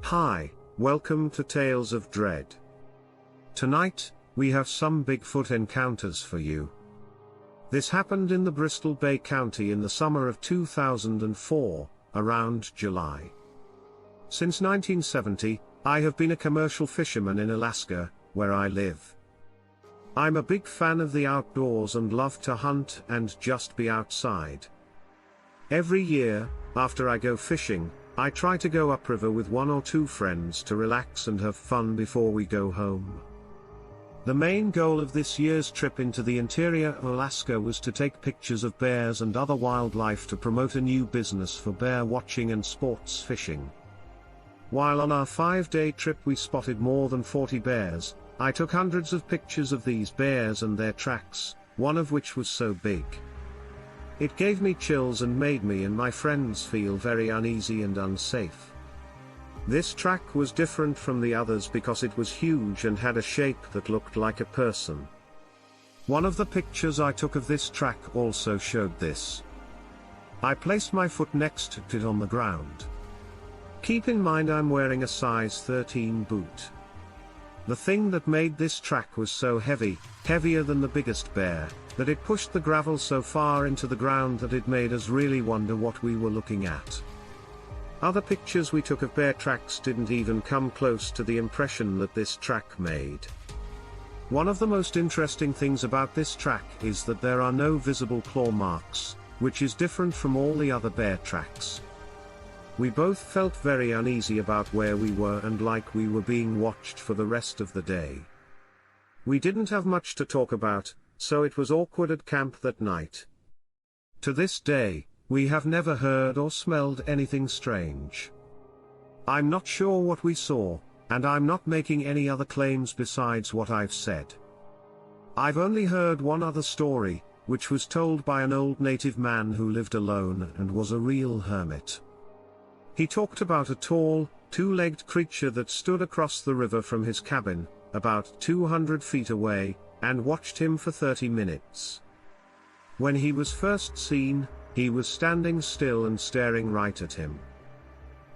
Hi, welcome to Tales of Dread. Tonight, we have some Bigfoot encounters for you. This happened in the Bristol Bay County in the summer of 2004, around July. Since 1970, I have been a commercial fisherman in Alaska, where I live. I'm a big fan of the outdoors and love to hunt and just be outside. Every year, after I go fishing, I try to go upriver with one or two friends to relax and have fun before we go home. The main goal of this year's trip into the interior of Alaska was to take pictures of bears and other wildlife to promote a new business for bear watching and sports fishing. While on our 5-day trip we spotted more than 40 bears, I took hundreds of pictures of these bears and their tracks, one of which was so big. It gave me chills and made me and my friends feel very uneasy and unsafe. This track was different from the others because it was huge and had a shape that looked like a person. One of the pictures I took of this track also showed this. I placed my foot next to it on the ground. Keep in mind I'm wearing a size 13 boot. The thing that made this track was so heavy, heavier than the biggest bear, that it pushed the gravel so far into the ground that it made us really wonder what we were looking at. Other pictures we took of bear tracks didn't even come close to the impression that this track made. One of the most interesting things about this track is that there are no visible claw marks, which is different from all the other bear tracks. We both felt very uneasy about where we were and like we were being watched for the rest of the day. We didn't have much to talk about, so it was awkward at camp that night. To this day, we have never heard or smelled anything strange. I'm not sure what we saw, and I'm not making any other claims besides what I've said. I've only heard one other story, which was told by an old native man who lived alone and was a real hermit. He talked about a tall, two-legged creature that stood across the river from his cabin, about 200 feet away, and watched him for 30 minutes. When he was first seen, he was standing still and staring right at him.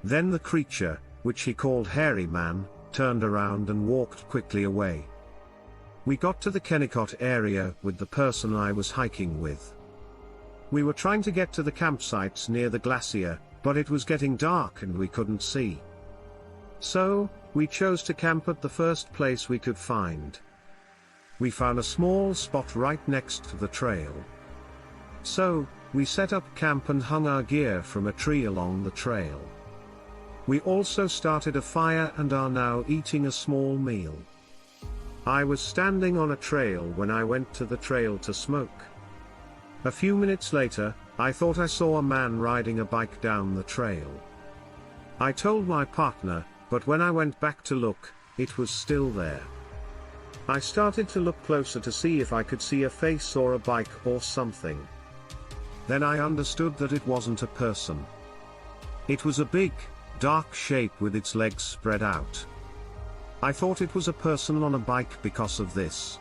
Then the creature, which he called Hairy Man, turned around and walked quickly away. We got to the Kennecott area with the person I was hiking with. We were trying to get to the campsites near the glacier, but it was getting dark and we couldn't see. So, we chose to camp at the first place we could find. We found a small spot right next to the trail. So, we set up camp and hung our gear from a tree along the trail. We also started a fire and are now eating a small meal. I was standing on a trail when I went to the trail to smoke. A few minutes later, I thought I saw a man riding a bike down the trail. I told my partner, but when I went back to look, it was still there. I started to look closer to see if I could see a face or a bike or something. Then I understood that it wasn't a person. It was a big, dark shape with its legs spread out. I thought it was a person on a bike because of this.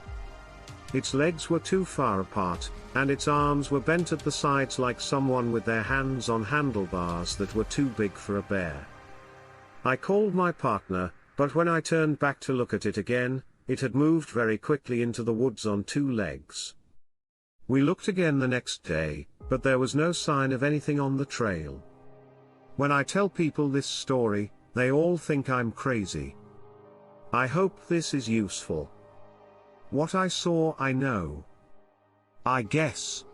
Its legs were too far apart, and its arms were bent at the sides like someone with their hands on handlebars that were too big for a bear. I called my partner, but when I turned back to look at it again, it had moved very quickly into the woods on 2 legs. We looked again the next day, but there was no sign of anything on the trail. When I tell people this story, they all think I'm crazy. I hope this is useful. What I saw I know. I guess.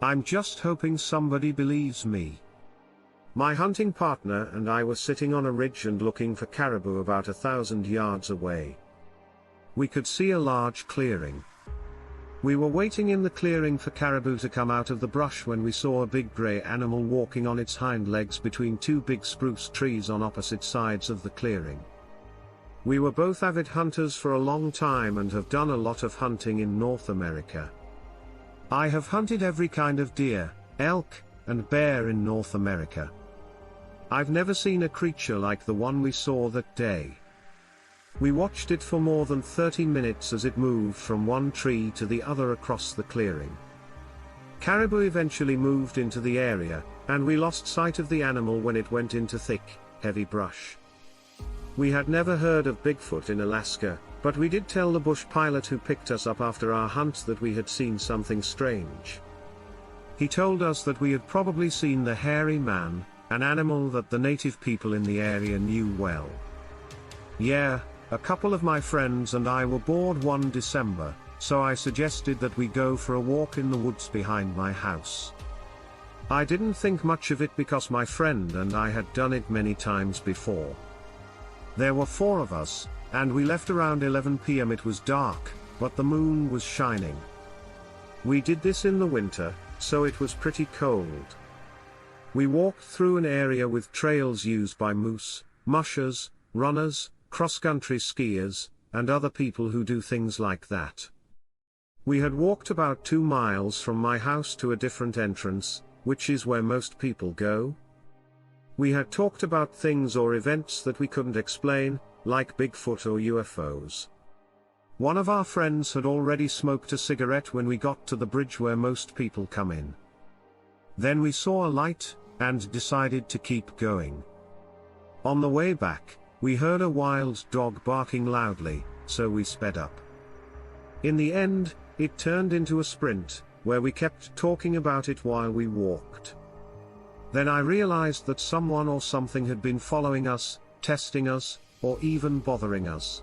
I'm just hoping somebody believes me. My hunting partner and I were sitting on a ridge and looking for caribou about 1,000 yards away. We could see a large clearing. We were waiting in the clearing for caribou to come out of the brush when we saw a big gray animal walking on its hind legs between 2 big spruce trees on opposite sides of the clearing. We were both avid hunters for a long time and have done a lot of hunting in North America. I have hunted every kind of deer, elk, and bear in North America. I've never seen a creature like the one we saw that day. We watched it for more than 30 minutes as it moved from one tree to the other across the clearing. Caribou eventually moved into the area, and we lost sight of the animal when it went into thick, heavy brush. We had never heard of Bigfoot in Alaska, but we did tell the bush pilot who picked us up after our hunt that we had seen something strange. He told us that we had probably seen the hairy man, an animal that the native people in the area knew well. Yeah, a couple of my friends and I were bored one December, so I suggested that we go for a walk in the woods behind my house. I didn't think much of it because my friend and I had done it many times before. There were 4 of us, and we left around 11 p.m. It was dark, but the moon was shining. We did this in the winter, so it was pretty cold. We walked through an area with trails used by moose, mushers, runners, cross-country skiers, and other people who do things like that. We had walked about 2 miles from my house to a different entrance, which is where most people go. We had talked about things or events that we couldn't explain, like Bigfoot or UFOs. One of our friends had already smoked a cigarette when we got to the bridge where most people come in. Then we saw a light, and decided to keep going. On the way back, we heard a wild dog barking loudly, so we sped up. In the end, it turned into a sprint, where we kept talking about it while we walked. Then I realized that someone or something had been following us, testing us, or even bothering us.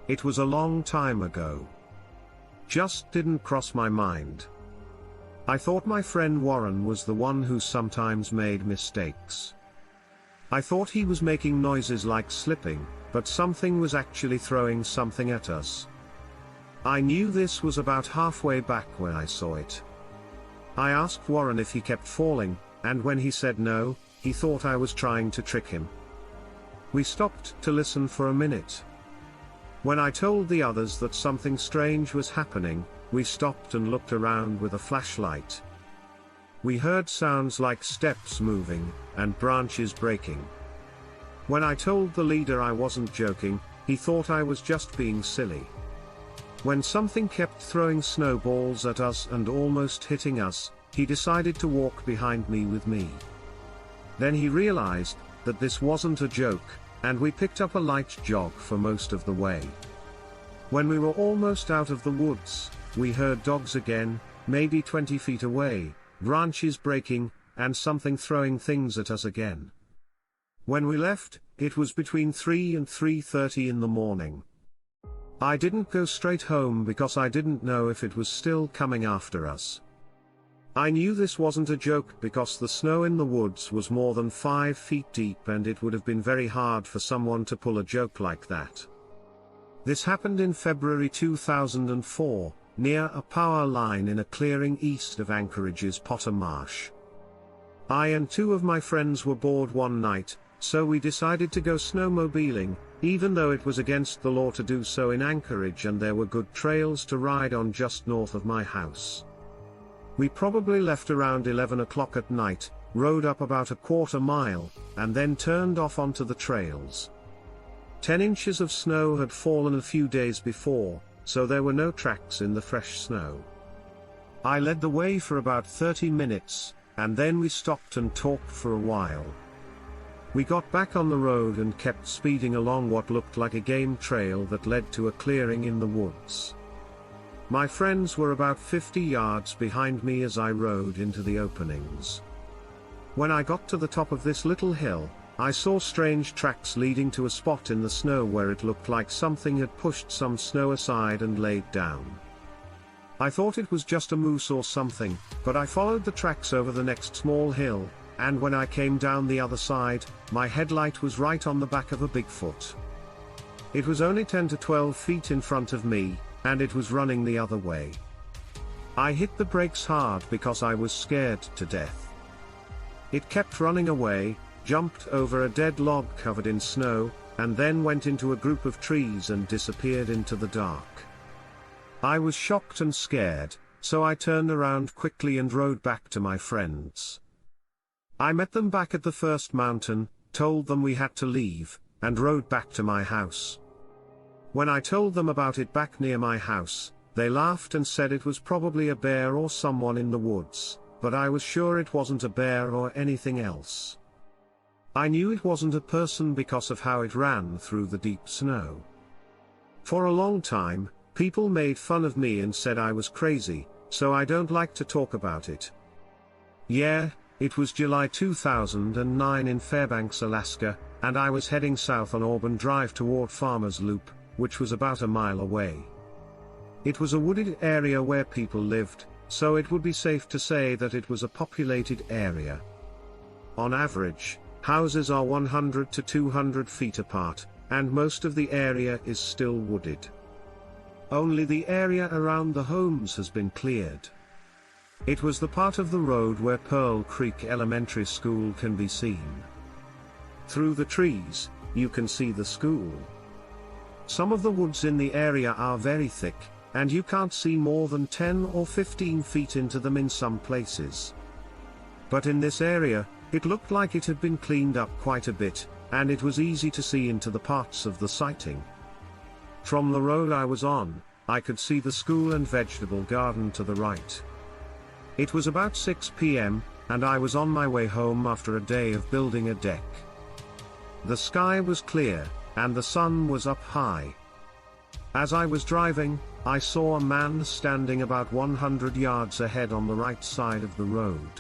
It was a long time ago. Just didn't cross my mind. I thought my friend Warren was the one who sometimes made mistakes. I thought he was making noises like slipping, but something was actually throwing something at us. I knew this was about halfway back when I saw it. I asked Warren if he kept falling, and when he said no, he thought I was trying to trick him. We stopped to listen for a minute. When I told the others that something strange was happening, we stopped and looked around with a flashlight. We heard sounds like steps moving, and branches breaking. When I told the leader I wasn't joking, he thought I was just being silly. When something kept throwing snowballs at us and almost hitting us, he decided to walk behind me with me. Then he realized that this wasn't a joke, and we picked up a light jog for most of the way. When we were almost out of the woods, we heard dogs again, maybe 20 feet away, branches breaking, and something throwing things at us again. When we left, it was between 3 and 3:30 in the morning. I didn't go straight home because I didn't know if it was still coming after us. I knew this wasn't a joke because the snow in the woods was more than 5 feet deep and it would have been very hard for someone to pull a joke like that. This happened in February 2004, near a power line in a clearing east of Anchorage's Potter Marsh. I and 2 of my friends were bored one night, so we decided to go snowmobiling, even though it was against the law to do so in Anchorage and there were good trails to ride on just north of my house. We probably left around 11 o'clock at night, rode up about a quarter mile, and then turned off onto the trails. 10 inches of snow had fallen a few days before, so there were no tracks in the fresh snow. I led the way for about 30 minutes, and then we stopped and talked for a while. We got back on the road and kept speeding along what looked like a game trail that led to a clearing in the woods. My friends were about 50 yards behind me as I rode into the openings. When I got to the top of this little hill, I saw strange tracks leading to a spot in the snow where it looked like something had pushed some snow aside and laid down. I thought it was just a moose or something, but I followed the tracks over the next small hill, and when I came down the other side, my headlight was right on the back of a Bigfoot. It was only 10 to 12 feet in front of me, and it was running the other way. I hit the brakes hard because I was scared to death. It kept running away, jumped over a dead log covered in snow, and then went into a group of trees and disappeared into the dark. I was shocked and scared, so I turned around quickly and rode back to my friends. I met them back at the first mountain, told them we had to leave, and rode back to my house. When I told them about it back near my house, they laughed and said it was probably a bear or someone in the woods, but I was sure it wasn't a bear or anything else. I knew it wasn't a person because of how it ran through the deep snow. For a long time, people made fun of me and said I was crazy, so I don't like to talk about it. Yeah, it was July 2009 in Fairbanks, Alaska, and I was heading south on Auburn Drive toward Farmers Loop, which was about a mile away. It was a wooded area where people lived, so it would be safe to say that it was a populated area. On average, houses are 100 to 200 feet apart, and most of the area is still wooded. Only the area around the homes has been cleared. It was the part of the road where Pearl Creek Elementary School can be seen. Through the trees, you can see the school. Some of the woods in the area are very thick, and you can't see more than 10 or 15 feet into them in some places. But in this area, it looked like it had been cleaned up quite a bit, and it was easy to see into the parts of the sighting. From the road I was on, I could see the school and vegetable garden to the right. It was about 6 p.m., and I was on my way home after a day of building a deck. The sky was clear, and the sun was up high. As I was driving, I saw a man standing about 100 yards ahead on the right side of the road.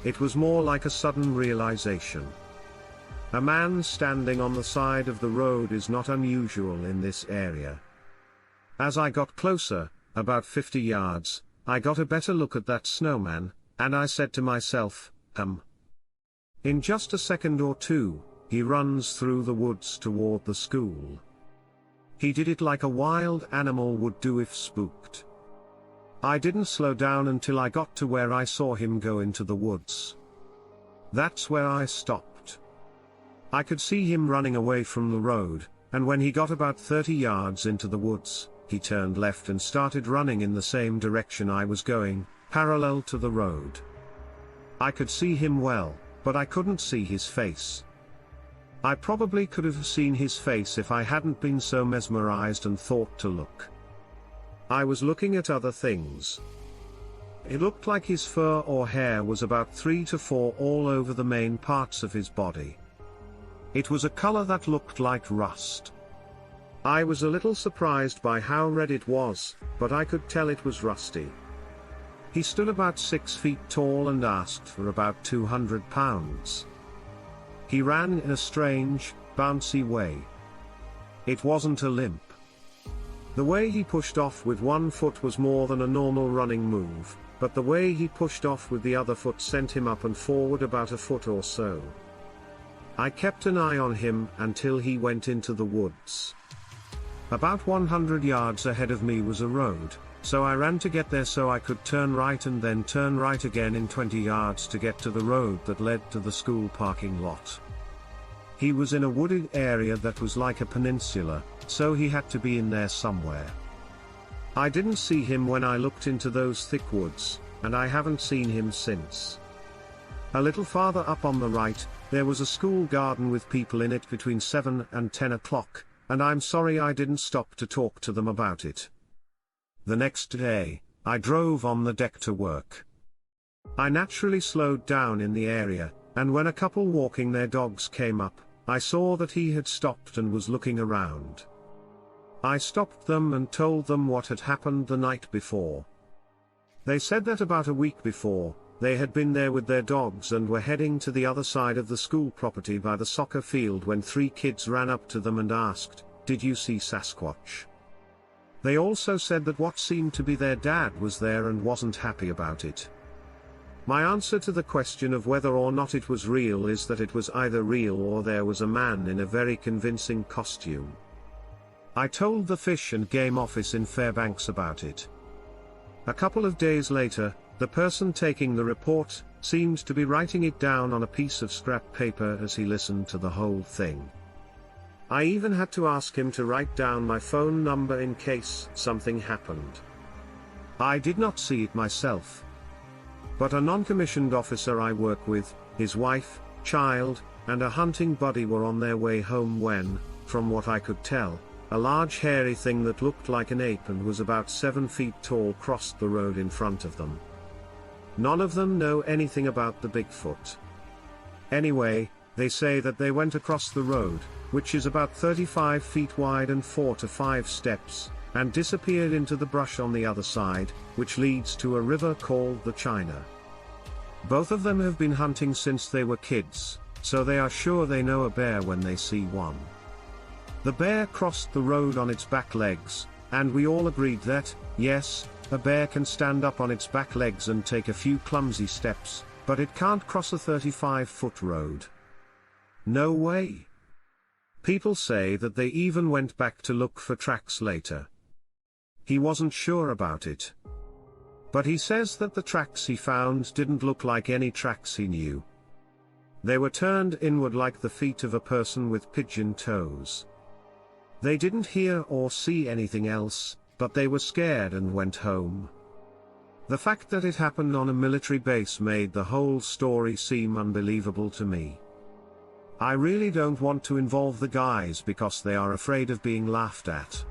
It was more like a sudden realization. A man standing on the side of the road is not unusual in this area. As I got closer, about 50 yards, I got a better look at that snowman, and I said to myself, In just a second or two, he runs through the woods toward the school. He did it like a wild animal would do if spooked. I didn't slow down until I got to where I saw him go into the woods. That's where I stopped. I could see him running away from the road, and when he got about 30 yards into the woods, he turned left and started running in the same direction I was going, parallel to the road. I could see him well, but I couldn't see his face. I probably could have seen his face if I hadn't been so mesmerized and thought to look. I was looking at other things. It looked like his fur or hair was about 3 to 4 all over the main parts of his body. It was a color that looked like rust. I was a little surprised by how red it was, but I could tell it was rusty. He stood about 6 feet tall and asked for about 200 pounds. He ran in a strange, bouncy way. It wasn't a limp. The way he pushed off with one foot was more than a normal running move, but the way he pushed off with the other foot sent him up and forward about a foot or so. I kept an eye on him until he went into the woods. About 100 yards ahead of me was a road, so I ran to get there so I could turn right and then turn right again in 20 yards to get to the road that led to the school parking lot. He was in a wooded area that was like a peninsula, so he had to be in there somewhere. I didn't see him when I looked into those thick woods, and I haven't seen him since. A little farther up on the right, there was a school garden with people in it between 7 and 10 o'clock, and I'm sorry I didn't stop to talk to them about it. The next day, I drove on the deck to work. I naturally slowed down in the area, and when a couple walking their dogs came up, I saw that he had stopped and was looking around. I stopped them and told them what had happened the night before. They said that about a week before, they had been there with their dogs and were heading to the other side of the school property by the soccer field when 3 kids ran up to them and asked, "Did you see Sasquatch?" They also said that what seemed to be their dad was there and wasn't happy about it. My answer to the question of whether or not it was real is that it was either real or there was a man in a very convincing costume. I told the Fish and Game office in Fairbanks about it. A couple of days later, the person taking the report seemed to be writing it down on a piece of scrap paper as he listened to the whole thing. I even had to ask him to write down my phone number in case something happened. I did not see it myself. But a non-commissioned officer I work with, his wife, child, and a hunting buddy were on their way home when, from what I could tell, a large hairy thing that looked like an ape and was about 7 feet tall crossed the road in front of them. None of them know anything about the Bigfoot. Anyway, They say that they went across the road, which is about 35 feet wide and 4 to 5 steps, and disappeared into the brush on the other side, which leads to a river called the China. Both of them have been hunting since they were kids, so they are sure they know a bear when they see one. The bear crossed the road on its back legs, and we all agreed that, yes, a bear can stand up on its back legs and take a few clumsy steps, but it can't cross a 35-foot road. No way. People say that they even went back to look for tracks later. He wasn't sure about it. But he says that the tracks he found didn't look like any tracks he knew. They were turned inward like the feet of a person with pigeon toes. They didn't hear or see anything else, but they were scared and went home. The fact that it happened on a military base made the whole story seem unbelievable to me. I really don't want to involve the guys because they are afraid of being laughed at.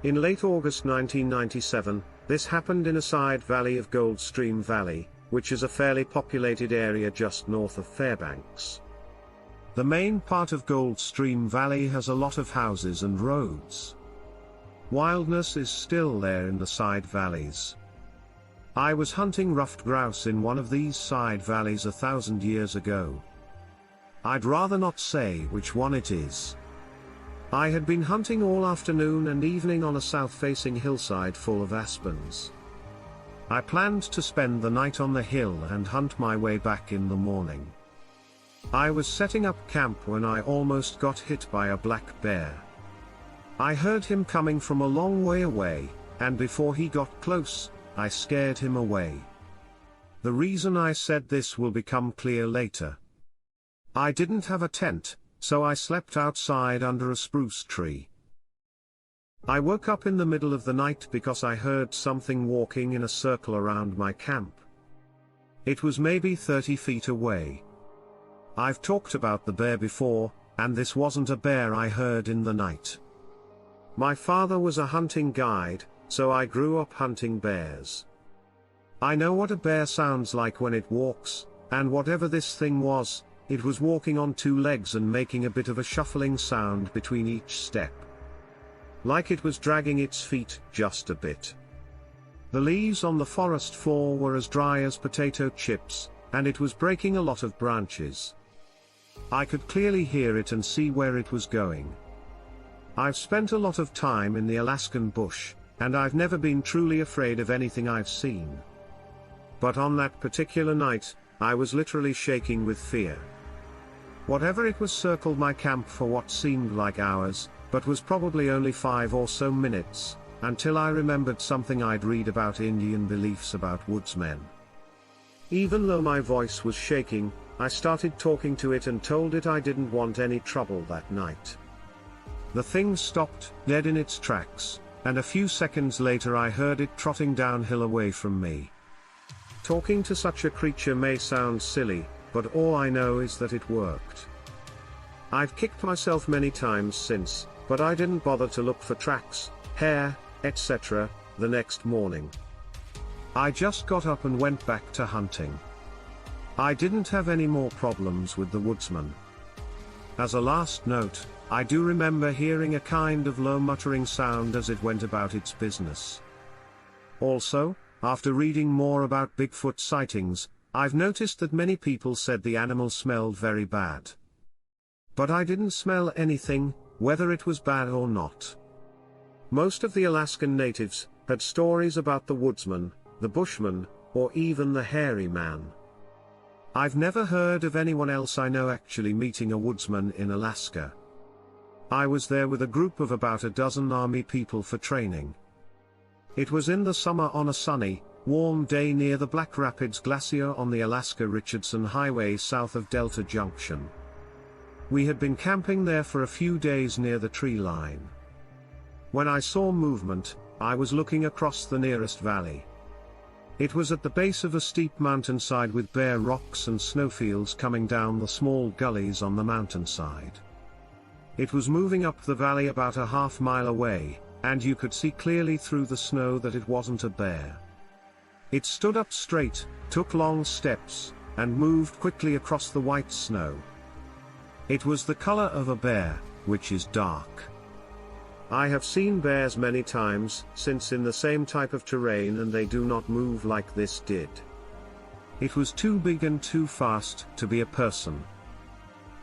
In late August 1997, this happened in a side valley of Goldstream Valley, which is a fairly populated area just north of Fairbanks. The main part of Goldstream Valley has a lot of houses and roads. Wildness is still there in the side valleys. I was hunting ruffed grouse in one of these side valleys 1,000 years ago. I'd rather not say which one it is. I had been hunting all afternoon and evening on a south-facing hillside full of aspens. I planned to spend the night on the hill and hunt my way back in the morning. I was setting up camp when I almost got hit by a black bear. I heard him coming from a long way away, and before he got close, I scared him away. The reason I said this will become clear later. I didn't have a tent, so I slept outside under a spruce tree. I woke up in the middle of the night because I heard something walking in a circle around my camp. It was maybe 30 feet away. I've talked about the bear before, and this wasn't a bear I heard in the night. My father was a hunting guide, so I grew up hunting bears. I know what a bear sounds like when it walks, and whatever this thing was, it was walking on 2 legs and making a bit of a shuffling sound between each step. Like it was dragging its feet just a bit. The leaves on the forest floor were as dry as potato chips, and it was breaking a lot of branches. I could clearly hear it and see where it was going. I've spent a lot of time in the Alaskan bush, and I've never been truly afraid of anything I've seen. But on that particular night, I was literally shaking with fear. Whatever it was circled my camp for what seemed like hours, but was probably only 5 or so minutes, until I remembered something I'd read about Indian beliefs about woodsmen. Even though my voice was shaking, I started talking to it and told it I didn't want any trouble that night. The thing stopped, dead in its tracks, and a few seconds later I heard it trotting downhill away from me. Talking to such a creature may sound silly, but all I know is that it worked. I've kicked myself many times since, but I didn't bother to look for tracks, hair, etc., the next morning. I just got up and went back to hunting. I didn't have any more problems with the woodsman. As a last note, I do remember hearing a kind of low muttering sound as it went about its business. Also, after reading more about Bigfoot sightings, I've noticed that many people said the animal smelled very bad. But I didn't smell anything, whether it was bad or not. Most of the Alaskan natives had stories about the woodsman, the bushman, or even the hairy man. I've never heard of anyone else I know actually meeting a woodsman in Alaska. I was there with a group of about a dozen army people for training. It was in the summer on a sunny, warm day near the Black Rapids Glacier on the Alaska-Richardson Highway south of Delta Junction. We had been camping there for a few days near the tree line. When I saw movement, I was looking across the nearest valley. It was at the base of a steep mountainside with bare rocks and snowfields coming down the small gullies on the mountainside. It was moving up the valley about a half-mile away, and you could see clearly through the snow that it wasn't a bear. It stood up straight, took long steps, and moved quickly across the white snow. It was the color of a bear, which is dark. I have seen bears many times since in the same type of terrain, and they do not move like this did. It was too big and too fast to be a person.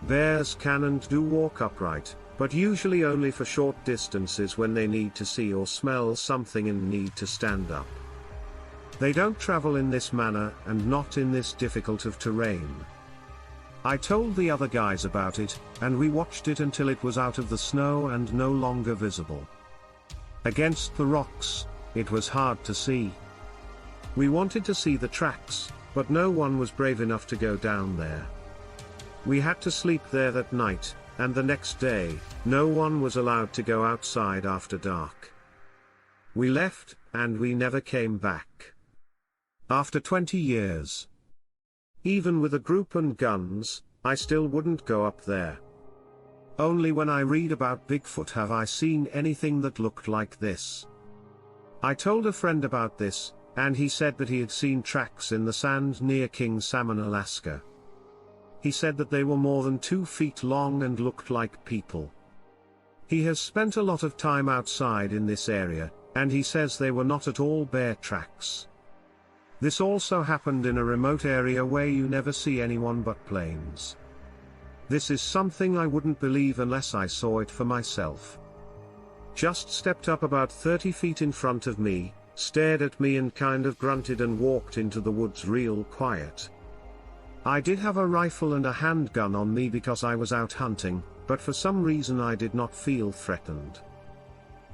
Bears can and do walk upright, but usually only for short distances when they need to see or smell something and need to stand up. They don't travel in this manner and not in this difficult of terrain. I told the other guys about it, and we watched it until it was out of the snow and no longer visible. Against the rocks, it was hard to see. We wanted to see the tracks, but no one was brave enough to go down there. We had to sleep there that night, and the next day, no one was allowed to go outside after dark. We left, and we never came back. After 20 years. Even with a group and guns, I still wouldn't go up there. Only when I read about Bigfoot have I seen anything that looked like this. I told a friend about this, and he said that he had seen tracks in the sand near King Salmon, Alaska. He said that they were more than 2 feet long and looked like people. He has spent a lot of time outside in this area, and he says they were not at all bear tracks. This also happened in a remote area where you never see anyone but planes. This is something I wouldn't believe unless I saw it for myself. Just stepped up about 30 feet in front of me, stared at me and kind of grunted and walked into the woods real quiet. I did have a rifle and a handgun on me because I was out hunting, but for some reason I did not feel threatened.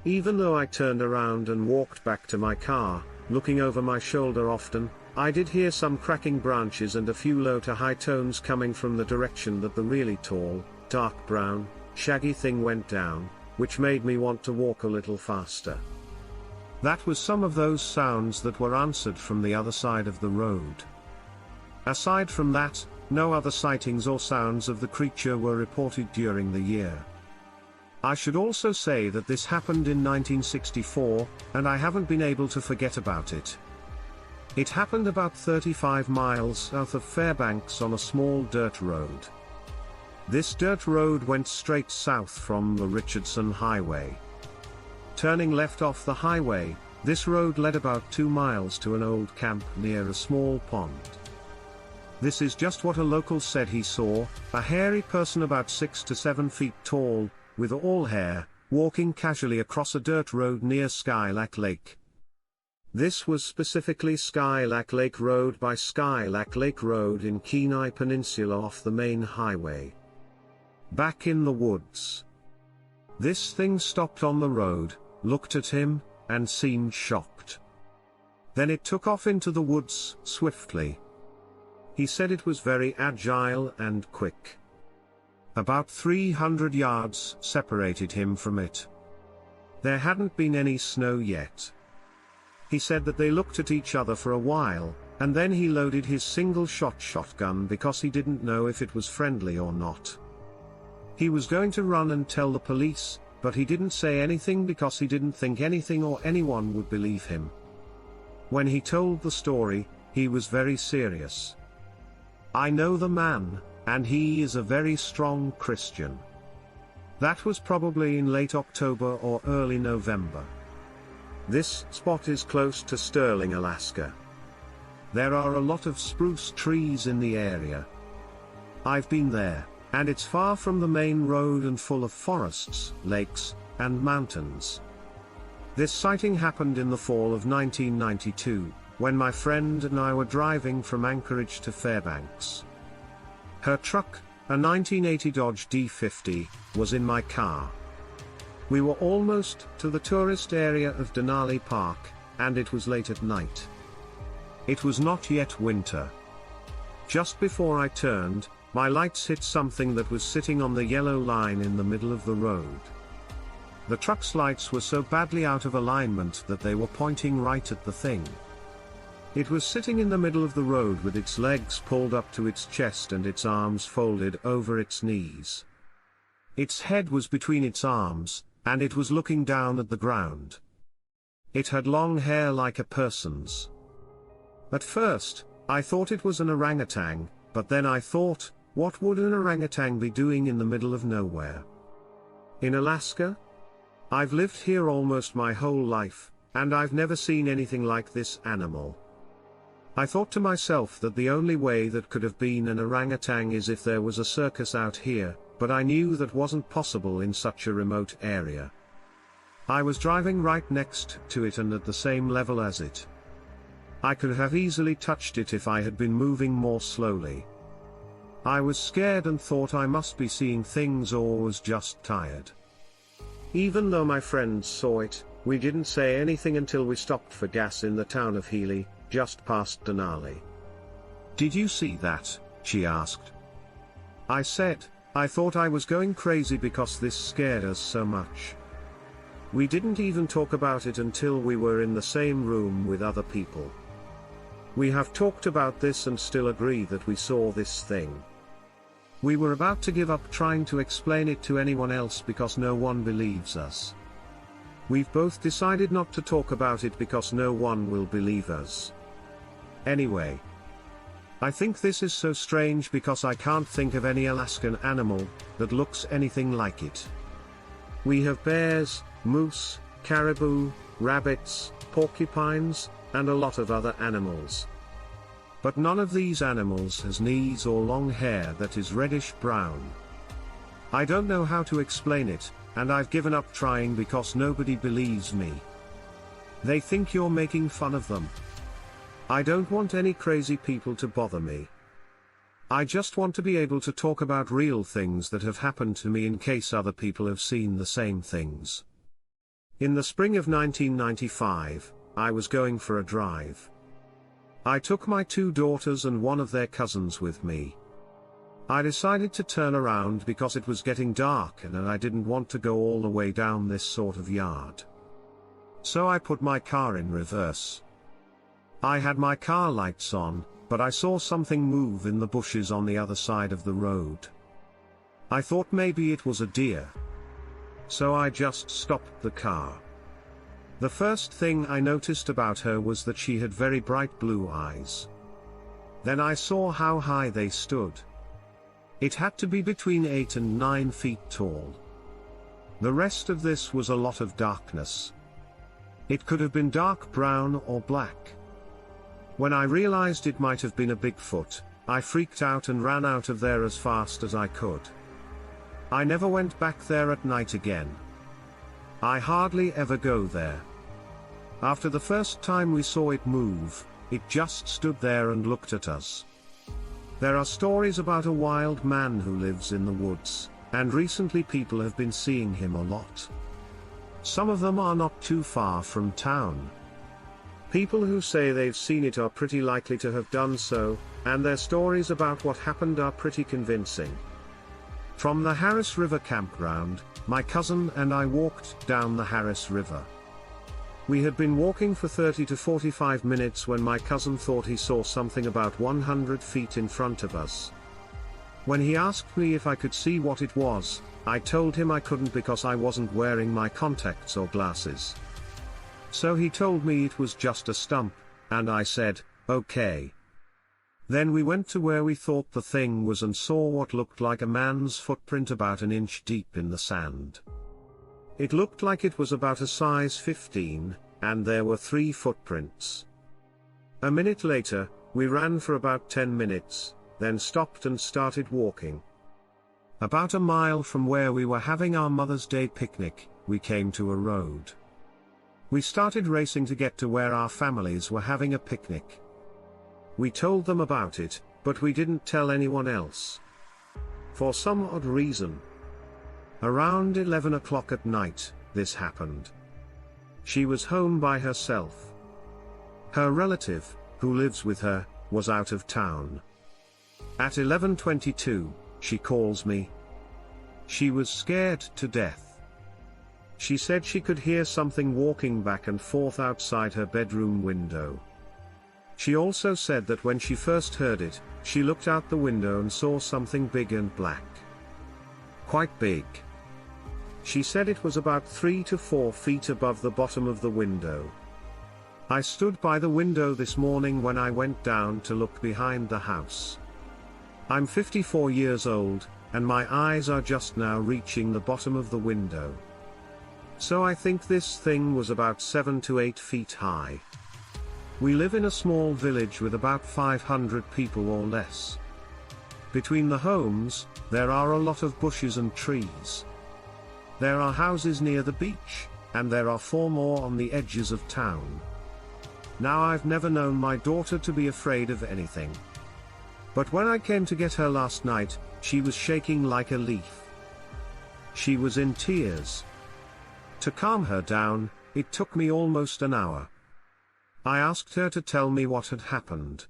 Even though I turned around and walked back to my car, looking over my shoulder often, I did hear some cracking branches and a few low to high tones coming from the direction that the really tall, dark brown, shaggy thing went down, which made me want to walk a little faster. That was some of those sounds that were answered from the other side of the road. Aside from that, no other sightings or sounds of the creature were reported during the year. I should also say that this happened in 1964, and I haven't been able to forget about it. It happened about 35 miles south of Fairbanks on a small dirt road. This dirt road went straight south from the Richardson Highway. Turning left off the highway, this road led about 2 miles to an old camp near a small pond. This is just what a local said he saw, a hairy person about 6 to 7 feet tall, with all hair, walking casually across a dirt road near Skylac Lake. This was specifically Skylac Lake Road by Skylac Lake Road in Kenai Peninsula off the main highway. Back in the woods. This thing stopped on the road, looked at him, and seemed shocked. Then it took off into the woods, swiftly. He said it was very agile and quick. About 300 yards separated him from it. There hadn't been any snow yet. He said that they looked at each other for a while, and then he loaded his single-shot shotgun because he didn't know if it was friendly or not. He was going to run and tell the police, but he didn't say anything because he didn't think anything or anyone would believe him. When he told the story, he was very serious. I know the man, and he is a very strong Christian. That was probably in late October or early November. This spot is close to Sterling, Alaska. There are a lot of spruce trees in the area. I've been there, and it's far from the main road and full of forests, lakes, and mountains. This sighting happened in the fall of 1992, when my friend and I were driving from Anchorage to Fairbanks. Her truck, a 1980 Dodge D50, was in my car. We were almost to the tourist area of Denali Park, and it was late at night. It was not yet winter. Just before I turned, my lights hit something that was sitting on the yellow line in the middle of the road. The truck's lights were so badly out of alignment that they were pointing right at the thing. It was sitting in the middle of the road with its legs pulled up to its chest and its arms folded over its knees. Its head was between its arms, and it was looking down at the ground. It had long hair like a person's. At first, I thought it was an orangutan, but then I thought, What would an orangutan be doing in the middle of nowhere? In Alaska? I've lived here almost my whole life, and I've never seen anything like this animal. I thought to myself that the only way that could have been an orangutan is if there was a circus out here, but I knew that wasn't possible in such a remote area. I was driving right next to it and at the same level as it. I could have easily touched it if I had been moving more slowly. I was scared and thought I must be seeing things or was just tired. Even though my friends saw it, we didn't say anything until we stopped for gas in the town of Healy, just past Denali. "Did you see that?" she asked. I said, "I thought I was going crazy because this scared us so much." We didn't even talk about it until we were in the same room with other people. We have talked about this and still agree that we saw this thing. We were about to give up trying to explain it to anyone else because no one believes us. We've both decided not to talk about it because no one will believe us. Anyway, I think this is so strange because I can't think of any Alaskan animal that looks anything like it. We have bears, moose, caribou, rabbits, porcupines, and a lot of other animals. But none of these animals has knees or long hair that is reddish brown. I don't know how to explain it, and I've given up trying because nobody believes me. They think you're making fun of them. I don't want any crazy people to bother me. I just want to be able to talk about real things that have happened to me in case other people have seen the same things. In the spring of 1995, I was going for a drive. I took my 2 daughters and one of their cousins with me. I decided to turn around because it was getting dark and I didn't want to go all the way down this sort of yard. So I put my car in reverse. I had my car lights on, but I saw something move in the bushes on the other side of the road. I thought maybe it was a deer. So I just stopped the car. The first thing I noticed about her was that she had very bright blue eyes. Then I saw how high they stood. It had to be between 8 and 9 feet tall. The rest of this was a lot of darkness. It could have been dark brown or black. When I realized it might have been a Bigfoot, I freaked out and ran out of there as fast as I could. I never went back there at night again. I hardly ever go there. After the first time we saw it move, it just stood there and looked at us. There are stories about a wild man who lives in the woods, and recently people have been seeing him a lot. Some of them are not too far from town. People who say they've seen it are pretty likely to have done so, and their stories about what happened are pretty convincing. From the Harris River campground, my cousin and I walked down the Harris River. We had been walking for 30 to 45 minutes when my cousin thought he saw something about 100 feet in front of us. When he asked me if I could see what it was, I told him I couldn't because I wasn't wearing my contacts or glasses. So he told me it was just a stump, and I said, "Okay." Then we went to where we thought the thing was and saw what looked like a man's footprint about an inch deep in the sand. It looked like it was about a size 15, and there were 3 footprints. A minute later, we ran for about 10 minutes, then stopped and started walking. About a mile from where we were having our Mother's Day picnic, we came to a road. We started racing to get to where our families were having a picnic. We told them about it, but we didn't tell anyone else. For some odd reason. Around 11 o'clock at night, this happened. She was home by herself. Her relative, who lives with her, was out of town. At 11:22, she calls me. She was scared to death. She said she could hear something walking back and forth outside her bedroom window. She also said that when she first heard it, she looked out the window and saw something big and black. Quite big. She said it was about 3 to 4 feet above the bottom of the window. I stood by the window this morning when I went down to look behind the house. I'm 54 years old, and my eyes are just now reaching the bottom of the window. So I think this thing was about 7 to 8 feet high. We live in a small village with about 500 people or less. Between the homes, there are a lot of bushes and trees. There are houses near the beach, and there are 4 more on the edges of town. Now I've never known my daughter to be afraid of anything. But when I came to get her last night, she was shaking like a leaf. She was in tears. To calm her down, it took me almost an hour. I asked her to tell me what had happened.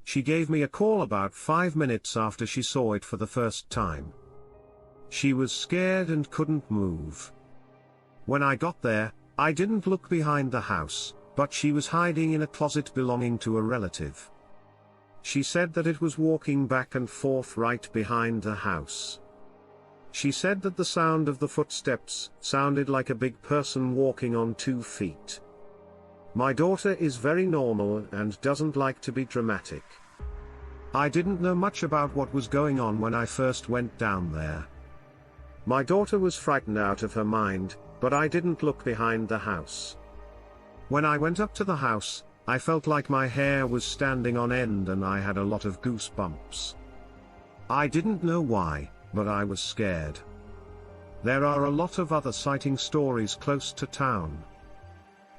She gave me a call about 5 minutes after she saw it for the first time. She was scared and couldn't move. When I got there, I didn't look behind the house, but she was hiding in a closet belonging to a relative. She said that it was walking back and forth right behind the house. She said that the sound of the footsteps sounded like a big person walking on 2 feet. My daughter is very normal and doesn't like to be dramatic. I didn't know much about what was going on when I first went down there. My daughter was frightened out of her mind, but I didn't look behind the house. When I went up to the house, I felt like my hair was standing on end and I had a lot of goosebumps. I didn't know why, but I was scared. There are a lot of other sighting stories close to town.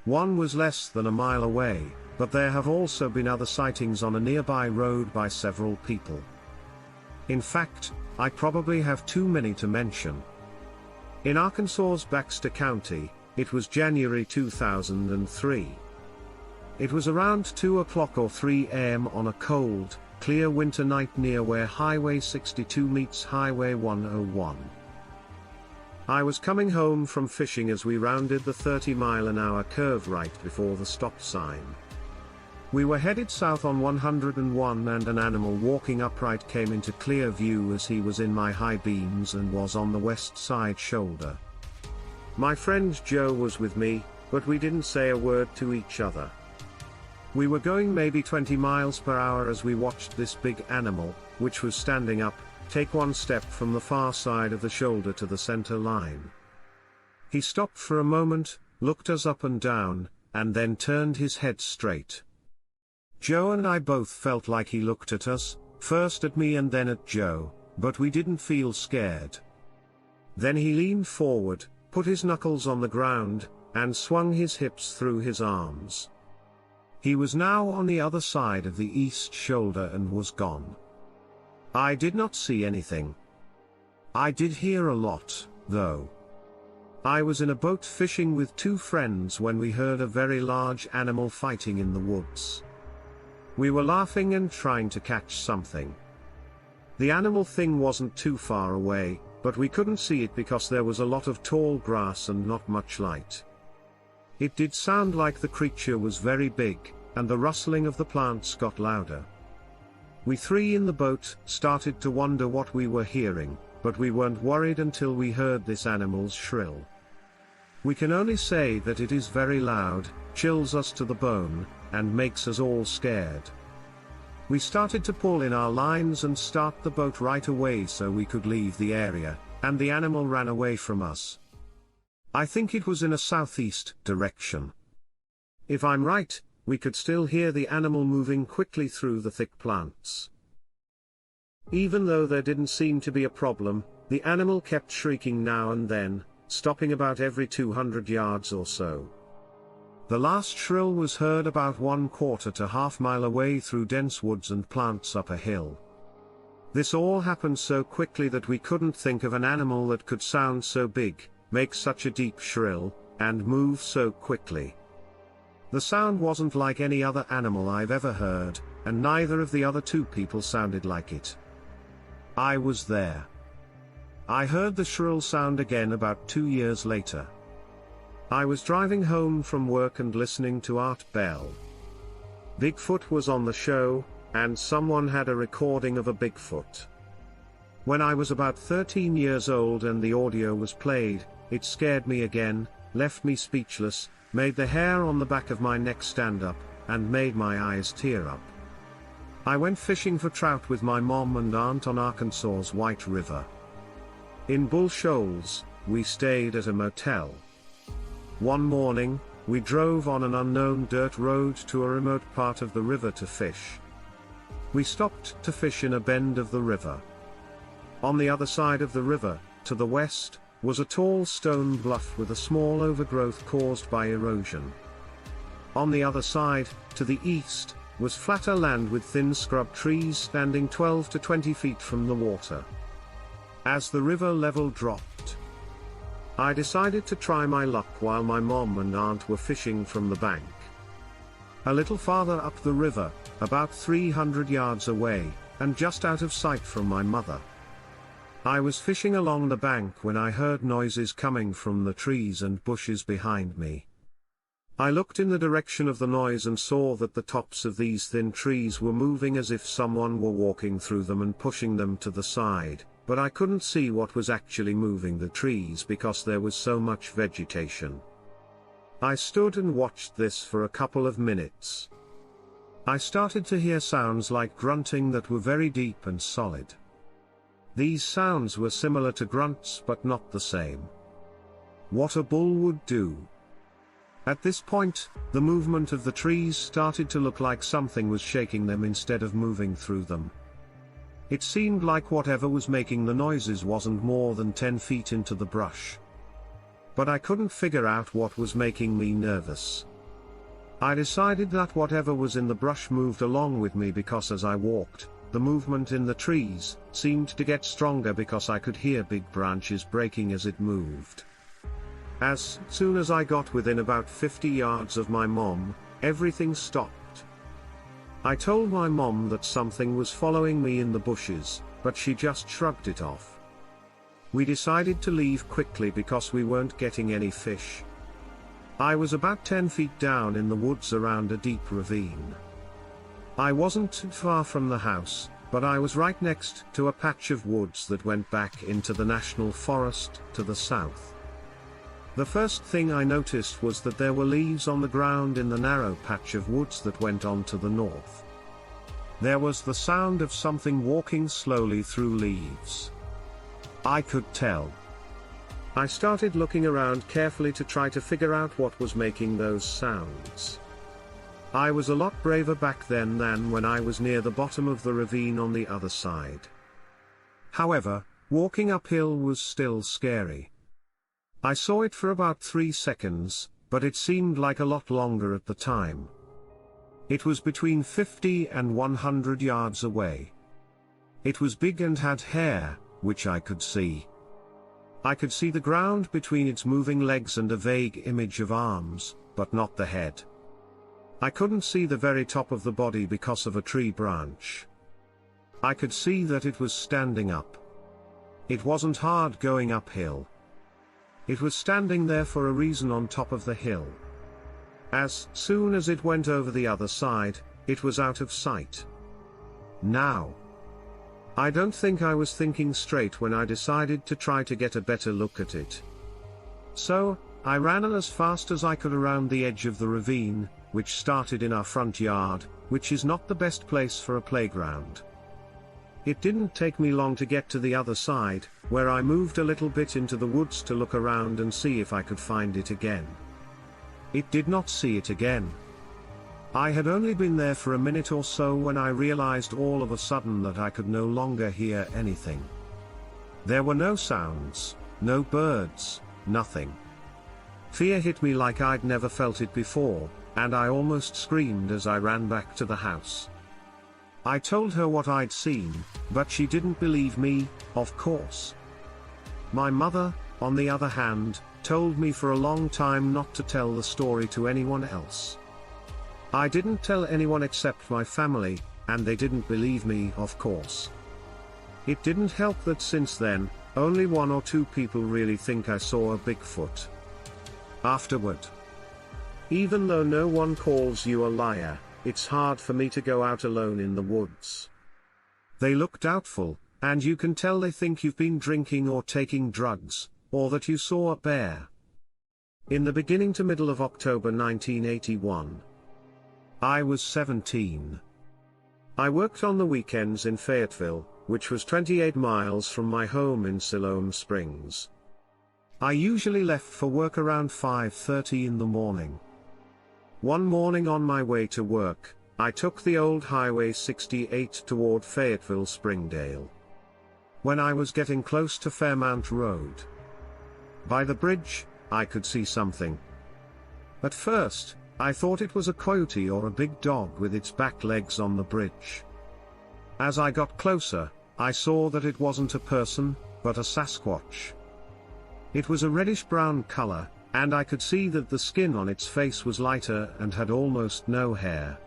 One was less than a mile away, but there have also been other sightings on a nearby road by several people. In fact, I probably have too many to mention. In Arkansas's Baxter County, it was January 2003. It was around 2 o'clock or 3 a.m. on a cold, clear winter night near where Highway 62 meets Highway 101. I was coming home from fishing as we rounded the 30-mile-an-hour curve right before the stop sign. We were headed south on 101 and an animal walking upright came into clear view as he was in my high beams and was on the west side shoulder. My friend Joe was with me, but we didn't say a word to each other. We were going maybe 20 miles per hour as we watched this big animal, which was standing up, take 1 step from the far side of the shoulder to the center line. He stopped for a moment, looked us up and down, and then turned his head straight. Joe and I both felt like he looked at us, first at me and then at Joe, but we didn't feel scared. Then he leaned forward, put his knuckles on the ground, and swung his hips through his arms. He was now on the other side of the east shoulder and was gone. I did not see anything. I did hear a lot, though. I was in a boat fishing with 2 friends when we heard a very large animal fighting in the woods. We were laughing and trying to catch something. The animal thing wasn't too far away, but we couldn't see it because there was a lot of tall grass and not much light. It did sound like the creature was very big, and the rustling of the plants got louder. We 3 in the boat started to wonder what we were hearing, but we weren't worried until we heard this animal's shrill. We can only say that it is very loud, chills us to the bone, and makes us all scared. We started to pull in our lines and start the boat right away so we could leave the area, and the animal ran away from us. I think it was in a southeast direction. If I'm right, we could still hear the animal moving quickly through the thick plants. Even though there didn't seem to be a problem, the animal kept shrieking now and then, stopping about every 200 yards or so. The last shrill was heard about 1/4 to half mile away through dense woods and plants up a hill. This all happened so quickly that we couldn't think of an animal that could sound so big, make such a deep shrill, and move so quickly. The sound wasn't like any other animal I've ever heard, and neither of the other 2 people sounded like it. I was there. I heard the shrill sound again about 2 years later. I was driving home from work and listening to Art Bell. Bigfoot was on the show, and someone had a recording of a Bigfoot. When I was about 13 years old and the audio was played, it scared me again, left me speechless, made the hair on the back of my neck stand up, and made my eyes tear up. I went fishing for trout with my mom and aunt on Arkansas's White River. In Bull Shoals, we stayed at a motel. One morning, we drove on an unknown dirt road to a remote part of the river to fish. We stopped to fish in a bend of the river. On the other side of the river, to the west, was a tall stone bluff with a small overgrowth caused by erosion. On the other side, to the east, was flatter land with thin scrub trees standing 12 to 20 feet from the water. As the river level dropped, I decided to try my luck while my mom and aunt were fishing from the bank. A little farther up the river, about 300 yards away, and just out of sight from my mother. I was fishing along the bank when I heard noises coming from the trees and bushes behind me. I looked in the direction of the noise and saw that the tops of these thin trees were moving as if someone were walking through them and pushing them to the side, but I couldn't see what was actually moving the trees because there was so much vegetation. I stood and watched this for a couple of minutes. I started to hear sounds like grunting that were very deep and solid. These sounds were similar to grunts but not the same. What a bull would do. At this point, the movement of the trees started to look like something was shaking them instead of moving through them. It seemed like whatever was making the noises wasn't more than 10 feet into the brush. But I couldn't figure out what was making me nervous. I decided that whatever was in the brush moved along with me because as I walked, the movement in the trees seemed to get stronger because I could hear big branches breaking as it moved. As soon as I got within about 50 yards of my mom, everything stopped. I told my mom that something was following me in the bushes, but she just shrugged it off. We decided to leave quickly because we weren't getting any fish. I was about 10 feet down in the woods around a deep ravine. I wasn't too far from the house, but I was right next to a patch of woods that went back into the national forest to the south. The first thing I noticed was that there were leaves on the ground in the narrow patch of woods that went on to the north. There was the sound of something walking slowly through leaves. I could tell. I started looking around carefully to try to figure out what was making those sounds. I was a lot braver back then than when I was near the bottom of the ravine on the other side. However, walking uphill was still scary. I saw it for about 3 seconds, but it seemed like a lot longer at the time. It was between 50 and 100 yards away. It was big and had hair, which I could see. I could see the ground between its moving legs and a vague image of arms, but not the head. I couldn't see the very top of the body because of a tree branch. I could see that it was standing up. It wasn't hard going uphill. It was standing there for a reason on top of the hill. As soon as it went over the other side, it was out of sight. Now, I don't think I was thinking straight when I decided to try to get a better look at it. So, I ran as fast as I could around the edge of the ravine, which started in our front yard, which is not the best place for a playground. It didn't take me long to get to the other side, where I moved a little bit into the woods to look around and see if I could find it again. It did not see it again. I had only been there for a minute or so when I realized all of a sudden that I could no longer hear anything. There were no sounds, no birds, nothing. Fear hit me like I'd never felt it before, and I almost screamed as I ran back to the house. I told her what I'd seen, but she didn't believe me, of course. My mother, on the other hand, told me for a long time not to tell the story to anyone else. I didn't tell anyone except my family, and they didn't believe me, of course. It didn't help that since then, only 1 or 2 people really think I saw a Bigfoot. Afterward, even though no one calls you a liar, it's hard for me to go out alone in the woods. They look doubtful, and you can tell they think you've been drinking or taking drugs, or that you saw a bear. In the beginning to middle of October 1981, I was 17. I worked on the weekends in Fayetteville, which was 28 miles from my home in Siloam Springs. I usually left for work around 5:30 in the morning. One morning on my way to work, I took the old Highway 68 toward Fayetteville Springdale. When I was getting close to Fairmount Road, by the bridge, I could see something. At first, I thought it was a coyote or a big dog with its back legs on the bridge. As I got closer, I saw that it wasn't a person, but a Sasquatch. It was a reddish-brown color, and I could see that the skin on its face was lighter and had almost no hair.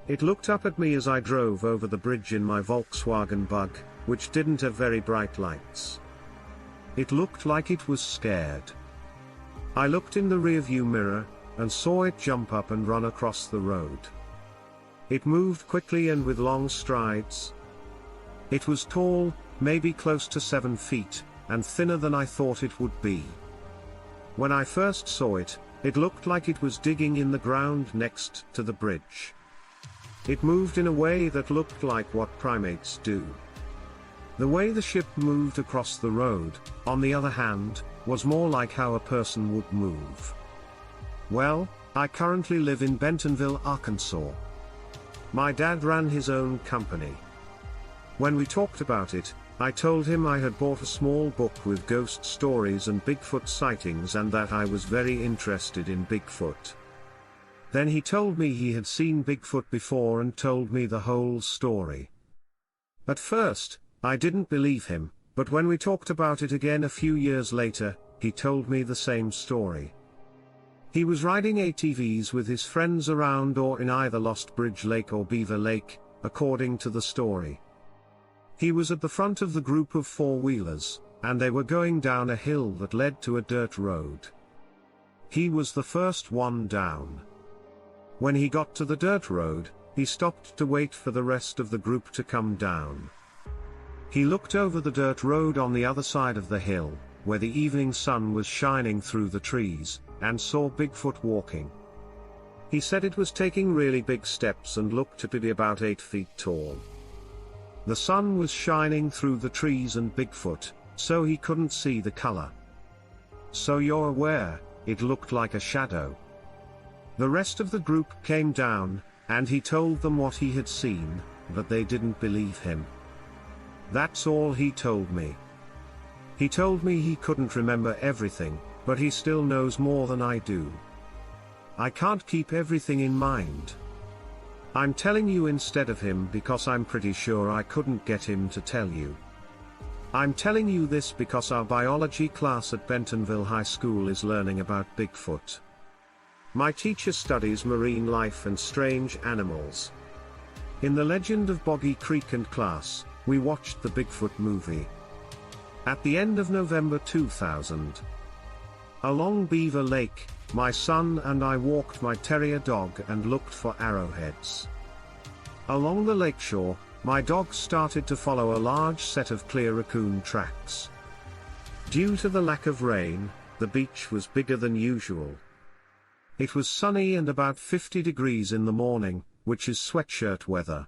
It looked up at me as I drove over the bridge in my Volkswagen Bug, which didn't have very bright lights. It looked like it was scared. I looked in the rearview mirror, and saw it jump up and run across the road. It moved quickly and with long strides. It was tall, maybe close to 7 feet, and thinner than I thought it would be. When I first saw it, it looked like it was digging in the ground next to the bridge. It moved in a way that looked like what primates do. The way the ship moved across the road, on the other hand, was more like how a person would move. Well, I currently live in Bentonville, Arkansas. My dad ran his own company. When we talked about it, I told him I had bought a small book with ghost stories and Bigfoot sightings and that I was very interested in Bigfoot. Then he told me he had seen Bigfoot before and told me the whole story. At first, I didn't believe him, but when we talked about it again a few years later, he told me the same story. He was riding ATVs with his friends around or in either Lost Bridge Lake or Beaver Lake, according to the story. He was at the front of the group of four-wheelers, and they were going down a hill that led to a dirt road. He was the first one down. When he got to the dirt road, he stopped to wait for the rest of the group to come down. He looked over the dirt road on the other side of the hill, where the evening sun was shining through the trees, and saw Bigfoot walking. He said it was taking really big steps and looked to be about 8 feet tall. The sun was shining through the trees and Bigfoot, so he couldn't see the color. So you're aware, it looked like a shadow. The rest of the group came down, and he told them what he had seen, but they didn't believe him. That's all he told me. He told me he couldn't remember everything, but he still knows more than I do. I can't keep everything in mind. I'm telling you instead of him because I'm pretty sure I couldn't get him to tell you. I'm telling you this because our biology class at Bentonville High School is learning about Bigfoot. My teacher studies marine life and strange animals. In the Legend of Boggy Creek and class, we watched the Bigfoot movie. At the end of November 2000, along Beaver Lake, my son and I walked my terrier dog and looked for arrowheads. Along the lakeshore, my dog started to follow a large set of clear raccoon tracks. Due to the lack of rain, the beach was bigger than usual. It was sunny and about 50 degrees in the morning, which is sweatshirt weather.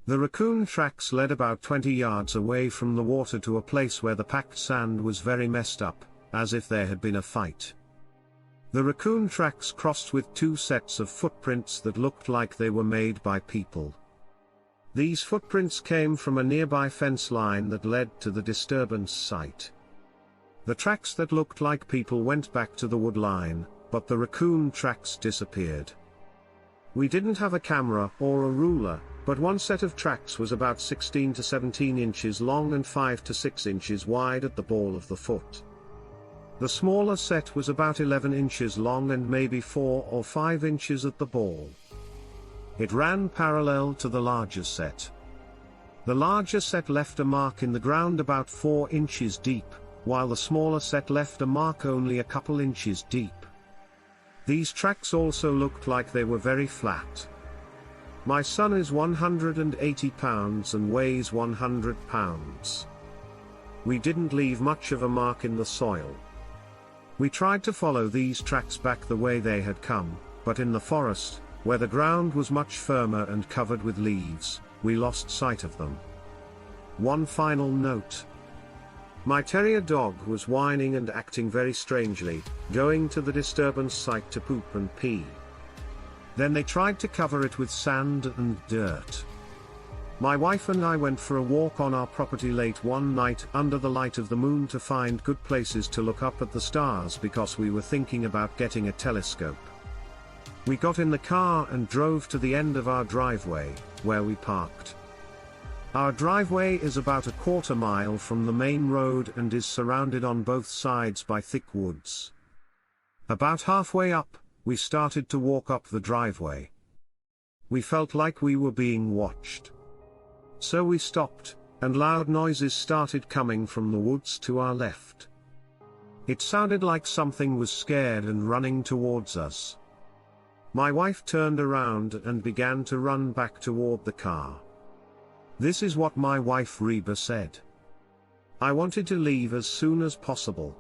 The raccoon tracks led about 20 yards away from the water to a place where the packed sand was very messed up, as if there had been a fight. The raccoon tracks crossed with 2 sets of footprints that looked like they were made by people. These footprints came from a nearby fence line that led to the disturbance site. The tracks that looked like people went back to the wood line, but the raccoon tracks disappeared. We didn't have a camera or a ruler, but one set of tracks was about 16 to 17 inches long and 5 to 6 inches wide at the ball of the foot. The smaller set was about 11 inches long and maybe 4 or 5 inches at the ball. It ran parallel to the larger set. The larger set left a mark in the ground about 4 inches deep, while the smaller set left a mark only a couple inches deep. These tracks also looked like they were very flat. My son is 180 pounds and weighs 100 pounds. We didn't leave much of a mark in the soil. We tried to follow these tracks back the way they had come, but in the forest, Where the ground was much firmer and covered with leaves, we lost sight of them. One final note. My terrier dog was whining and acting very strangely, going to the disturbance site to poop and pee. Then they tried to cover it with sand and dirt. My wife and I went for a walk on our property late one night under the light of the moon to find good places to look up at the stars because we were thinking about getting a telescope. We got in the car and drove to the end of our driveway, where we parked. Our driveway is about a quarter mile from the main road and is surrounded on both sides by thick woods. About halfway up, we started to walk up the driveway. We felt like we were being watched. So we stopped, and loud noises started coming from the woods to our left. It sounded like something was scared and running towards us. My wife turned around and began to run back toward the car. This is what my wife Reba said. I wanted to leave as soon as possible.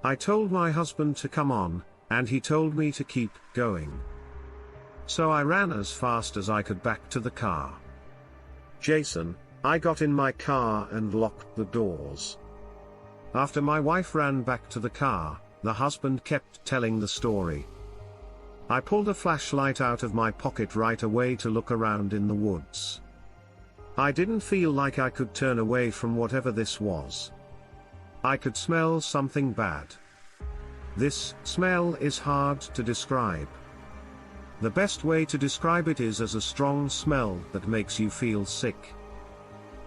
I told my husband to come on, and he told me to keep going. So I ran as fast as I could back to the car. Jason, I got in my car and locked the doors. After my wife ran back to the car, the husband kept telling the story. I pulled a flashlight out of my pocket right away to look around in the woods. I didn't feel like I could turn away from whatever this was. I could smell something bad. This smell is hard to describe. The best way to describe it is as a strong smell that makes you feel sick.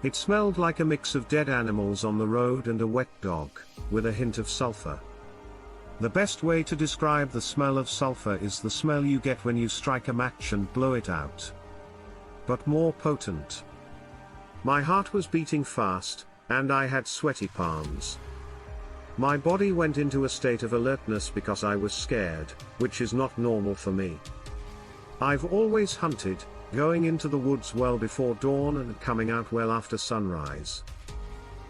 It smelled like a mix of dead animals on the road and a wet dog, with a hint of sulfur. The best way to describe the smell of sulfur is the smell you get when you strike a match and blow it out. But more potent. My heart was beating fast, and I had sweaty palms. My body went into a state of alertness because I was scared, which is not normal for me. I've always hunted, going into the woods well before dawn and coming out well after sunrise.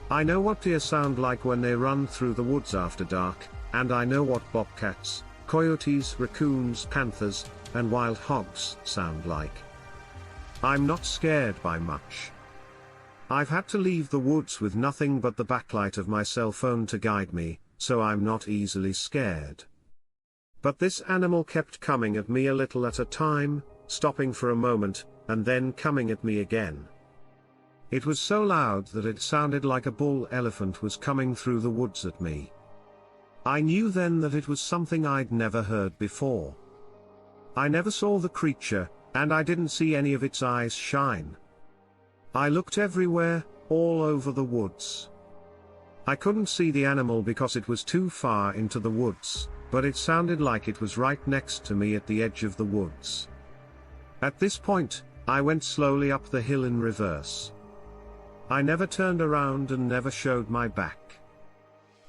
I know what deer sound like when they run through the woods after dark, and I know what bobcats, coyotes, raccoons, panthers, and wild hogs sound like. I'm not scared by much. I've had to leave the woods with nothing but the backlight of my cell phone to guide me, so I'm not easily scared. But this animal kept coming at me a little at a time, stopping for a moment, and then coming at me again. It was so loud that it sounded like a bull elephant was coming through the woods at me. I knew then that it was something I'd never heard before. I never saw the creature, and I didn't see any of its eyes shine. I looked everywhere, all over the woods. I couldn't see the animal because it was too far into the woods, but it sounded like it was right next to me at the edge of the woods. At this point, I went slowly up the hill in reverse. I never turned around and never showed my back.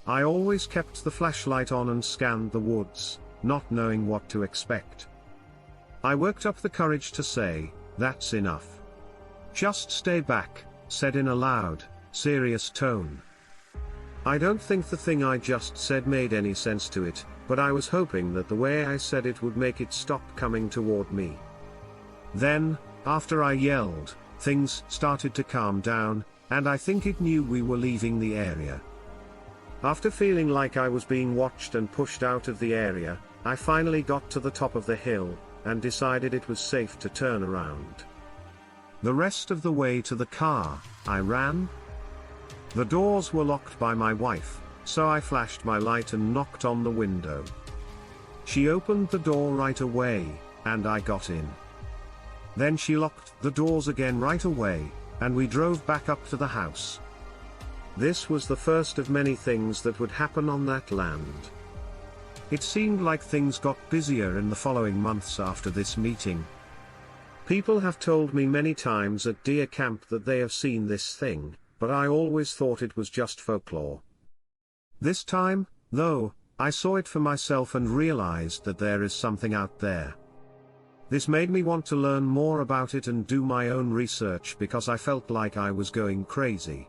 I always kept the flashlight on and scanned the woods, not knowing what to expect. I worked up the courage to say, "That's enough. Just stay back," said in a loud, serious tone. I don't think the thing I just said made any sense to it, but I was hoping that the way I said it would make it stop coming toward me. Then, after I yelled, things started to calm down, and I think it knew we were leaving the area. After feeling like I was being watched and pushed out of the area, I finally got to the top of the hill, and decided it was safe to turn around. The rest of the way to the car, I ran. The doors were locked by my wife, so I flashed my light and knocked on the window. She opened the door right away, and I got in. Then she locked the doors again right away, and we drove back up to the house. This was the first of many things that would happen on that land. It seemed like things got busier in the following months after this meeting. People have told me many times at deer camp that they have seen this thing, but I always thought it was just folklore. This time, though, I saw it for myself and realized that there is something out there. This made me want to learn more about it and do my own research because I felt like I was going crazy.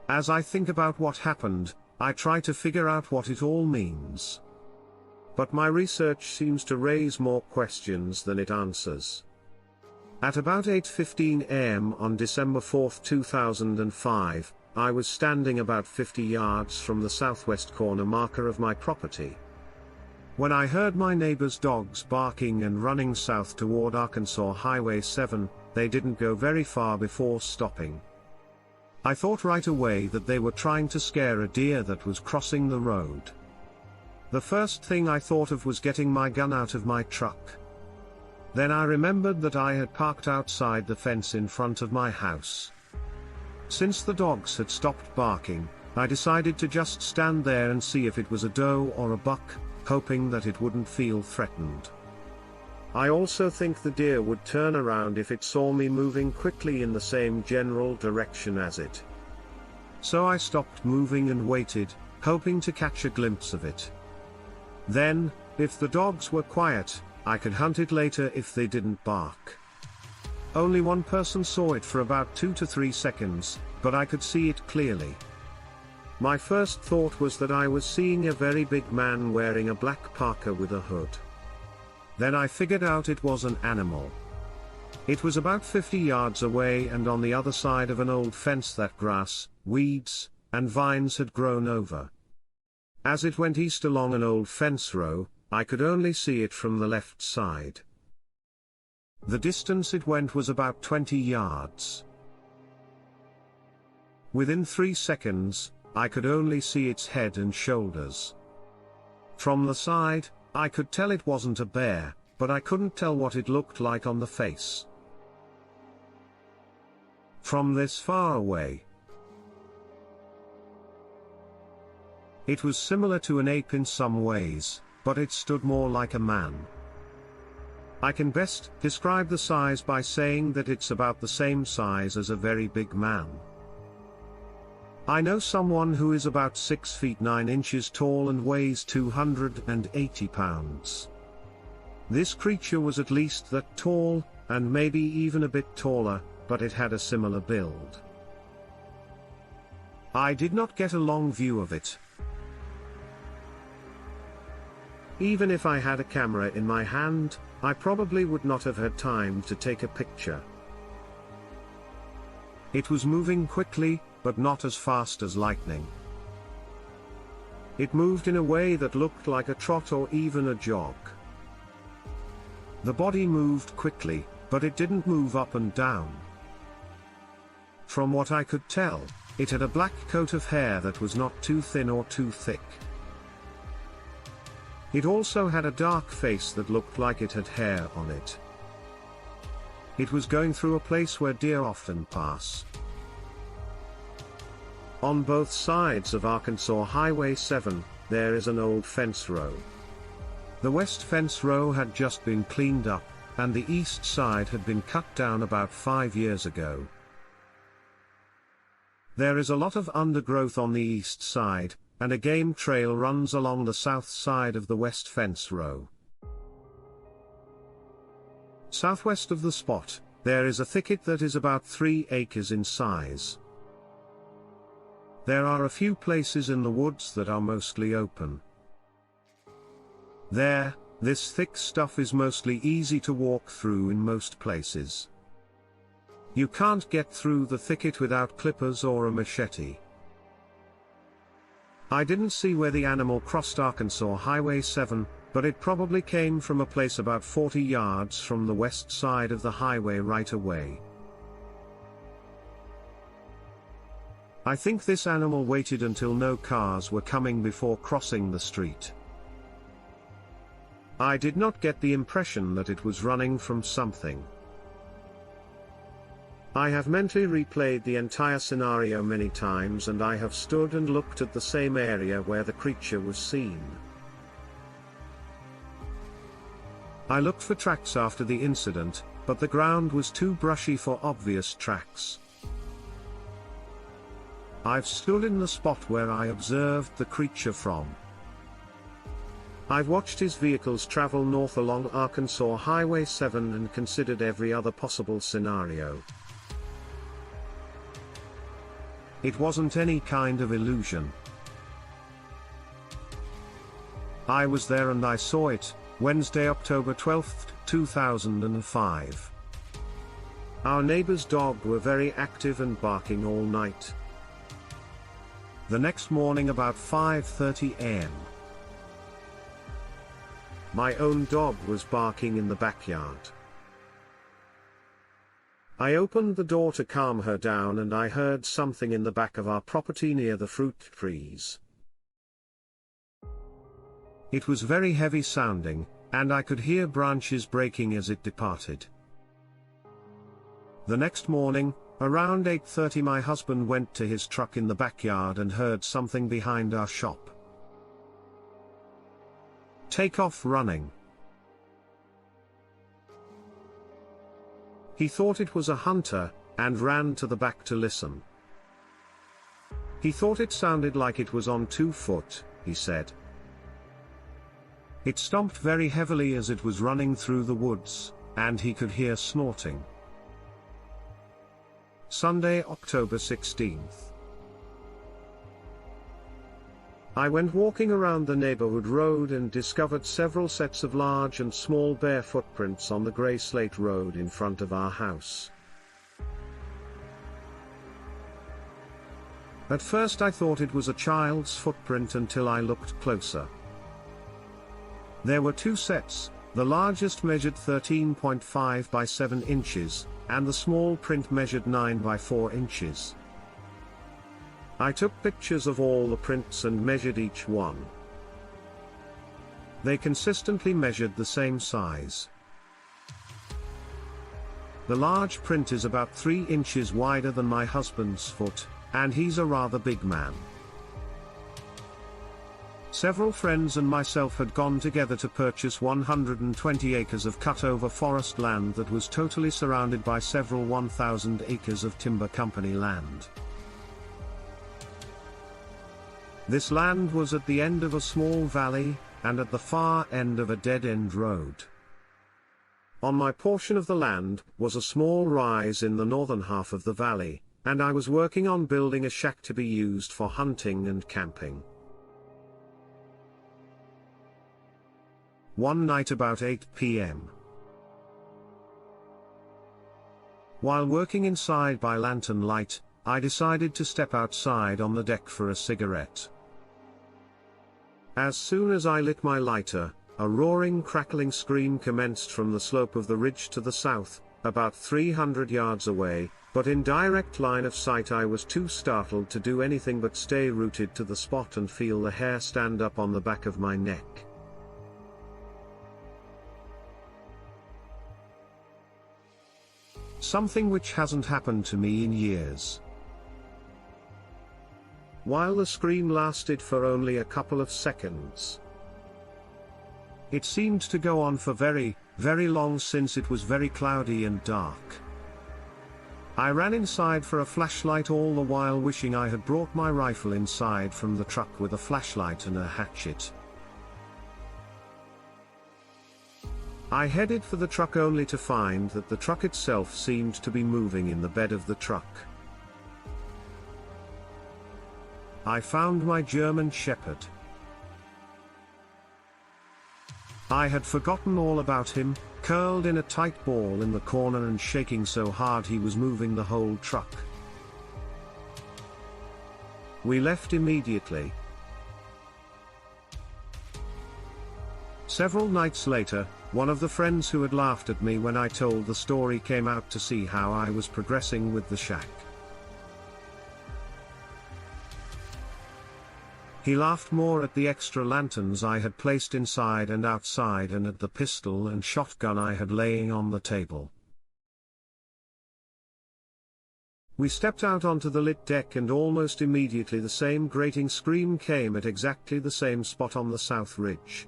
As I think about what happened, I try to figure out what it all means. But my research seems to raise more questions than it answers. At about 8:15 am on December 4, 2005, I was standing about 50 yards from the southwest corner marker of my property, when I heard my neighbor's dogs barking and running south toward Arkansas Highway 7. They didn't go very far before stopping. I thought right away that they were trying to scare a deer that was crossing the road. The first thing I thought of was getting my gun out of my truck. Then I remembered that I had parked outside the fence in front of my house. Since the dogs had stopped barking, I decided to just stand there and see if it was a doe or a buck, hoping that it wouldn't feel threatened. I also think the deer would turn around if it saw me moving quickly in the same general direction as it. So I stopped moving and waited, hoping to catch a glimpse of it. Then, if the dogs were quiet, I could hunt it later if they didn't bark. Only one person saw it for about 2 to 3 seconds, but I could see it clearly. My first thought was that I was seeing a very big man wearing a black parka with a hood. Then I figured out it was an animal. It was about 50 yards away and on the other side of an old fence that grass, weeds, and vines had grown over. As it went east along an old fence row, I could only see it from the left side. The distance it went was about 20 yards. Within 3 seconds, I could only see its head and shoulders. From the side, I could tell it wasn't a bear, but I couldn't tell what it looked like on the face. From this far away, it was similar to an ape in some ways, but it stood more like a man. I can best describe the size by saying that it's about the same size as a very big man. I know someone who is about 6 feet 9 inches tall and weighs 280 pounds. This creature was at least that tall, and maybe even a bit taller, but it had a similar build. I did not get a long view of it. Even if I had a camera in my hand, I probably would not have had time to take a picture. It was moving quickly, but not as fast as lightning. It moved in a way that looked like a trot or even a jog. The body moved quickly, but it didn't move up and down. From what I could tell, it had a black coat of hair that was not too thin or too thick. It also had a dark face that looked like it had hair on it. It was going through a place where deer often pass. On both sides of Arkansas Highway 7, there is an old fence row. The west fence row had just been cleaned up, and the east side had been cut down about 5 years ago. There is a lot of undergrowth on the east side, and a game trail runs along the south side of the west fence row. Southwest of the spot, there is a thicket that is about 3 acres in size. There are a few places in the woods that are mostly open. There, this thick stuff is mostly easy to walk through in most places. You can't get through the thicket without clippers or a machete. I didn't see where the animal crossed Arkansas Highway 7, but it probably came from a place about 40 yards from the west side of the highway right away. I think this animal waited until no cars were coming before crossing the street. I did not get the impression that it was running from something. I have mentally replayed the entire scenario many times, and I have stood and looked at the same area where the creature was seen. I looked for tracks after the incident, but the ground was too brushy for obvious tracks. I've stood in the spot where I observed the creature from. I've watched his vehicles travel north along Arkansas Highway 7 and considered every other possible scenario. It wasn't any kind of illusion. I was there and I saw it, Wednesday, October 12, 2005. Our neighbor's dog were very active and barking all night. The next morning about 5:30 a.m. my own dog was barking in the backyard. I opened the door to calm her down and I heard something in the back of our property near the fruit trees. It was very heavy sounding, and I could hear branches breaking as it departed. The next morning, around 8:30, my husband went to his truck in the backyard and heard something behind our shop. Take off running. He thought it was a hunter, and ran to the back to listen. He thought it sounded like it was on 2 foot, he said. It stomped very heavily as it was running through the woods, and he could hear snorting. Sunday, October 16th. I went walking around the neighborhood road and discovered several sets of large and small bare footprints on the gray slate road in front of our house. At first I thought it was a child's footprint until I looked closer. There were 2 sets, the largest measured 13.5 by 7 inches, and the small print measured 9 by 4 inches. I took pictures of all the prints and measured each one. They consistently measured the same size. The large print is about 3 inches wider than my husband's foot, and he's a rather big man. Several friends and myself had gone together to purchase 120 acres of cut-over forest land that was totally surrounded by several 1,000 acres of timber company land. This land was at the end of a small valley, and at the far end of a dead-end road. On my portion of the land was a small rise in the northern half of the valley, and I was working on building a shack to be used for hunting and camping. One night about 8 p.m. while working inside by lantern light, I decided to step outside on the deck for a cigarette. As soon as I lit my lighter, a roaring, crackling scream commenced from the slope of the ridge to the south, about 300 yards away, but in direct line of sight. I was too startled to do anything but stay rooted to the spot and feel the hair stand up on the back of my neck. Something which hasn't happened to me in years. While the scream lasted for only a couple of seconds, it seemed to go on for very, very long since it was very cloudy and dark. I ran inside for a flashlight, all the while wishing I had brought my rifle inside from the truck with a flashlight and a hatchet. I headed for the truck only to find that the truck itself seemed to be moving in the bed of the truck. I found my German Shepherd. I had forgotten all about him, curled in a tight ball in the corner and shaking so hard he was moving the whole truck. We left immediately. Several nights later, one of the friends who had laughed at me when I told the story came out to see how I was progressing with the shack. He laughed more at the extra lanterns I had placed inside and outside and at the pistol and shotgun I had laying on the table. We stepped out onto the lit deck and almost immediately the same grating scream came at exactly the same spot on the south ridge.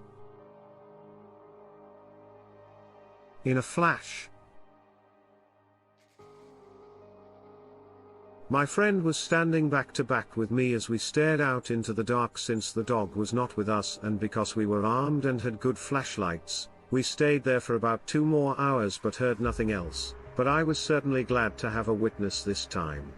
In a flash, my friend was standing back to back with me as we stared out into the dark. Since the dog was not with us and because we were armed and had good flashlights, we stayed there for about 2 more hours but heard nothing else, but I was certainly glad to have a witness this time.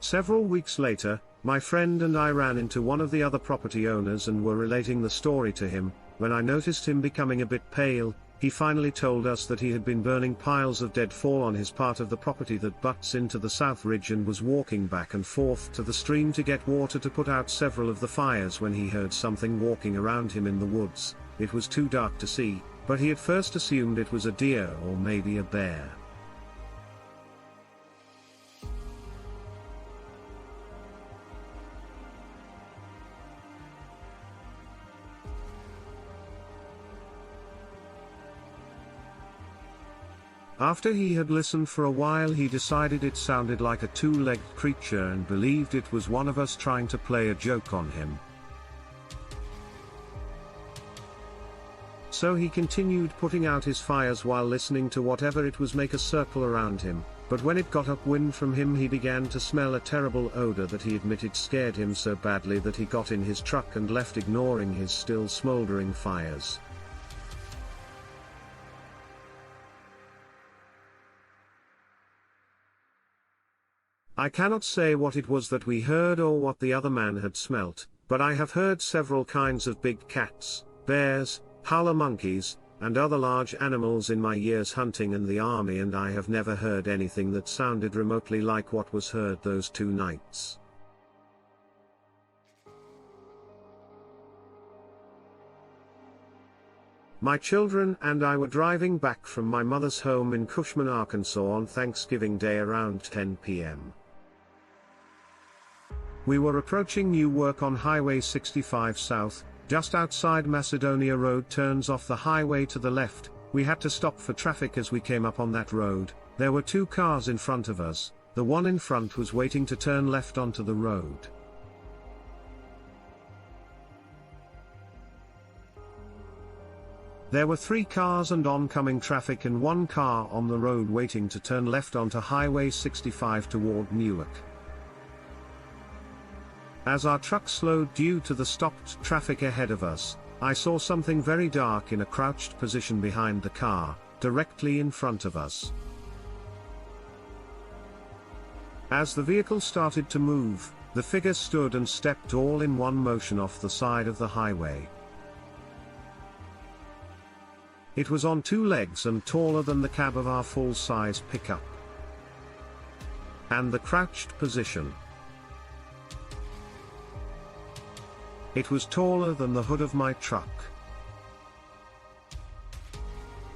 Several weeks later, my friend and I ran into one of the other property owners and were relating the story to him. When I noticed him becoming a bit pale, he finally told us that he had been burning piles of dead fall on his part of the property that butts into the south ridge and was walking back and forth to the stream to get water to put out several of the fires when he heard something walking around him in the woods. It was too dark to see, but he at first assumed it was a deer or maybe a bear. After he had listened for a while, he decided it sounded like a two-legged creature and believed it was one of us trying to play a joke on him. So he continued putting out his fires while listening to whatever it was make a circle around him, but when it got upwind from him he began to smell a terrible odor that he admitted scared him so badly that he got in his truck and left, ignoring his still smoldering fires. I cannot say what it was that we heard or what the other man had smelt, but I have heard several kinds of big cats, bears, howler monkeys, and other large animals in my years hunting in the army, and I have never heard anything that sounded remotely like what was heard those 2 nights. My children and I were driving back from my mother's home in Cushman, Arkansas on Thanksgiving Day around 10 p.m. We were approaching new work on Highway 65 South, just outside Macedonia Road turns off the highway to the left. We had to stop for traffic as we came up on that road. There were 2 cars in front of us. The one in front was waiting to turn left onto the road. There were 3 cars and oncoming traffic and 1 car on the road waiting to turn left onto Highway 65 toward Newark. As our truck slowed due to the stopped traffic ahead of us, I saw something very dark in a crouched position behind the car, directly in front of us. As the vehicle started to move, the figure stood and stepped all in one motion off the side of the highway. It was on 2 legs and taller than the cab of our full-size pickup. And the crouched position. It was taller than the hood of my truck.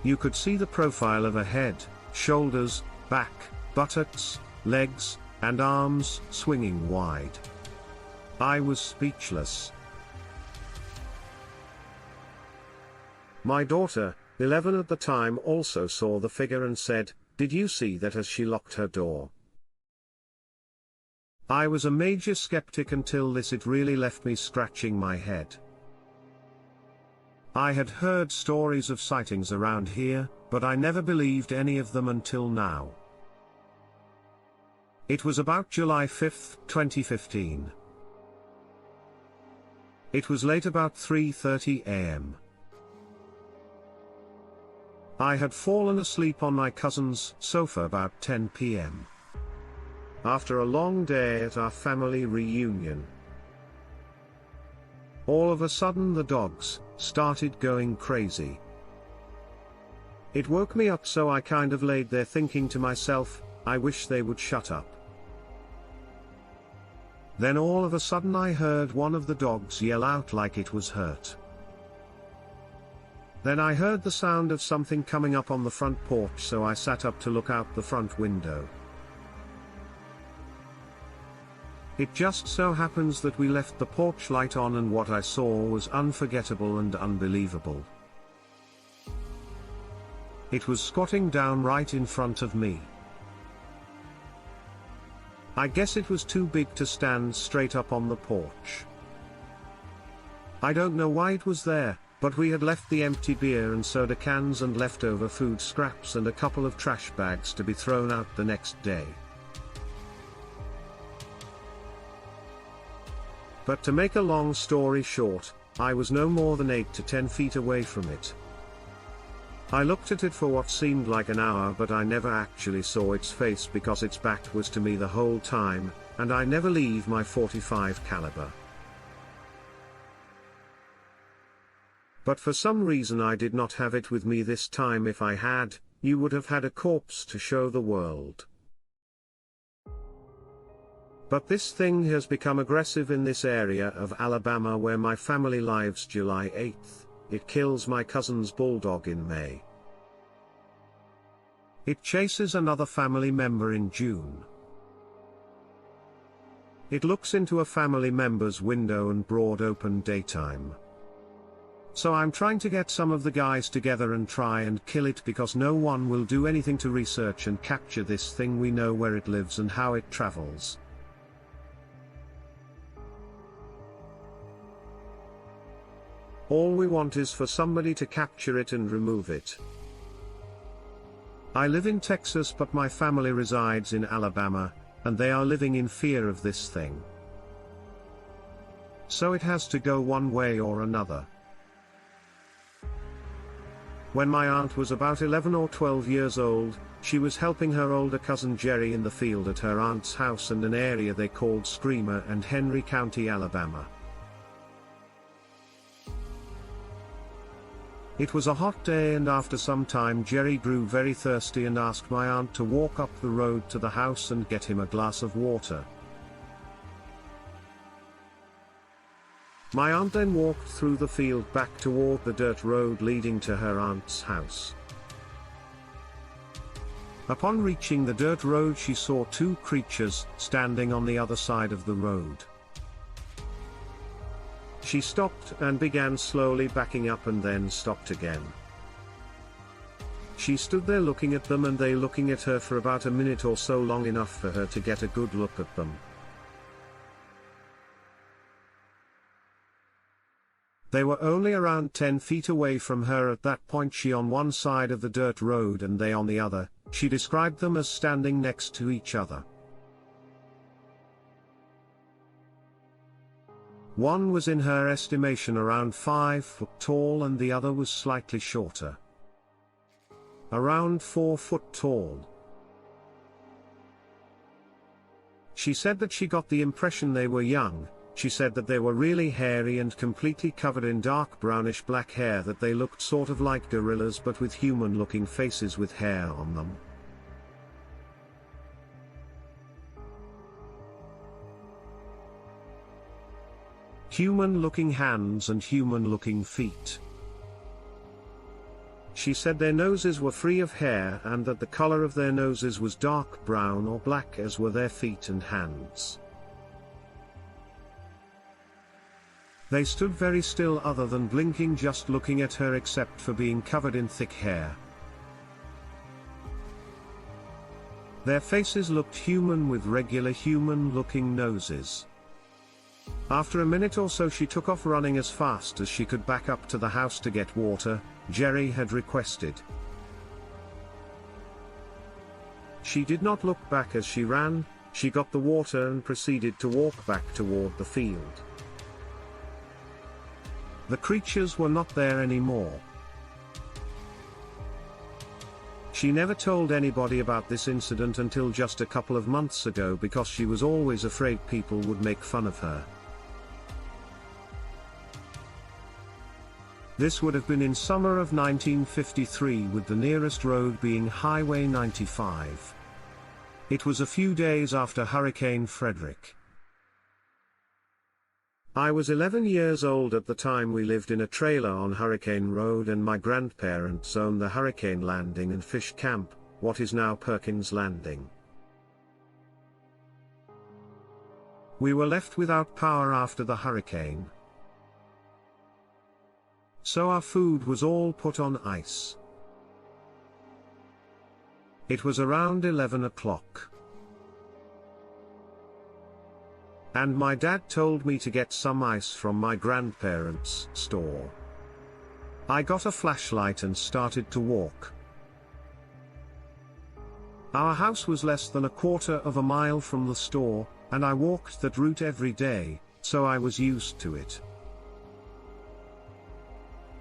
You could see the profile of a head, shoulders, back, buttocks, legs, and arms swinging wide. I was speechless. My daughter, 11 at the time, also saw the figure and said, "Did you see that?" as she locked her door. I was a major skeptic until this. It really left me scratching my head. I had heard stories of sightings around here, but I never believed any of them until now. It was about July 5, 2015. It was late, about 3:30 a.m. I had fallen asleep on my cousin's sofa about 10 p.m. after a long day at our family reunion. All of a sudden the dogs started going crazy. It woke me up, so I kind of laid there thinking to myself, I wish they would shut up. Then all of a sudden I heard one of the dogs yell out like it was hurt. Then I heard the sound of something coming up on the front porch, so I sat up to look out the front window. It just so happens that we left the porch light on, and what I saw was unforgettable and unbelievable. It was squatting down right in front of me. I guess it was too big to stand straight up on the porch. I don't know why it was there, but we had left the empty beer and soda cans and leftover food scraps and a couple of trash bags to be thrown out the next day. But to make a long story short, I was no more than 8 to 10 feet away from it. I looked at it for what seemed like an hour, but I never actually saw its face because its back was to me the whole time, and I never leave my .45 caliber. But for some reason I did not have it with me this time. If I had, you would have had a corpse to show the world. But this thing has become aggressive in this area of Alabama where my family lives. July 8th, it kills my cousin's bulldog in May. It chases another family member in June. It looks into a family member's window in broad open daytime. So I'm trying to get some of the guys together and try and kill it because no one will do anything to research and capture this thing. We know where it lives and how it travels. All we want is for somebody to capture it and remove it. I live in Texas, but my family resides in Alabama, and they are living in fear of this thing. So it has to go one way or another. When my aunt was about 11 or 12 years old, she was helping her older cousin Jerry in the field at her aunt's house in an area they called Screamer and Henry County, Alabama. It was a hot day, and after some time Jerry grew very thirsty and asked my aunt to walk up the road to the house and get him a glass of water. My aunt then walked through the field back toward the dirt road leading to her aunt's house. Upon reaching the dirt road, she saw two creatures standing on the other side of the road. She stopped and began slowly backing up and then stopped again. She stood there looking at them and they looking at her for about a minute or so, long enough for her to get a good look at them. They were only around 10 feet away from her at that point, she on one side of the dirt road and they on the other. She described them as standing next to each other. One was in her estimation around 5 foot tall and the other was slightly shorter, around 4 foot tall. She said that she got the impression they were young. She said that they were really hairy and completely covered in dark brownish black hair, that they looked sort of like gorillas but with human-looking faces with hair on them. Human-looking hands and human-looking feet. She said their noses were free of hair and that the color of their noses was dark brown or black, as were their feet and hands. They stood very still other than blinking, just looking at her, except for being covered in thick hair. Their faces looked human with regular human-looking noses. After a minute or so she took off running as fast as she could back up to the house to get water Jerry had requested. She did not look back as she ran. She got the water and proceeded to walk back toward the field. The creatures were not there anymore. She never told anybody about this incident until just a couple of months ago because she was always afraid people would make fun of her. This would have been in summer of 1953, with the nearest road being Highway 95. It was a few days after Hurricane Frederick. I was 11 years old at the time. We lived in a trailer on Hurricane Road and my grandparents owned the Hurricane Landing and Fish Camp, what is now Perkins Landing. We were left without power after the hurricane. So our food was all put on ice. It was around 11 o'clock. And my dad told me to get some ice from my grandparents' store. I got a flashlight and started to walk. Our house was less than a quarter of a mile from the store, and I walked that route every day, so I was used to it.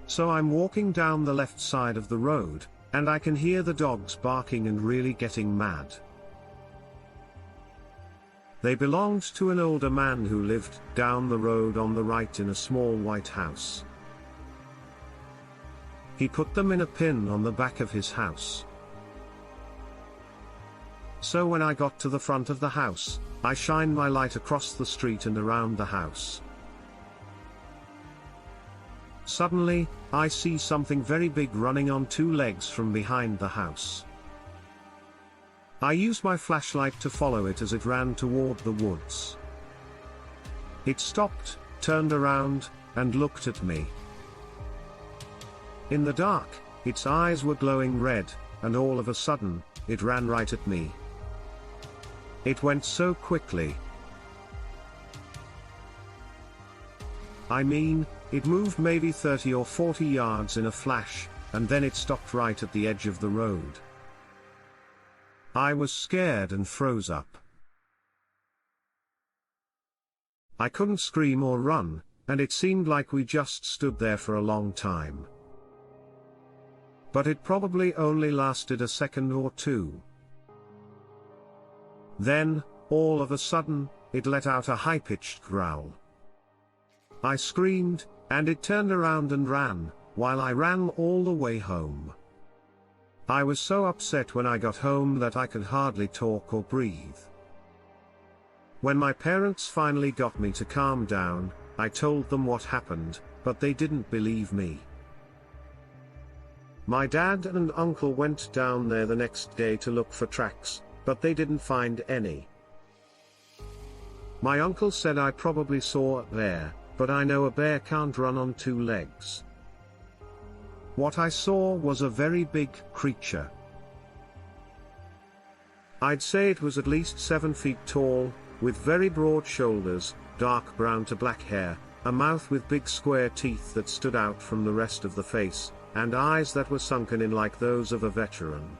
So I'm walking down the left side of the road, and I can hear the dogs barking and really getting mad. They belonged to an older man who lived down the road on the right in a small white house. He put them in a pin on the back of his house. So when I got to the front of the house, I shined my light across the street and around the house. Suddenly, I see something very big running on two legs from behind the house. I used my flashlight to follow it as it ran toward the woods. It stopped, turned around, and looked at me. In the dark, its eyes were glowing red, and all of a sudden, it ran right at me. It went so quickly. I mean, it moved maybe 30 or 40 yards in a flash, and then it stopped right at the edge of the road. I was scared and froze up. I couldn't scream or run, and it seemed like we just stood there for a long time. But it probably only lasted a second or two. Then, all of a sudden, it let out a high-pitched growl. I screamed, and it turned around and ran, while I ran all the way home. I was so upset when I got home that I could hardly talk or breathe. When my parents finally got me to calm down, I told them what happened, but they didn't believe me. My dad and uncle went down there the next day to look for tracks, but they didn't find any. My uncle said I probably saw a bear, but I know a bear can't run on two legs. What I saw was a very big creature. I'd say it was at least 7 feet tall, with very broad shoulders, dark brown to black hair, a mouth with big square teeth that stood out from the rest of the face, and eyes that were sunken in like those of a veteran.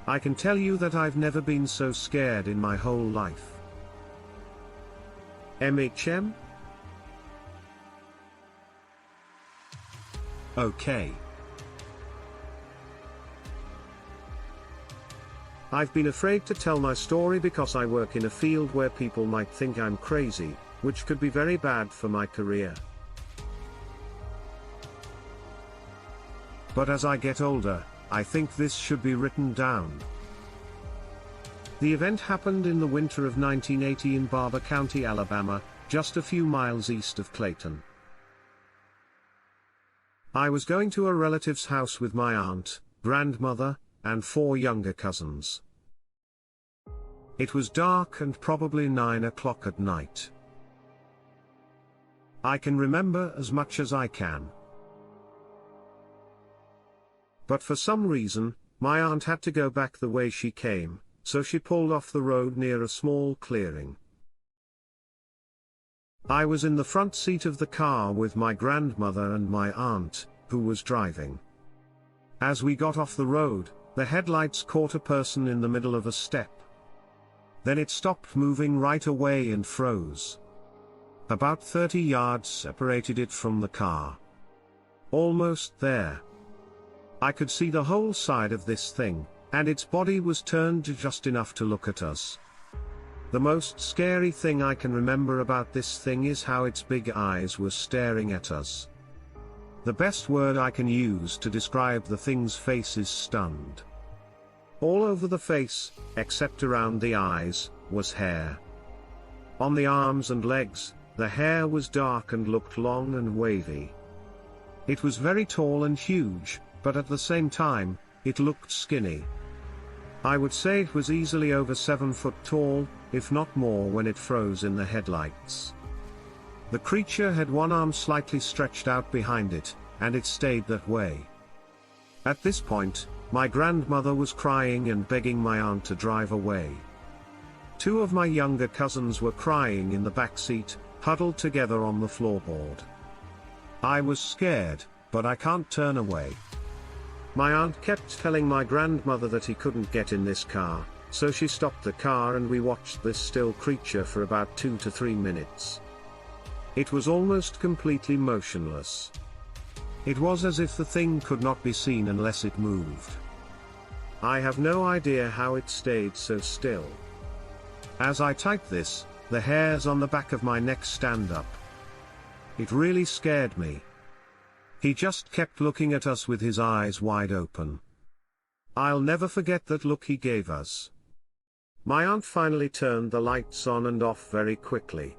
I can tell you that I've never been so scared in my whole life. MHM? Okay. I've been afraid to tell my story because I work in a field where people might think I'm crazy, which could be very bad for my career. But as I get older, I think this should be written down. The event happened in the winter of 1980 in Barber County, Alabama, just a few miles east of Clayton. I was going to a relative's house with my aunt, grandmother, and 4 younger cousins. It was dark and probably 9 o'clock at night. I can remember as much as I can. But for some reason, my aunt had to go back the way she came, so she pulled off the road near a small clearing. I was in the front seat of the car with my grandmother and my aunt, who was driving. As we got off the road, the headlights caught a person in the middle of a step. Then it stopped moving right away and froze. About 30 yards separated it from the car. Almost there. I could see the whole side of this thing, and its body was turned just enough to look at us. The most scary thing I can remember about this thing is how its big eyes were staring at us. The best word I can use to describe the thing's face is stunned. All over the face, except around the eyes, was hair. On the arms and legs, the hair was dark and looked long and wavy. It was very tall and huge, but at the same time, it looked skinny. I would say it was easily over 7 foot tall, if not more, when it froze in the headlights. The creature had one arm slightly stretched out behind it, and it stayed that way. At this point, my grandmother was crying and begging my aunt to drive away. 2 of my younger cousins were crying in the back seat, huddled together on the floorboard. I was scared, but I can't turn away. My aunt kept telling my grandmother that he couldn't get in this car, so she stopped the car and we watched this still creature for about 2 to 3 minutes. It was almost completely motionless. It was as if the thing could not be seen unless it moved. I have no idea how it stayed so still. As I type this, the hairs on the back of my neck stand up. It really scared me. He just kept looking at us with his eyes wide open. I'll never forget that look he gave us. My aunt finally turned the lights on and off very quickly.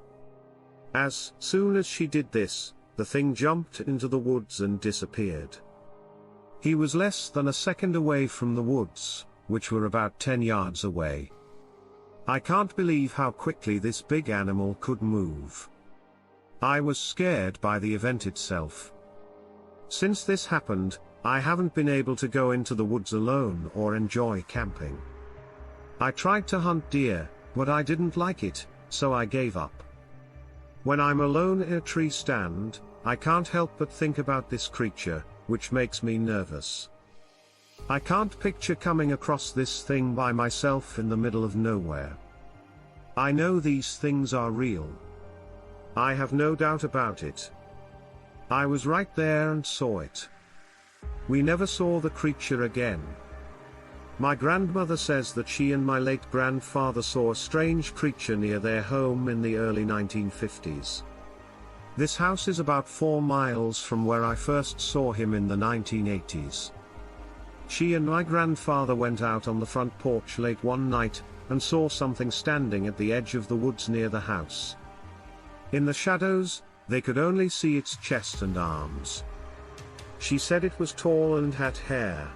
As soon as she did this, the thing jumped into the woods and disappeared. He was less than a second away from the woods, which were about 10 yards away. I can't believe how quickly this big animal could move. I was scared by the event itself. Since this happened, I haven't been able to go into the woods alone or enjoy camping. I tried to hunt deer, but I didn't like it, so I gave up. When I'm alone in a tree stand, I can't help but think about this creature, which makes me nervous. I can't picture coming across this thing by myself in the middle of nowhere. I know these things are real. I have no doubt about it. I was right there and saw it. We never saw the creature again. My grandmother says that she and my late grandfather saw a strange creature near their home in the early 1950s. This house is about 4 miles from where I first saw him in the 1980s. She and my grandfather went out on the front porch late one night, and saw something standing at the edge of the woods near the house. In the shadows, they could only see its chest and arms. She said it was tall and had hair.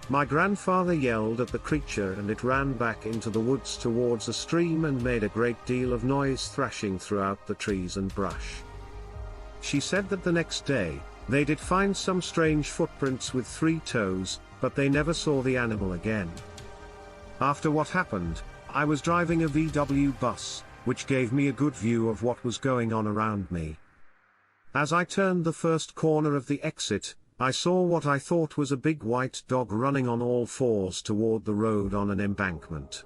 My grandfather yelled at the creature and it ran back into the woods towards a stream and made a great deal of noise thrashing throughout the trees and brush. She said that the next day, they did find some strange footprints with 3 toes, but they never saw the animal again. After what happened, I was driving a VW bus, which gave me a good view of what was going on around me. As I turned the first corner of the exit, I saw what I thought was a big white dog running on all 4s toward the road on an embankment.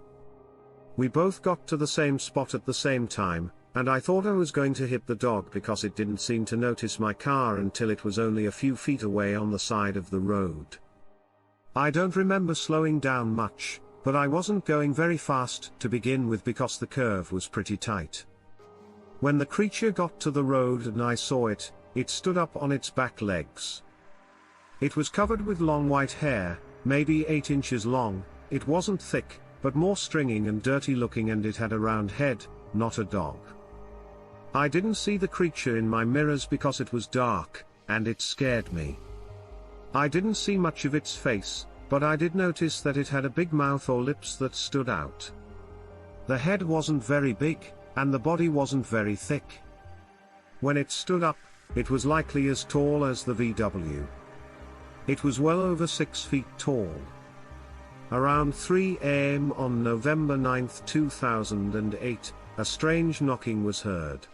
We both got to the same spot at the same time, and I thought I was going to hit the dog because it didn't seem to notice my car until it was only a few feet away on the side of the road. I don't remember slowing down much, but I wasn't going very fast to begin with because the curve was pretty tight. When the creature got to the road and I saw it, it stood up on its back legs. It was covered with long white hair, maybe 8 inches long. It wasn't thick, but more stringy and dirty looking, and it had a round head, not a dog. I didn't see the creature in my mirrors because it was dark, and it scared me. I didn't see much of its face, but I did notice that it had a big mouth or lips that stood out. The head wasn't very big, and the body wasn't very thick. When it stood up, it was likely as tall as the VW. It was well over 6 feet tall. Around 3 a.m. on November 9, 2008, a strange knocking was heard.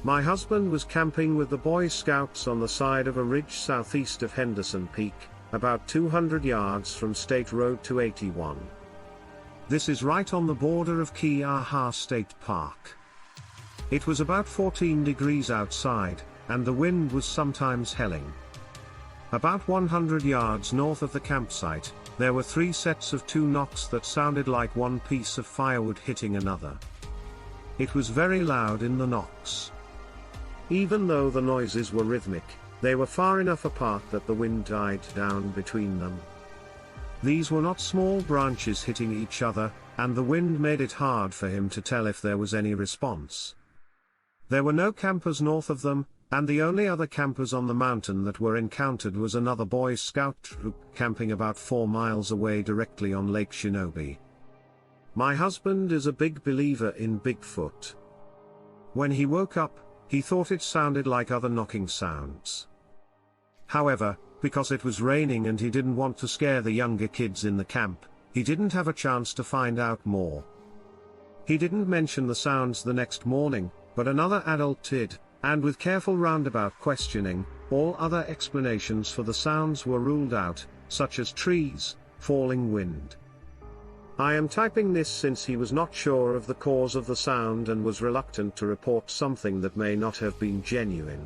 My husband was camping with the Boy Scouts on the side of a ridge southeast of Henderson Peak, about 200 yards from State Road 281. This is right on the border of Keaha State Park. It was about 14 degrees outside, and the wind was sometimes howling. About 100 yards north of the campsite, there were 3 sets of 2 knocks that sounded like one piece of firewood hitting another. It was very loud in the knocks. Even though the noises were rhythmic, they were far enough apart that the wind died down between them. These were not small branches hitting each other, and the wind made it hard for him to tell if there was any response. There were no campers north of them, and the only other campers on the mountain that were encountered was another Boy Scout troop camping about 4 miles away directly on Lake Shinobi. My husband is a big believer in Bigfoot. When he woke up, he thought it sounded like other knocking sounds. However, because it was raining and he didn't want to scare the younger kids in the camp, he didn't have a chance to find out more. He didn't mention the sounds the next morning, but another adult did, and with careful roundabout questioning, all other explanations for the sounds were ruled out, such as trees, falling wind. I am typing this since he was not sure of the cause of the sound and was reluctant to report something that may not have been genuine.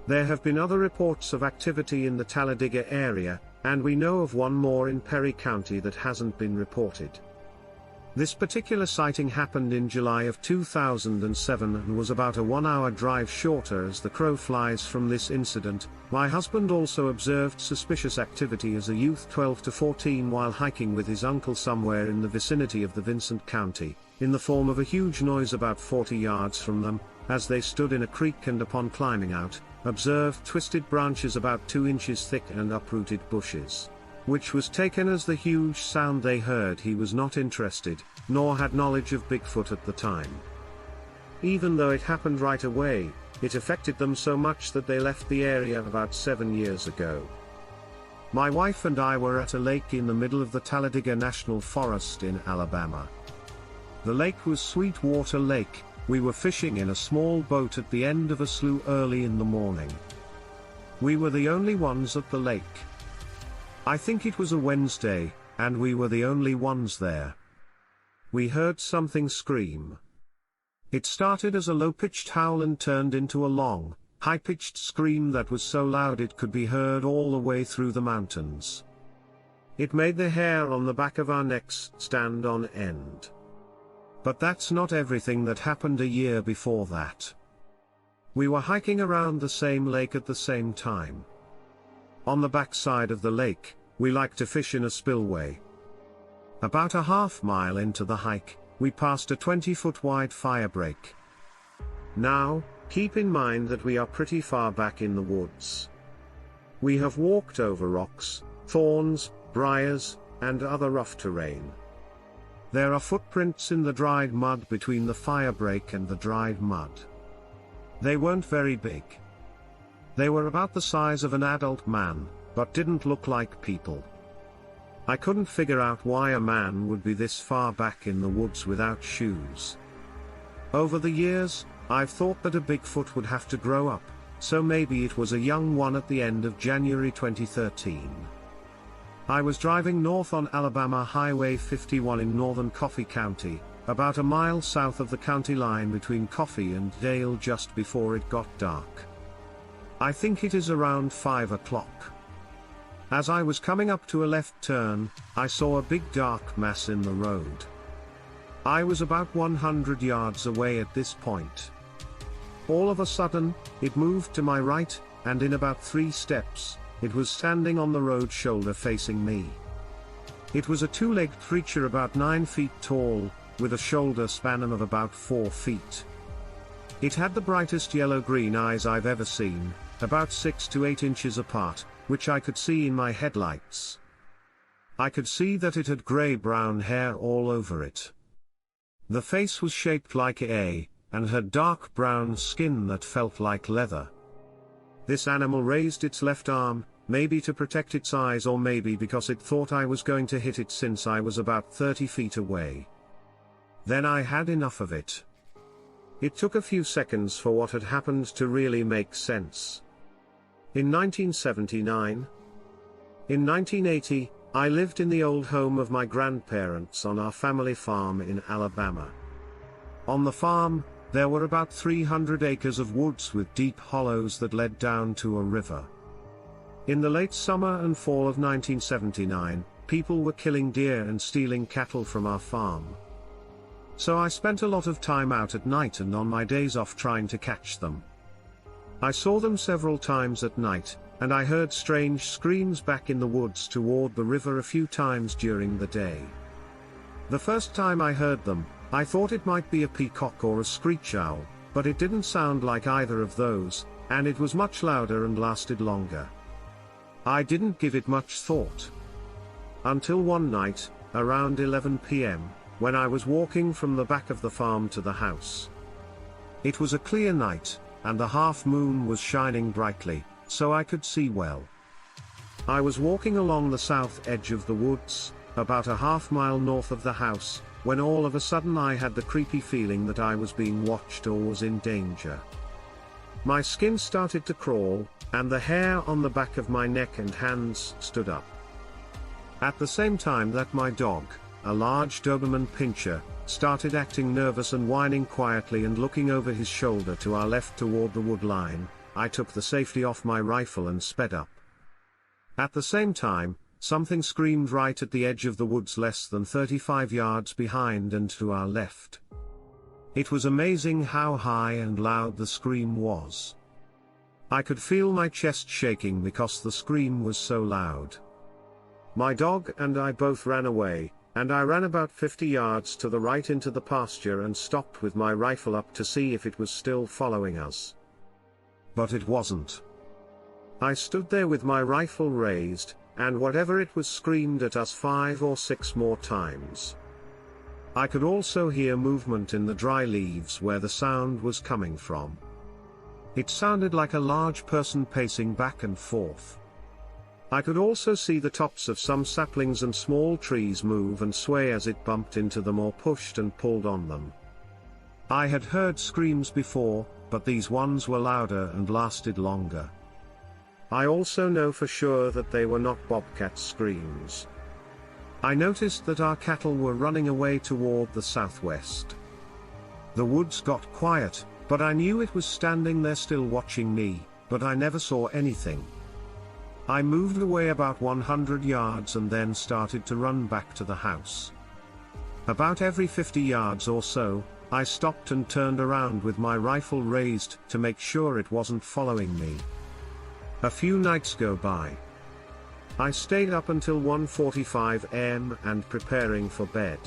There have been other reports of activity in the Talladega area, and we know of one more in Perry County that hasn't been reported. This particular sighting happened in July of 2007 and was about a 1-hour drive shorter as the crow flies from this incident. My husband also observed suspicious activity as a youth 12 to 14 while hiking with his uncle somewhere in the vicinity of the Vincent County, in the form of a huge noise about 40 yards from them, as they stood in a creek and upon climbing out, observed twisted branches about 2 inches thick and uprooted bushes, which was taken as the huge sound they heard. He was not interested, nor had knowledge of Bigfoot at the time. Even though it happened right away, it affected them so much that they left the area about 7 years ago. My wife and I were at a lake in the middle of the Talladega National Forest in Alabama. The lake was Sweetwater Lake. We were fishing in a small boat at the end of a slough early in the morning. We were the only ones at the lake. I think it was a Wednesday, and we were the only ones there. We heard something scream. It started as a low-pitched howl and turned into a long, high-pitched scream that was so loud it could be heard all the way through the mountains. It made the hair on the back of our necks stand on end. But that's not everything that happened a year before that. We were hiking around the same lake at the same time. On the backside of the lake, we like to fish in a spillway. About a half-mile into the hike, we passed a 20-foot wide fire break. Now, keep in mind that we are pretty far back in the woods. We have walked over rocks, thorns, briars, and other rough terrain. There are footprints in the dried mud between the fire break and the dried mud. They weren't very big. They were about the size of an adult man, but didn't look like people. I couldn't figure out why a man would be this far back in the woods without shoes. Over the years, I've thought that a Bigfoot would have to grow up, so maybe it was a young one at the end of January 2013. I was driving north on Alabama Highway 51 in northern Coffee County, about a mile south of the county line between Coffee and Dale just before it got dark. I think it is around 5 o'clock. As I was coming up to a left turn, I saw a big dark mass in the road. I was about 100 yards away at this point. All of a sudden, it moved to my right, and in about 3 steps, it was standing on the road shoulder facing me. It was a 2-legged creature about 9 feet tall, with a shoulder span of about 4 feet. It had the brightest yellow-green eyes I've ever seen, about 6 to 8 inches apart, which I could see in my headlights. I could see that it had gray-brown hair all over it. The face was shaped like A, and had dark brown skin that felt like leather. This animal raised its left arm, maybe to protect its eyes or maybe because it thought I was going to hit it since I was about 30 feet away. Then I had enough of it. It took a few seconds for what had happened to really make sense. In 1979, in 1980, I lived in the old home of my grandparents on our family farm in Alabama. On the farm, there were about 300 acres of woods with deep hollows that led down to a river. In the late summer and fall of 1979, people were killing deer and stealing cattle from our farm. So I spent a lot of time out at night and on my days off trying to catch them. I saw them several times at night, and I heard strange screams back in the woods toward the river a few times during the day. The first time I heard them, I thought it might be a peacock or a screech owl, but it didn't sound like either of those, and it was much louder and lasted longer. I didn't give it much thought. Until one night, around 11 p.m., when I was walking from the back of the farm to the house. It was a clear night, and the half moon was shining brightly, so I could see well. I was walking along the south edge of the woods, about a half-mile north of the house, when all of a sudden I had the creepy feeling that I was being watched or was in danger. My skin started to crawl, and the hair on the back of my neck and hands stood up. At the same time that my dog, a large Doberman pinscher, started acting nervous and whining quietly and looking over his shoulder to our left toward the wood line. I took the safety off my rifle and sped up. At the same time, something screamed right at the edge of the woods less than 35 yards behind and to our left. It was amazing how high and loud the scream was. I could feel my chest shaking because the scream was so loud. My dog and I both ran away, and I ran about 50 yards to the right into the pasture and stopped with my rifle up to see if it was still following us. But it wasn't. I stood there with my rifle raised, and whatever it was screamed at us 5 or 6 more times. I could also hear movement in the dry leaves where the sound was coming from. It sounded like a large person pacing back and forth. I could also see the tops of some saplings and small trees move and sway as it bumped into them or pushed and pulled on them. I had heard screams before, but these ones were louder and lasted longer. I also know for sure that they were not bobcat screams. I noticed that our cattle were running away toward the southwest. The woods got quiet, but I knew it was standing there still watching me, but I never saw anything. I moved away about 100 yards and then started to run back to the house. About every 50 yards or so, I stopped and turned around with my rifle raised to make sure it wasn't following me. A few nights go by. I stayed up until 1:45 a.m. and preparing for bed.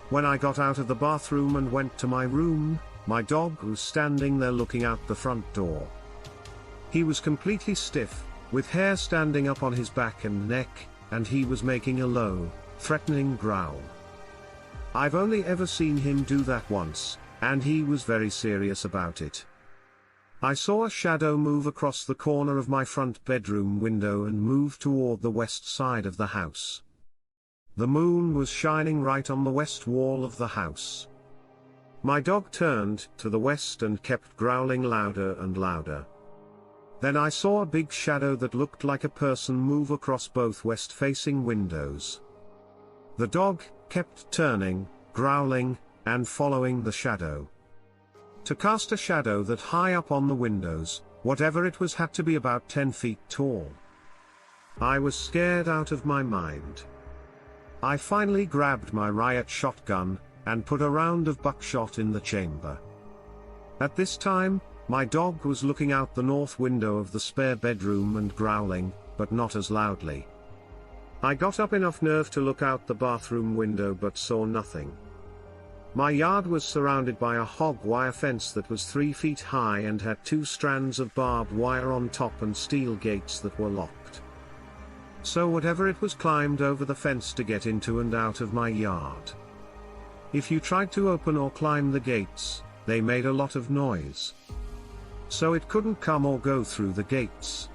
When I got out of the bathroom and went to my room, my dog was standing there looking out the front door. He was completely stiff, with hair standing up on his back and neck, and he was making a low, threatening growl. I've only ever seen him do that once, and he was very serious about it. I saw a shadow move across the corner of my front bedroom window and move toward the west side of the house. The moon was shining right on the west wall of the house. My dog turned to the west and kept growling louder and louder. Then I saw a big shadow that looked like a person move across both west-facing windows. The dog kept turning, growling, and following the shadow. To cast a shadow that high up on the windows, whatever it was had to be about 10 feet tall. I was scared out of my mind. I finally grabbed my riot shotgun, and put a round of buckshot in the chamber. At this time, my dog was looking out the north window of the spare bedroom and growling, but not as loudly. I got up enough nerve to look out the bathroom window but saw nothing. My yard was surrounded by a hog wire fence that was 3 feet high and had 2 strands of barbed wire on top and steel gates that were locked. So whatever it was climbed over the fence to get into and out of my yard. If you tried to open or climb the gates, they made a lot of noise. So it couldn't come or go through the gates.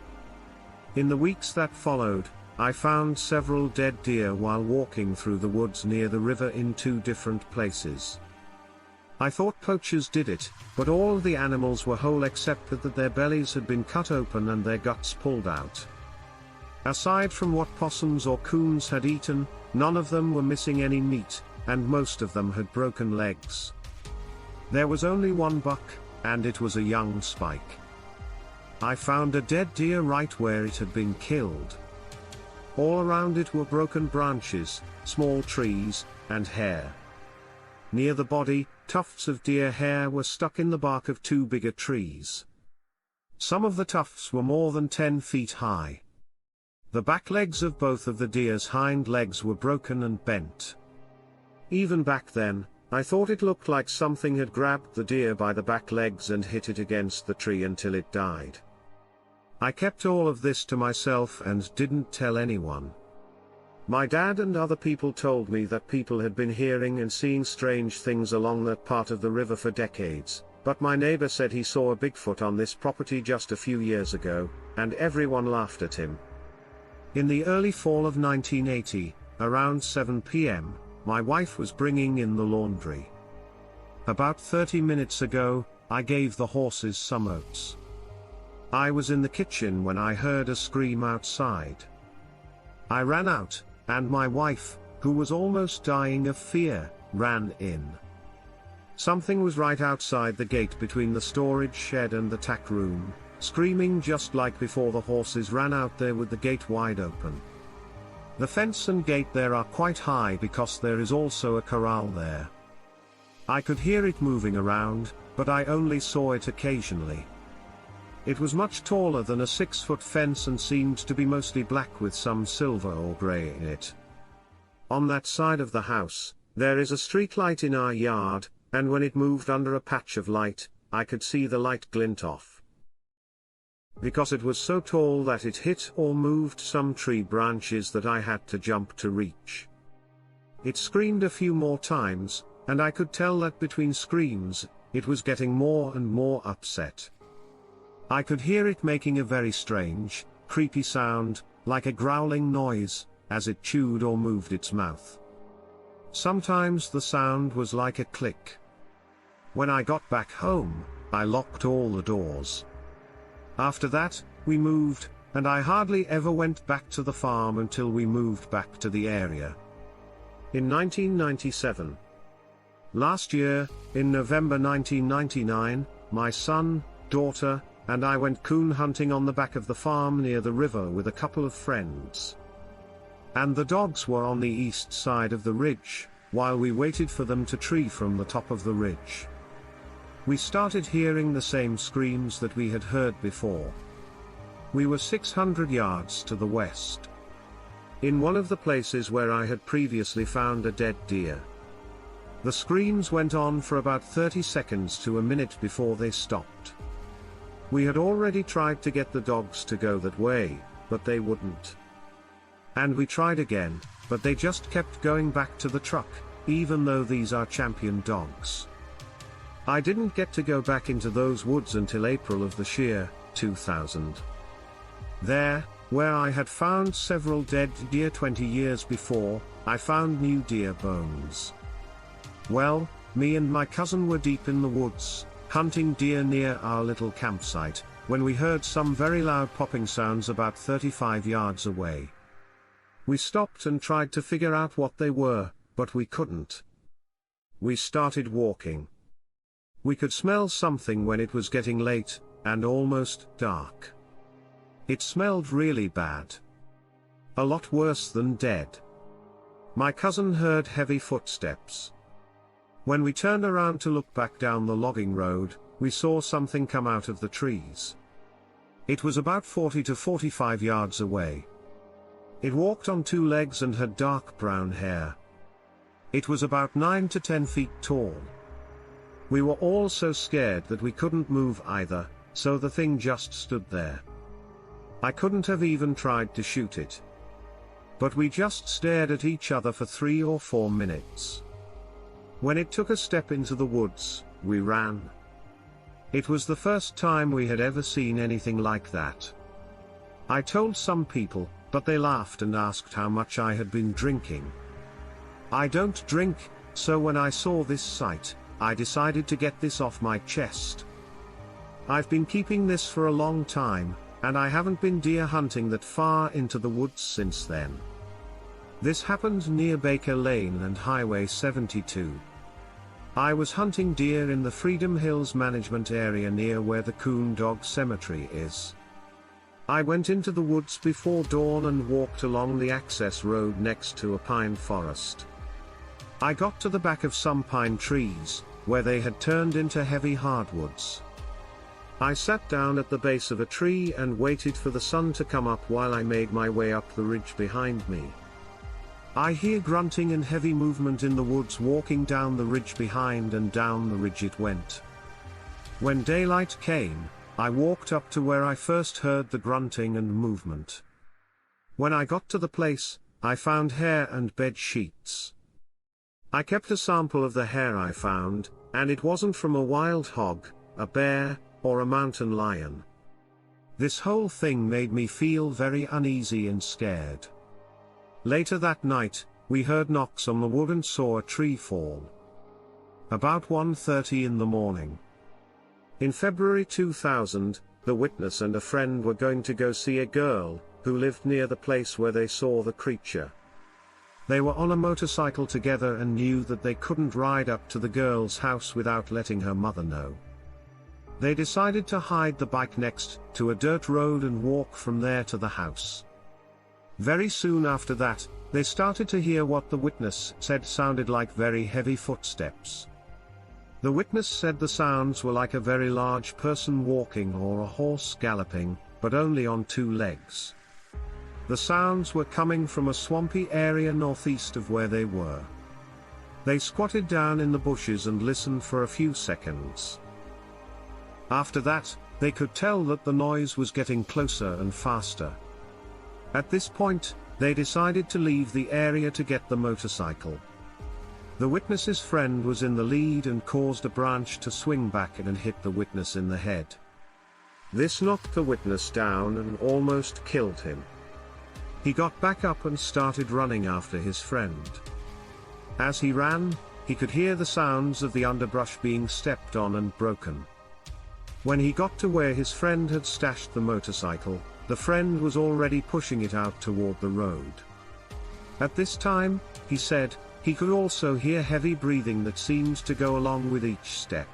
In the weeks that followed, I found several dead deer while walking through the woods near the river in 2 different places. I thought poachers did it, but all the animals were whole except that their bellies had been cut open and their guts pulled out. Aside from what possums or coons had eaten, none of them were missing any meat, and most of them had broken legs. There was only one buck, and it was a young spike. I found a dead deer right where it had been killed. All around it were broken branches, small trees, and hair. Near the body, tufts of deer hair were stuck in the bark of 2 bigger trees. Some of the tufts were more than 10 feet high. The back legs of both of the deer's hind legs were broken and bent. Even back then, I thought it looked like something had grabbed the deer by the back legs and hit it against the tree until it died. I kept all of this to myself and didn't tell anyone. My dad and other people told me that people had been hearing and seeing strange things along that part of the river for decades, but my neighbor said he saw a Bigfoot on this property just a few years ago, and everyone laughed at him. In the early fall of 1980, around 7 p.m., my wife was bringing in the laundry. About 30 minutes ago, I gave the horses some oats. I was in the kitchen when I heard a scream outside. I ran out, and my wife, who was almost dying of fear, ran in. Something was right outside the gate between the storage shed and the tack room, screaming just like before the horses ran out there with the gate wide open. The fence and gate there are quite high because there is also a corral there. I could hear it moving around, but I only saw it occasionally. It was much taller than a 6-foot fence and seemed to be mostly black with some silver or grey in it. On that side of the house, there is a street light in our yard, and when it moved under a patch of light, I could see the light glint off. Because it was so tall that it hit or moved some tree branches that I had to jump to reach. It screamed a few more times, and I could tell that between screams, it was getting more and more upset. I could hear it making a very strange, creepy sound, like a growling noise, as it chewed or moved its mouth. Sometimes the sound was like a click. When I got back home, I locked all the doors. After that, we moved, and I hardly ever went back to the farm until we moved back to the area. In 1997. Last year, in November 1999, my son, daughter, and I went coon hunting on the back of the farm near the river with a couple of friends. And the dogs were on the east side of the ridge, while we waited for them to tree from the top of the ridge. We started hearing the same screams that we had heard before. We were 600 yards to the west, in one of the places where I had previously found a dead deer. The screams went on for about 30 seconds to a minute before they stopped. We had already tried to get the dogs to go that way, but they wouldn't. And we tried again, but they just kept going back to the truck, even though these are champion dogs. I didn't get to go back into those woods until April of this year, 2000. There, where I had found several dead deer 20 years before, I found new deer bones. Well, me and my cousin were deep in the woods, hunting deer near our little campsite, when we heard some very loud popping sounds about 35 yards away. We stopped and tried to figure out what they were, but we couldn't. We started walking. We could smell something when it was getting late, and almost dark. It smelled really bad. A lot worse than dead. My cousin heard heavy footsteps. When we turned around to look back down the logging road, we saw something come out of the trees. It was about 40 to 45 yards away. It walked on 2 legs and had dark brown hair. It was about 9 to 10 feet tall. We were all so scared that we couldn't move either, so the thing just stood there. I couldn't have even tried to shoot it. But we just stared at each other for 3 or 4 minutes. When it took a step into the woods, we ran. It was the first time we had ever seen anything like that. I told some people, but they laughed and asked how much I had been drinking. I don't drink, so when I saw this sight, I decided to get this off my chest. I've been keeping this for a long time, and I haven't been deer hunting that far into the woods since then. This happened near Baker Lane and Highway 72. I was hunting deer in the Freedom Hills Management Area near where the Coon Dog Cemetery is. I went into the woods before dawn and walked along the access road next to a pine forest. I got to the back of some pine trees, where they had turned into heavy hardwoods. I sat down at the base of a tree and waited for the sun to come up while I made my way up the ridge behind me. I hear grunting and heavy movement in the woods walking down the ridge behind, and down the ridge it went. When daylight came, I walked up to where I first heard the grunting and movement. When I got to the place, I found hair and bed sheets. I kept a sample of the hair I found, and it wasn't from a wild hog, a bear, or a mountain lion. This whole thing made me feel very uneasy and scared. Later that night, we heard knocks on the wood and saw a tree fall. About 1:30 in the morning. In February 2000, the witness and a friend were going to go see a girl, who lived near the place where they saw the creature. They were on a motorcycle together and knew that they couldn't ride up to the girl's house without letting her mother know. They decided to hide the bike next to a dirt road and walk from there to the house. Very soon after that, they started to hear what the witness said sounded like very heavy footsteps. The witness said the sounds were like a very large person walking or a horse galloping, but only on two legs. The sounds were coming from a swampy area northeast of where they were. They squatted down in the bushes and listened for a few seconds. After that, they could tell that the noise was getting closer and faster. At this point, they decided to leave the area to get the motorcycle. The witness's friend was in the lead and caused a branch to swing back and hit the witness in the head. This knocked the witness down and almost killed him. He got back up and started running after his friend. As he ran, he could hear the sounds of the underbrush being stepped on and broken. When he got to where his friend had stashed the motorcycle, the friend was already pushing it out toward the road. At this time, he said, he could also hear heavy breathing that seemed to go along with each step.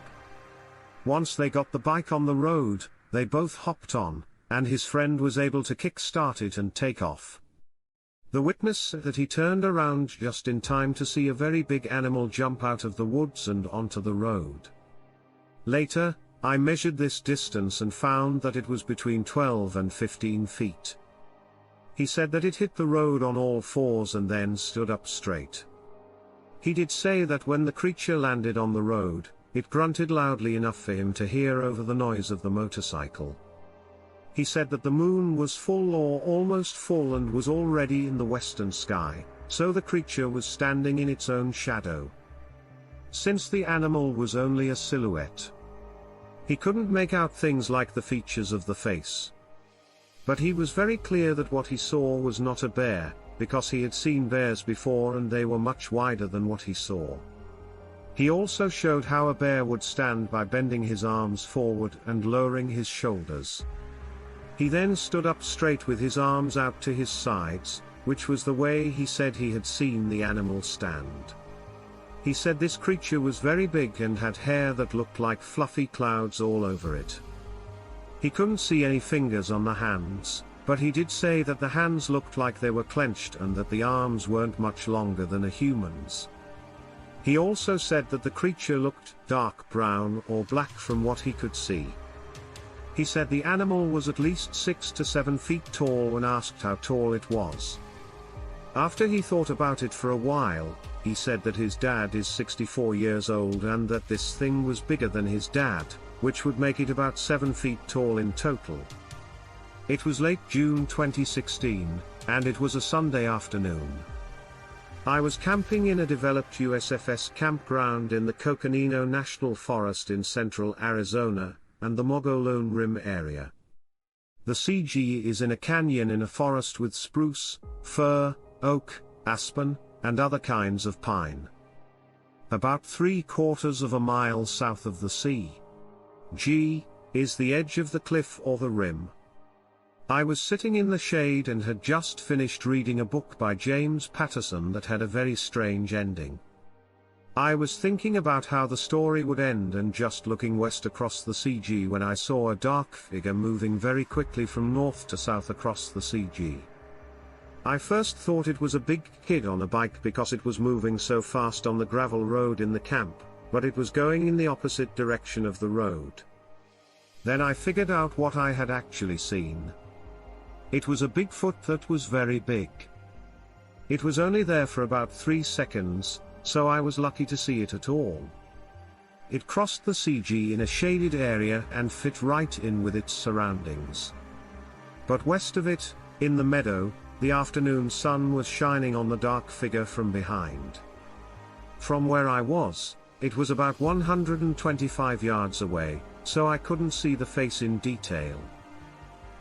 Once they got the bike on the road, they both hopped on, and his friend was able to kick-start it and take off. The witness said that he turned around just in time to see a very big animal jump out of the woods and onto the road. Later, I measured this distance and found that it was between 12 and 15 feet. He said that it hit the road on all fours and then stood up straight. He did say that when the creature landed on the road, it grunted loudly enough for him to hear over the noise of the motorcycle. He said that the moon was full or almost full and was already in the western sky, so the creature was standing in its own shadow. Since the animal was only a silhouette, he couldn't make out things like the features of the face. But he was very clear that what he saw was not a bear, because he had seen bears before and they were much wider than what he saw. He also showed how a bear would stand by bending his arms forward and lowering his shoulders. He then stood up straight with his arms out to his sides, which was the way he said he had seen the animal stand. He said this creature was very big and had hair that looked like fluffy clouds all over it. He couldn't see any fingers on the hands, but he did say that the hands looked like they were clenched and that the arms weren't much longer than a human's. He also said that the creature looked dark brown or black from what he could see. He said the animal was at least 6 to 7 feet tall when asked how tall it was. After he thought about it for a while, he said that his dad is 64 years old and that this thing was bigger than his dad, which would make it about 7 feet tall in total. It was late June 2016, and it was a Sunday afternoon. I was camping in a developed USFS campground in the Coconino National Forest in central Arizona, and the Mogollon Rim area. The CG is in a canyon in a forest with spruce, fir, oak, aspen, and other kinds of pine. About 3/4 of a mile south of the CG is the edge of the cliff or the rim. I was sitting in the shade and had just finished reading a book by James Patterson that had a very strange ending. I was thinking about how the story would end and just looking west across the CG when I saw a dark figure moving very quickly from north to south across the CG. I first thought it was a big kid on a bike because it was moving so fast on the gravel road in the camp, but it was going in the opposite direction of the road. Then I figured out what I had actually seen. It was a Bigfoot that was very big. It was only there for about 3 seconds, so I was lucky to see it at all. It crossed the CG in a shaded area and fit right in with its surroundings. But west of it, in the meadow, the afternoon sun was shining on the dark figure from behind. From where I was, it was about 125 yards away, so I couldn't see the face in detail.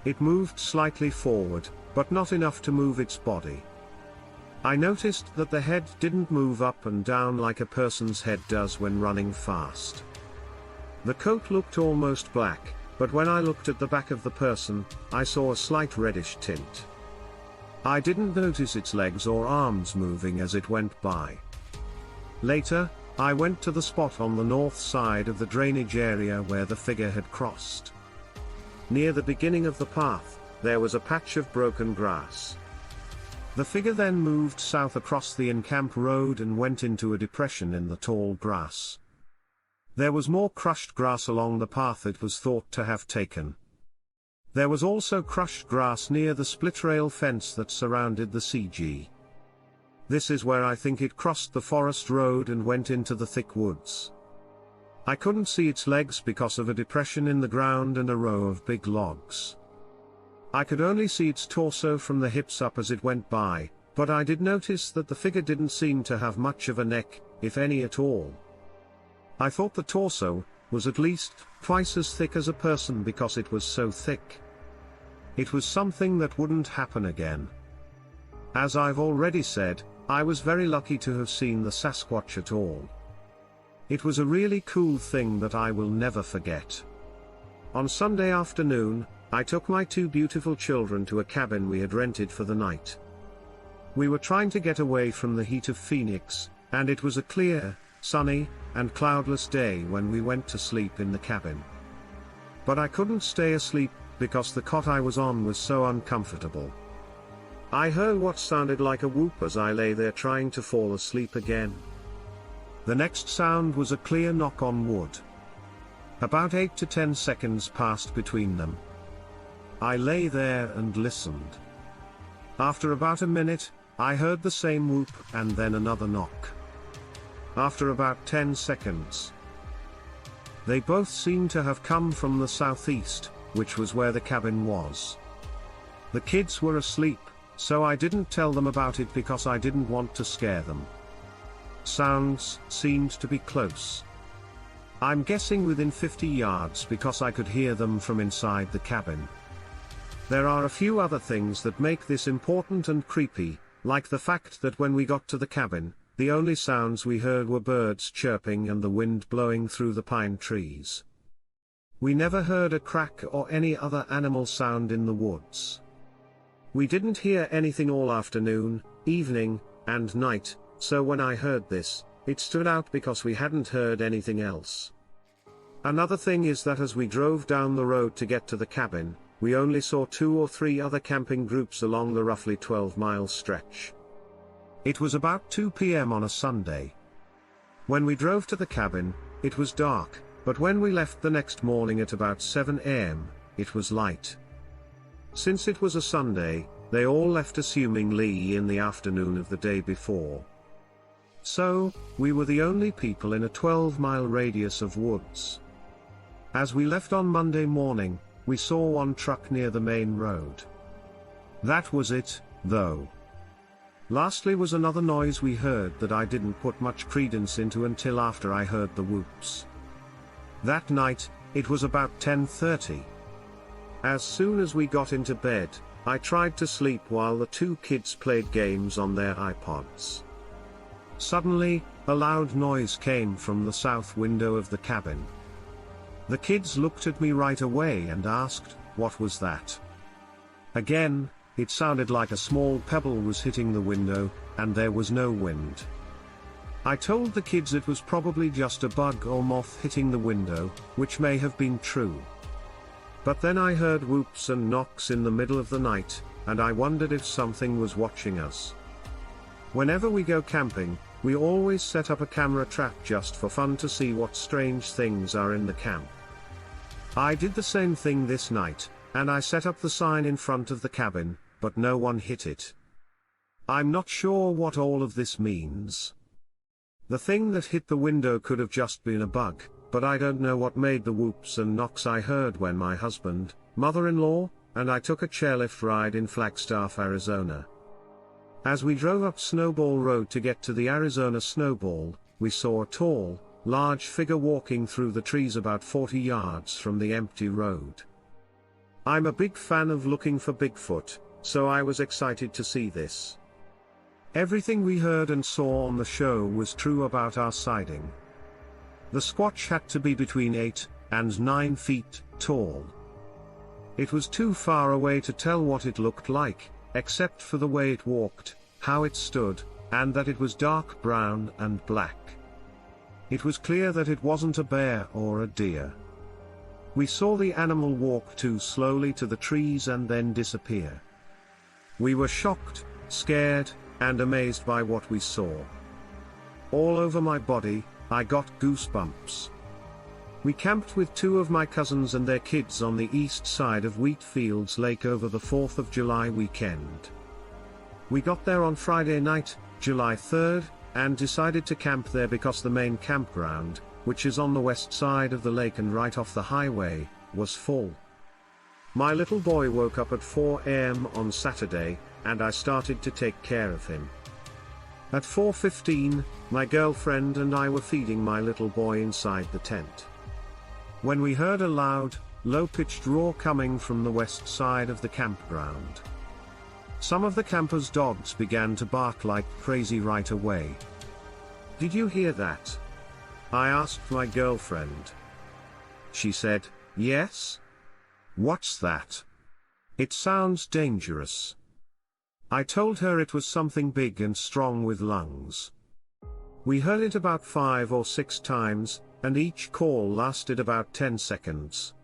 It moved slightly forward, but not enough to move its body. I noticed that the head didn't move up and down like a person's head does when running fast. The coat looked almost black, but when I looked at the back of the person, I saw a slight reddish tint. I didn't notice its legs or arms moving as it went by. Later, I went to the spot on the north side of the drainage area where the figure had crossed. Near the beginning of the path, there was a patch of broken grass. The figure then moved south across the in-camp road and went into a depression in the tall grass. There was more crushed grass along the path it was thought to have taken. There was also crushed grass near the split rail fence that surrounded the CG. This is where I think it crossed the forest road and went into the thick woods. I couldn't see its legs because of a depression in the ground and a row of big logs. I could only see its torso from the hips up as it went by, but I did notice that the figure didn't seem to have much of a neck, if any at all. I thought the torso was at least twice as thick as a person because it was so thick. It was something that wouldn't happen again. As I've already said, I was very lucky to have seen the Sasquatch at all. It was a really cool thing that I will never forget. On Sunday afternoon, I took my two beautiful children to a cabin we had rented for the night. We were trying to get away from the heat of Phoenix, and it was a clear, sunny, and cloudless day when we went to sleep in the cabin. But I couldn't stay asleep, because the cot I was on was so uncomfortable. I heard what sounded like a whoop as I lay there trying to fall asleep again. The next sound was a clear knock on wood. About 8 to 10 seconds passed between them. I lay there and listened. After about a minute, I heard the same whoop and then another knock. After about 10 seconds, they both seemed to have come from the southeast, which was where the cabin was. The kids were asleep, so I didn't tell them about it because I didn't want to scare them. Sounds seemed to be close. I'm guessing within 50 yards because I could hear them from inside the cabin. There are a few other things that make this important and creepy, like the fact that when we got to the cabin, the only sounds we heard were birds chirping and the wind blowing through the pine trees. We never heard a crack or any other animal sound in the woods. We didn't hear anything all afternoon, evening, and night, so when I heard this, it stood out because we hadn't heard anything else. Another thing is that as we drove down the road to get to the cabin, we only saw 2 or 3 other camping groups along the roughly 12-mile stretch. It was about 2 p.m. on a Sunday. When we drove to the cabin, it was dark, but when we left the next morning at about 7 a.m., it was light. Since it was a Sunday, they all left assumingly in the afternoon of the day before. So, we were the only people in a 12-mile radius of woods. As we left on Monday morning, we saw one truck near the main road. That was it, though. Lastly was another noise we heard that I didn't put much credence into until after I heard the whoops. That night, it was about 10:30. As soon as we got into bed, I tried to sleep while the 2 kids played games on their iPods. Suddenly, a loud noise came from the south window of the cabin. The kids looked at me right away and asked, "What was that?" Again, it sounded like a small pebble was hitting the window, and there was no wind. I told the kids it was probably just a bug or moth hitting the window, which may have been true. But then I heard whoops and knocks in the middle of the night, and I wondered if something was watching us. Whenever we go camping, we always set up a camera trap just for fun to see what strange things are in the camp. I did the same thing this night, and I set up the sign in front of the cabin, but no one hit it. I'm not sure what all of this means. The thing that hit the window could have just been a bug, but I don't know what made the whoops and knocks I heard when my husband, mother-in-law, and I took a chairlift ride in Flagstaff, Arizona. As we drove up Snowball Road to get to the Arizona Snowball, we saw a tall, large figure walking through the trees about 40 yards from the empty road. I'm a big fan of looking for Bigfoot, so I was excited to see this. Everything we heard and saw on the show was true about our sighting. The Squatch had to be between 8 and 9 feet tall. It was too far away to tell what it looked like, except for the way it walked, how it stood, and that it was dark brown and black. It was clear that it wasn't a bear or a deer. We saw the animal walk too slowly to the trees and then disappear. We were shocked, scared, and amazed by what we saw. All over my body, I got goosebumps. We camped with two of my cousins and their kids on the east side of Wheatfields Lake over the 4th of July weekend. We got there on Friday night, July 3rd, and decided to camp there because the main campground, which is on the west side of the lake and right off the highway, was full. My little boy woke up at 4 a.m. on Saturday, and I started to take care of him. At 4:15, my girlfriend and I were feeding my little boy inside the tent, when we heard a loud, low-pitched roar coming from the west side of the campground. Some of the campers' dogs began to bark like crazy right away. "Did you hear that?" I asked my girlfriend. She said, "Yes." "What's that?" "It sounds dangerous." I told her it was something big and strong with lungs. We heard it about 5 or 6 times, and each call lasted about 10 seconds.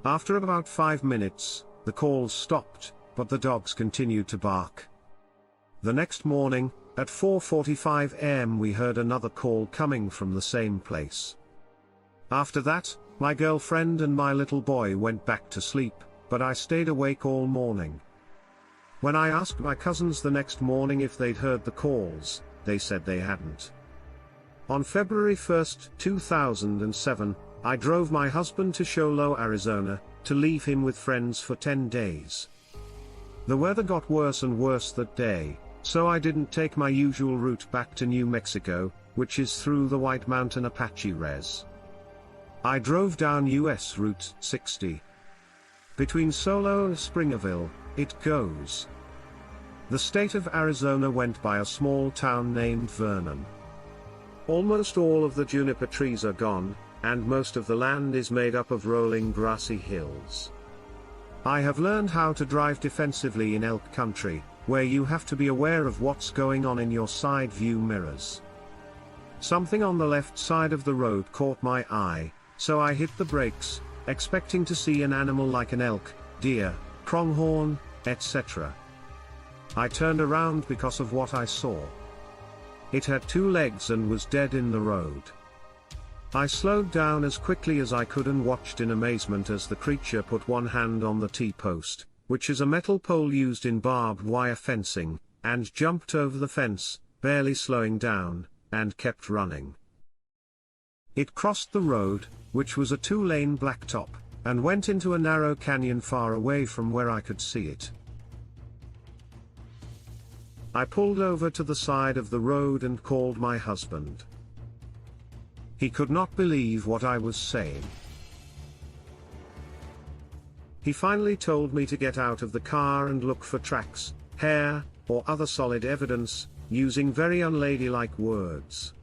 After about 5 minutes, the calls stopped, but the dogs continued to bark. The next morning, at 4:45 a.m. we heard another call coming from the same place. After that, my girlfriend and my little boy went back to sleep, but I stayed awake all morning. When I asked my cousins the next morning if they'd heard the calls, they said they hadn't. On February 1, 2007, I drove my husband to Show Low, Arizona, to leave him with friends for 10 days. The weather got worse and worse that day, so I didn't take my usual route back to New Mexico, which is through the White Mountain Apache Res. I drove down US Route 60. Between Solo and Springerville, it goes. The state of Arizona went by a small town named Vernon. Almost all of the juniper trees are gone, and most of the land is made up of rolling grassy hills. I have learned how to drive defensively in elk country, where you have to be aware of what's going on in your side view mirrors. Something on the left side of the road caught my eye, so I hit the brakes, expecting to see an animal like an elk, deer, pronghorn, etc. I turned around because of what I saw. It had 2 legs and was dead in the road. I slowed down as quickly as I could and watched in amazement as the creature put one hand on the T-post, which is a metal pole used in barbed wire fencing, and jumped over the fence, barely slowing down, and kept running. It crossed the road, which was a 2-lane blacktop, and went into a narrow canyon far away from where I could see it. I pulled over to the side of the road and called my husband. He could not believe what I was saying. He finally told me to get out of the car and look for tracks, hair, or other solid evidence, using very unladylike words.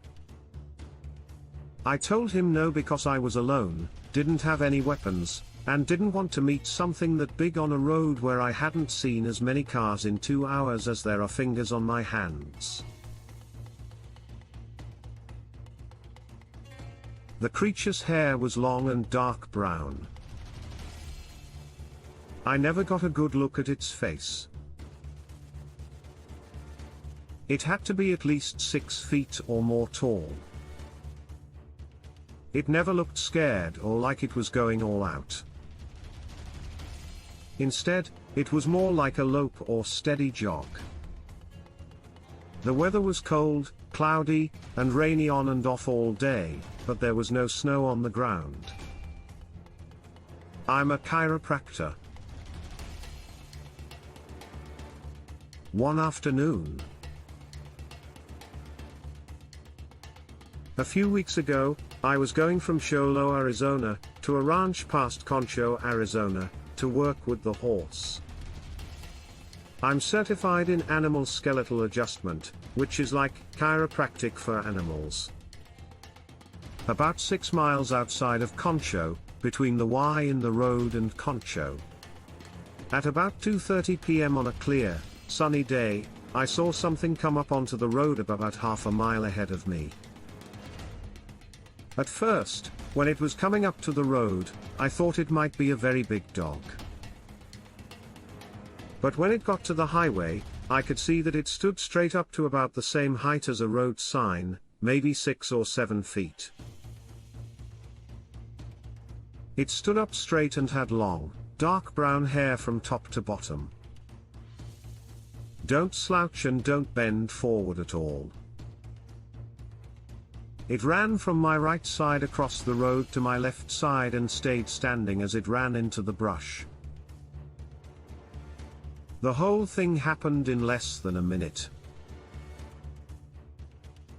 I told him no because I was alone, didn't have any weapons, and didn't want to meet something that big on a road where I hadn't seen as many cars in 2 hours as there are fingers on my hands. The creature's hair was long and dark brown. I never got a good look at its face. It had to be at least 6 feet or more tall. It never looked scared or like it was going all out. Instead, it was more like a lope or steady jog. The weather was cold, cloudy, and rainy on and off all day, but there was no snow on the ground. I'm a chiropractor. One afternoon, a few weeks ago, I was going from Show Low, Arizona, to a ranch past Concho, Arizona, to work with the horse. I'm certified in animal skeletal adjustment, which is like chiropractic for animals. About 6 miles outside of Concho, between the Y in the road and Concho. At about 2:30 p.m. on a clear, sunny day, I saw something come up onto the road about half a mile ahead of me. At first, when it was coming up to the road, I thought it might be a very big dog. But when it got to the highway, I could see that it stood straight up to about the same height as a road sign, maybe 6 or 7 feet. It stood up straight and had long, dark brown hair from top to bottom. Don't slouch and don't bend forward at all. It ran from my right side across the road to my left side and stayed standing as it ran into the brush. The whole thing happened in less than a minute.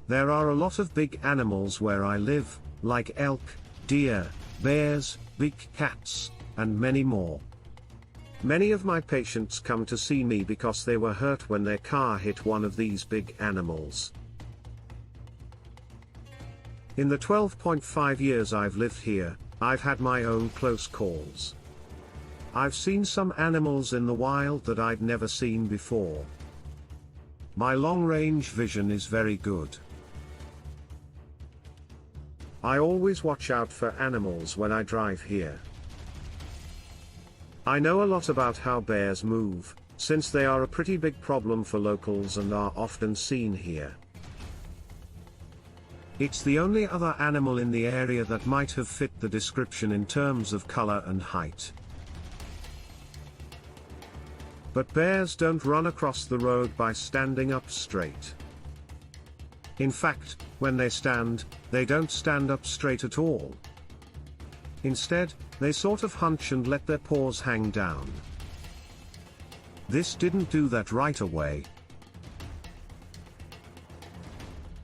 There are a lot of big animals where I live, like elk, deer, bears, big cats, and many more. Many of my patients come to see me because they were hurt when their car hit one of these big animals. In the 12.5 years I've lived here, I've had my own close calls. I've seen some animals in the wild that I'd never seen before. My long-range vision is very good. I always watch out for animals when I drive here. I know a lot about how bears move, since they are a pretty big problem for locals and are often seen here. It's the only other animal in the area that might have fit the description in terms of color and height. But bears don't run across the road by standing up straight. In fact, when they stand, they don't stand up straight at all. Instead, they sort of hunch and let their paws hang down. This didn't do that right away.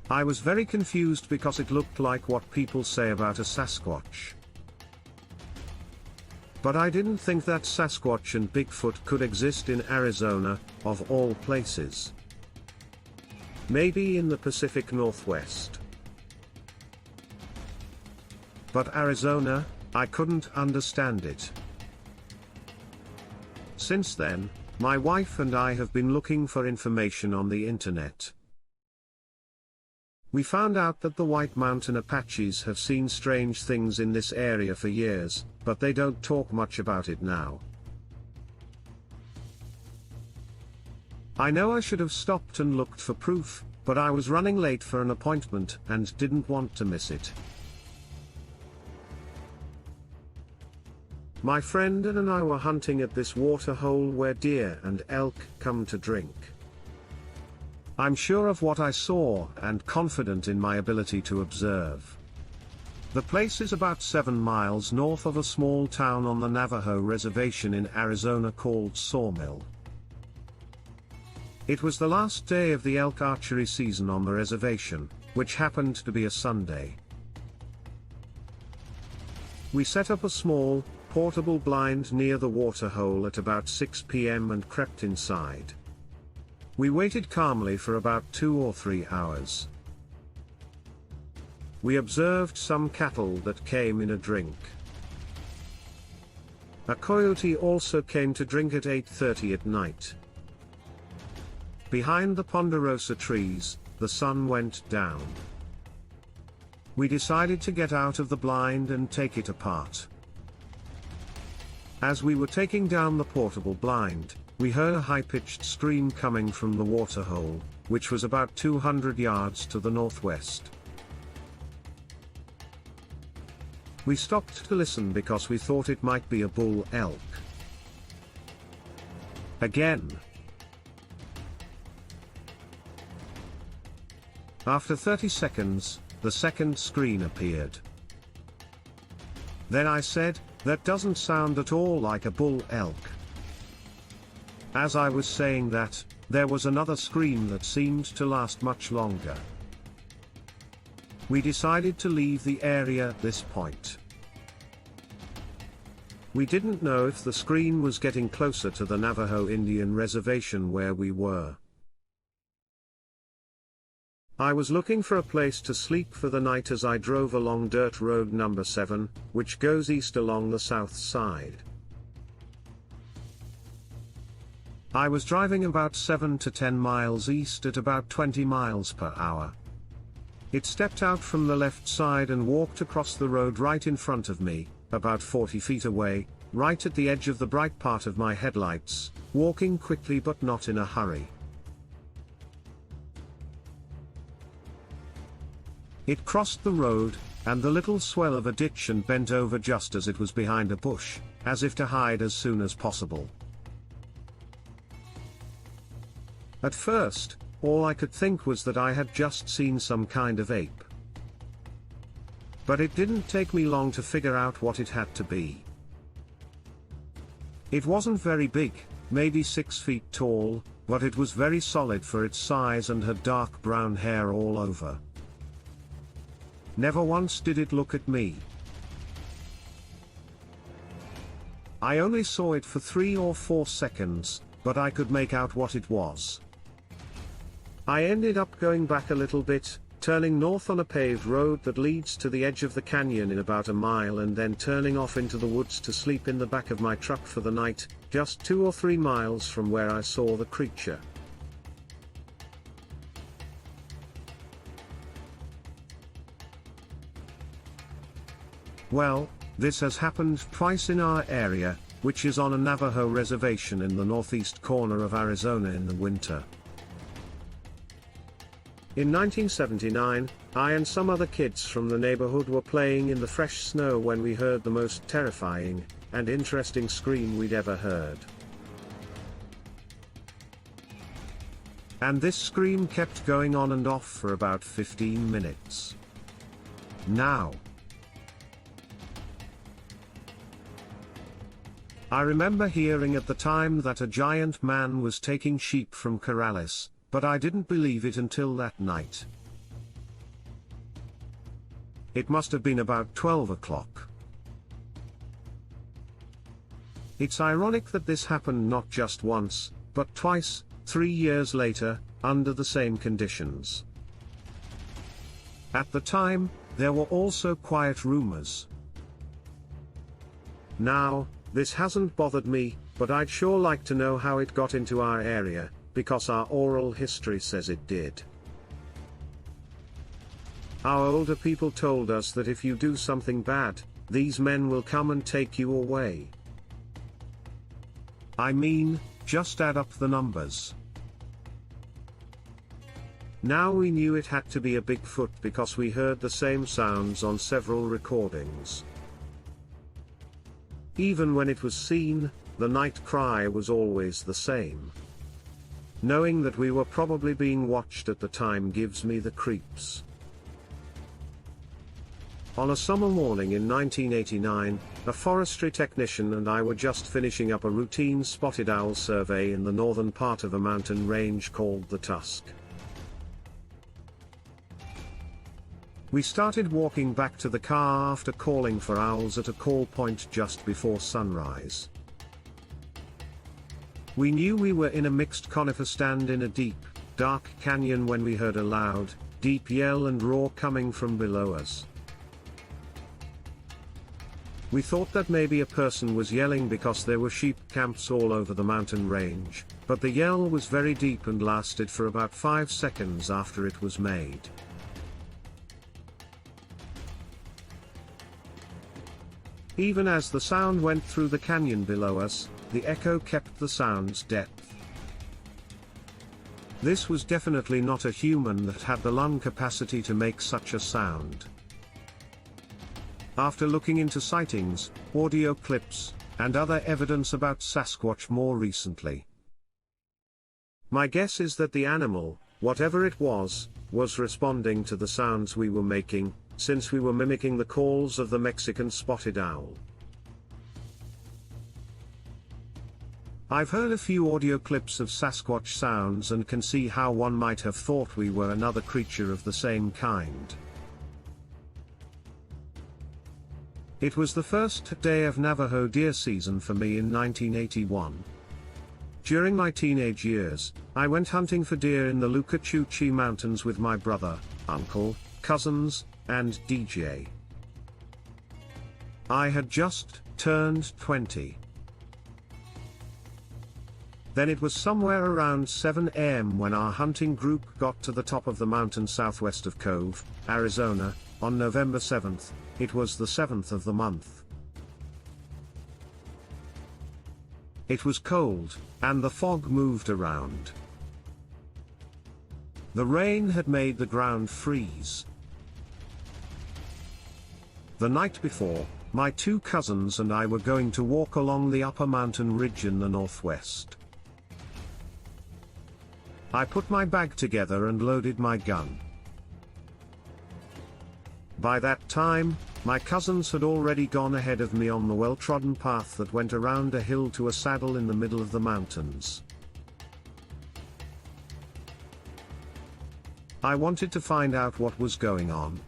I was very confused because it looked like what people say about a Sasquatch. But I didn't think that Sasquatch and Bigfoot could exist in Arizona, of all places. Maybe in the Pacific Northwest. But Arizona, I couldn't understand it. Since then, my wife and I have been looking for information on the internet. We found out that the White Mountain Apaches have seen strange things in this area for years, but they don't talk much about it now. I know I should have stopped and looked for proof, but I was running late for an appointment and didn't want to miss it. My friend and I were hunting at this water hole where deer and elk come to drink. I'm sure of what I saw and confident in my ability to observe. The place is about 7 miles north of a small town on the Navajo reservation in Arizona called Sawmill. It was the last day of the elk archery season on the reservation, which happened to be a Sunday. We set up a small, portable blind near the water hole at about 6 p.m. and crept inside. We waited calmly for about 2 or 3 hours. We observed some cattle that came in a drink. A coyote also came to drink at 8:30 at night. Behind the ponderosa trees, the sun went down. We decided to get out of the blind and take it apart. As we were taking down the portable blind, we heard a high-pitched scream coming from the water hole, which was about 200 yards to the northwest. We stopped to listen because we thought it might be a bull elk. Again. After 30 seconds, the second scream appeared. Then I said, "That doesn't sound at all like a bull elk." As I was saying that, there was another scream that seemed to last much longer. We decided to leave the area at this point. We didn't know if the scream was getting closer to the Navajo Indian reservation where we were. I was looking for a place to sleep for the night as I drove along Dirt Road number 7, which goes east along the south side. I was driving about 7 to 10 miles east at about 20 miles per hour. It stepped out from the left side and walked across the road right in front of me, about 40 feet away, right at the edge of the bright part of my headlights, walking quickly but not in a hurry. It crossed the road, and the little swell of a ditch and bent over just as it was behind a bush, as if to hide as soon as possible. At first, all I could think was that I had just seen some kind of ape. But it didn't take me long to figure out what it had to be. It wasn't very big, maybe 6 feet tall, but it was very solid for its size and had dark brown hair all over. Never once did it look at me. I only saw it for 3 or 4 seconds, but I could make out what it was. I ended up going back a little bit, turning north on a paved road that leads to the edge of the canyon in about a mile and then turning off into the woods to sleep in the back of my truck for the night, just 2 or 3 miles from where I saw the creature. Well, this has happened twice in our area, which is on a Navajo reservation in the northeast corner of Arizona in the winter. In 1979, I and some other kids from the neighborhood were playing in the fresh snow when we heard the most terrifying and interesting scream we'd ever heard. And this scream kept going on and off for about 15 minutes. Now, I remember hearing at the time that a giant man was taking sheep from corrales, but I didn't believe it until that night. It must have been about 12 o'clock. It's ironic that this happened not just once, but twice, 3 years later, under the same conditions. At the time, there were also quiet rumors. Now, this hasn't bothered me, but I'd sure like to know how it got into our area, because our oral history says it did. Our older people told us that if you do something bad, these men will come and take you away. I mean, just add up the numbers. Now we knew it had to be a Bigfoot because we heard the same sounds on several recordings. Even when it was seen, the night cry was always the same. Knowing that we were probably being watched at the time gives me the creeps. On a summer morning in 1989, a forestry technician and I were just finishing up a routine spotted owl survey in the northern part of a mountain range called the Tusk. We started walking back to the car after calling for owls at a call point just before sunrise. We knew we were in a mixed conifer stand in a deep, dark canyon when we heard a loud, deep yell and roar coming from below us. We thought that maybe a person was yelling because there were sheep camps all over the mountain range, but the yell was very deep and lasted for about 5 seconds after it was made. Even as the sound went through the canyon below us, the echo kept the sound's depth. This was definitely not a human that had the lung capacity to make such a sound. After looking into sightings, audio clips, and other evidence about Sasquatch more recently, my guess is that the animal, whatever it was responding to the sounds we were making, since we were mimicking the calls of the Mexican spotted owl. I've heard a few audio clips of Sasquatch sounds and can see how one might have thought we were another creature of the same kind. It was the first day of Navajo deer season for me in 1981. During my teenage years, I went hunting for deer in the Lucachuchi Mountains with my brother, uncle, cousins, and DJ. I had just turned 20. Then it was somewhere around 7 AM when our hunting group got to the top of the mountain southwest of Cove, Arizona, on November 7th, it was the 7th of the month. It was cold, and the fog moved around. The rain had made the ground freeze. The night before, my 2 cousins and I were going to walk along the upper mountain ridge in the northwest. I put my bag together and loaded my gun. By that time, my cousins had already gone ahead of me on the well-trodden path that went around a hill to a saddle in the middle of the mountains. I wanted to find out what was going on.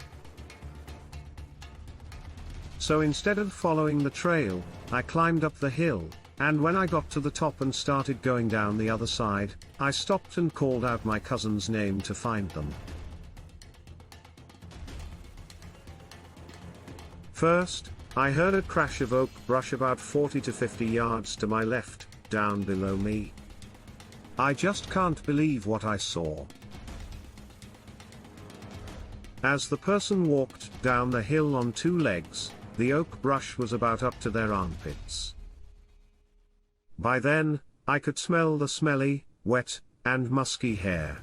So instead of following the trail, I climbed up the hill, and when I got to the top and started going down the other side, I stopped and called out my cousin's name to find them. First, I heard a crash of oak brush about 40 to 50 yards to my left, down below me. I just can't believe what I saw. As the person walked down the hill on 2 legs, the oak brush was about up to their armpits. By then, I could smell the smelly, wet, and musky hair.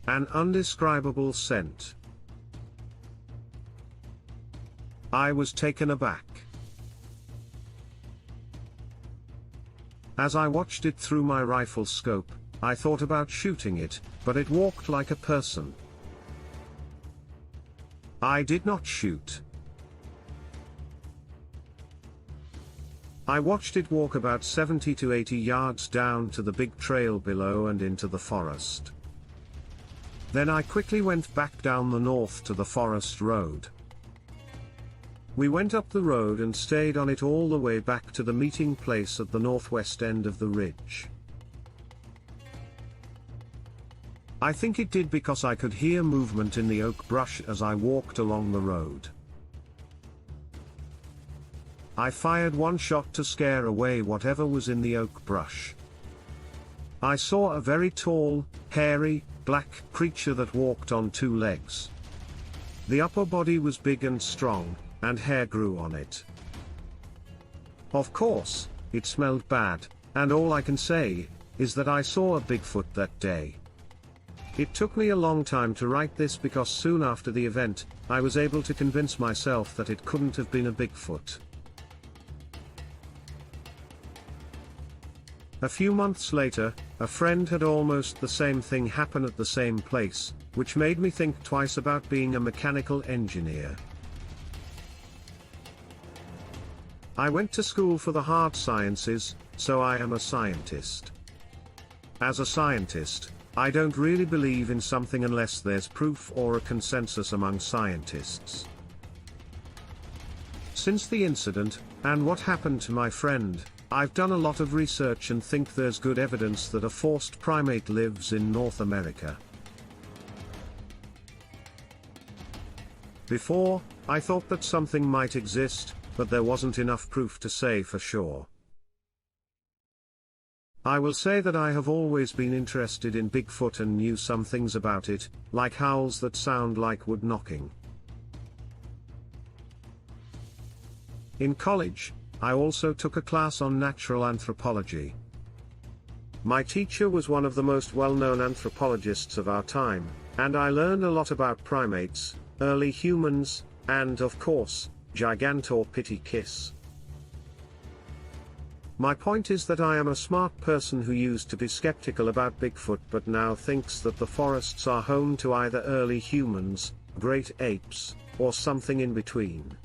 An undescribable scent. I was taken aback. As I watched it through my rifle scope, I thought about shooting it, but it walked like a person. I did not shoot. I watched it walk about 70 to 80 yards down to the big trail below and into the forest. Then I quickly went back down the north to the forest road. We went up the road and stayed on it all the way back to the meeting place at the northwest end of the ridge. I think it did because I could hear movement in the oak brush as I walked along the road. I fired 1 shot to scare away whatever was in the oak brush. I saw a very tall, hairy, black creature that walked on 2 legs. The upper body was big and strong, and hair grew on it. Of course, it smelled bad, and all I can say is that I saw a Bigfoot that day. It took me a long time to write this because soon after the event, I was able to convince myself that it couldn't have been a Bigfoot. A few months later, a friend had almost the same thing happen at the same place, which made me think twice about being a mechanical engineer. I went to school for the hard sciences, so I am a scientist. As a scientist, I don't really believe in something unless there's proof or a consensus among scientists. Since the incident, and what happened to my friend, I've done a lot of research and think there's good evidence that a forced primate lives in North America. Before, I thought that something might exist, but there wasn't enough proof to say for sure. I will say that I have always been interested in Bigfoot and knew some things about it, like howls that sound like wood knocking. In college, I also took a class on natural anthropology. My teacher was one of the most well-known anthropologists of our time, and I learned a lot about primates, early humans, and of course, Gigantopithecus. My point is that I am a smart person who used to be skeptical about Bigfoot but now thinks that the forests are home to either early humans, great apes, or something in between.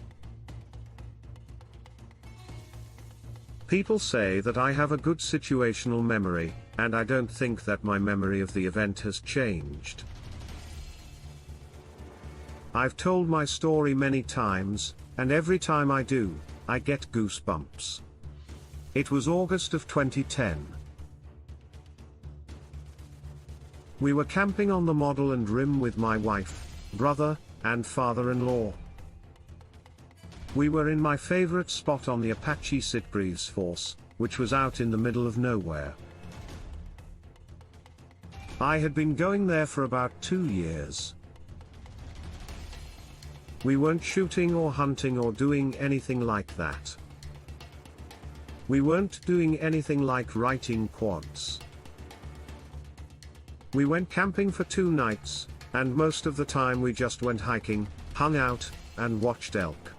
People say that I have a good situational memory, and I don't think that my memory of the event has changed. I've told my story many times, and every time I do, I get goosebumps. It was August of 2010. We were camping on the Model and Rim with my wife, brother, and father-in-law. We were in my favorite spot on the Apache Sitbreeze Force, which was out in the middle of nowhere. I had been going there for about 2 years. We weren't shooting or hunting or doing anything like that. We weren't doing anything like writing quads. We went camping for 2 nights, and most of the time we just went hiking, hung out, and watched elk.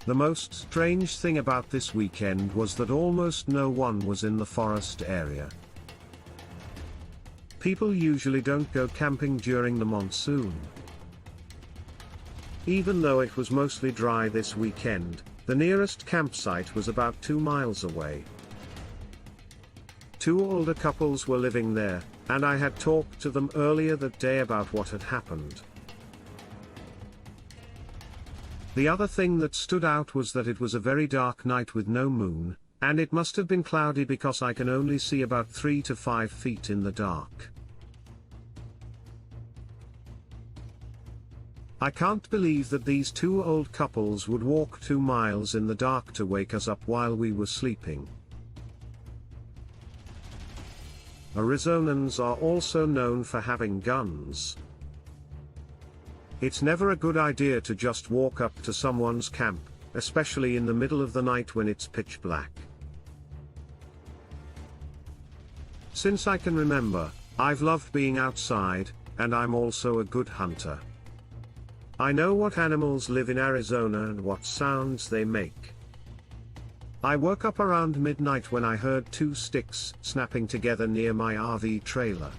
The most strange thing about this weekend was that almost no one was in the forest area. People usually don't go camping during the monsoon. Even though it was mostly dry this weekend, the nearest campsite was about 2 miles away. 2 older couples were living there, and I had talked to them earlier that day about what had happened. The other thing that stood out was that it was a very dark night with no moon, and it must have been cloudy because I can only see about 3 to 5 feet in the dark. I can't believe that these 2 old couples would walk 2 miles in the dark to wake us up while we were sleeping. Arizonans are also known for having guns. It's never a good idea to just walk up to someone's camp, especially in the middle of the night when it's pitch black. Since I can remember, I've loved being outside, and I'm also a good hunter. I know what animals live in Arizona and what sounds they make. I woke up around midnight when I heard 2 sticks snapping together near my RV trailer.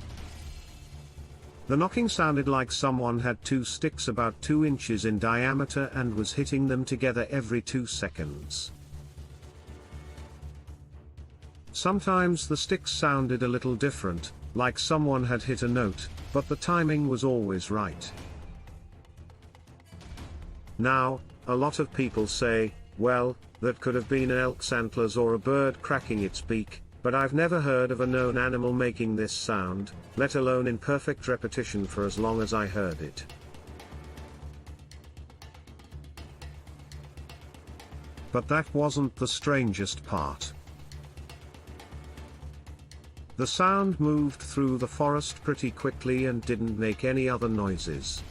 The knocking sounded like someone had 2 sticks about 2 inches in diameter and was hitting them together every 2 seconds. Sometimes the sticks sounded a little different, like someone had hit a note, but the timing was always right. Now, a lot of people say, well, that could have been an elk's antlers or a bird cracking its beak, but I've never heard of a known animal making this sound, let alone in perfect repetition for as long as I heard it. But that wasn't the strangest part. The sound moved through the forest pretty quickly and didn't make any other noises.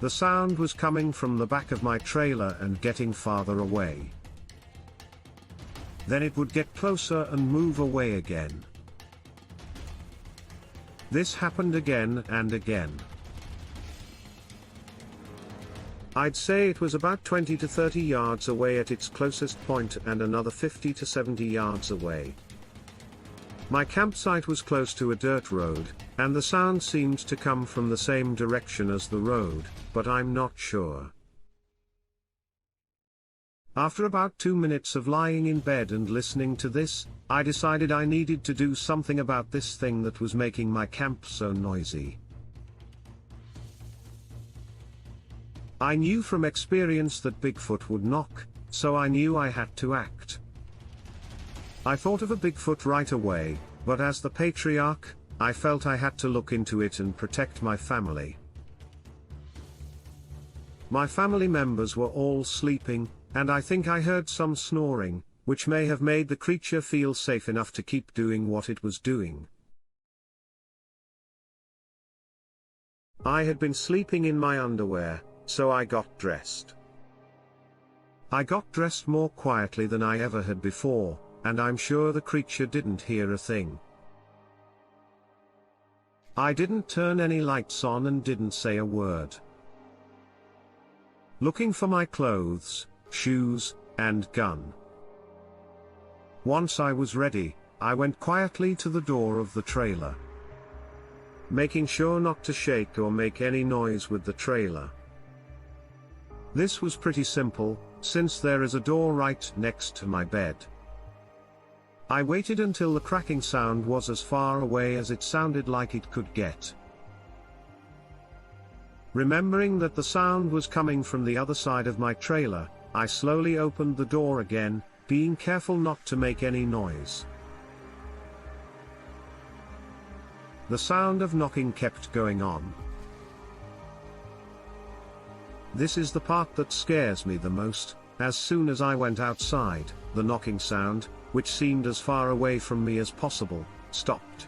The sound was coming from the back of my trailer and getting farther away. Then it would get closer and move away again. This happened again and again. I'd say it was about 20 to 30 yards away at its closest point and another 50 to 70 yards away. My campsite was close to a dirt road, and the sound seemed to come from the same direction as the road, but I'm not sure. After about 2 minutes of lying in bed and listening to this, I decided I needed to do something about this thing that was making my camp so noisy. I knew from experience that Bigfoot would knock, so I knew I had to act. I thought of a Bigfoot right away, but as the patriarch, I felt I had to look into it and protect my family. My family members were all sleeping, and I think I heard some snoring, which may have made the creature feel safe enough to keep doing what it was doing. I had been sleeping in my underwear, so I got dressed. I got dressed more quietly than I ever had before, and I'm sure the creature didn't hear a thing. I didn't turn any lights on and didn't say a word. Looking for my clothes, shoes, and gun. Once I was ready, I went quietly to the door of the trailer, making sure not to shake or make any noise with the trailer. This was pretty simple, since there is a door right next to my bed. I waited until the cracking sound was as far away as it sounded like it could get. Remembering that the sound was coming from the other side of my trailer, I slowly opened the door again, being careful not to make any noise. The sound of knocking kept going on. This is the part that scares me the most. As soon as I went outside, the knocking sound, which seemed as far away from me as possible, stopped.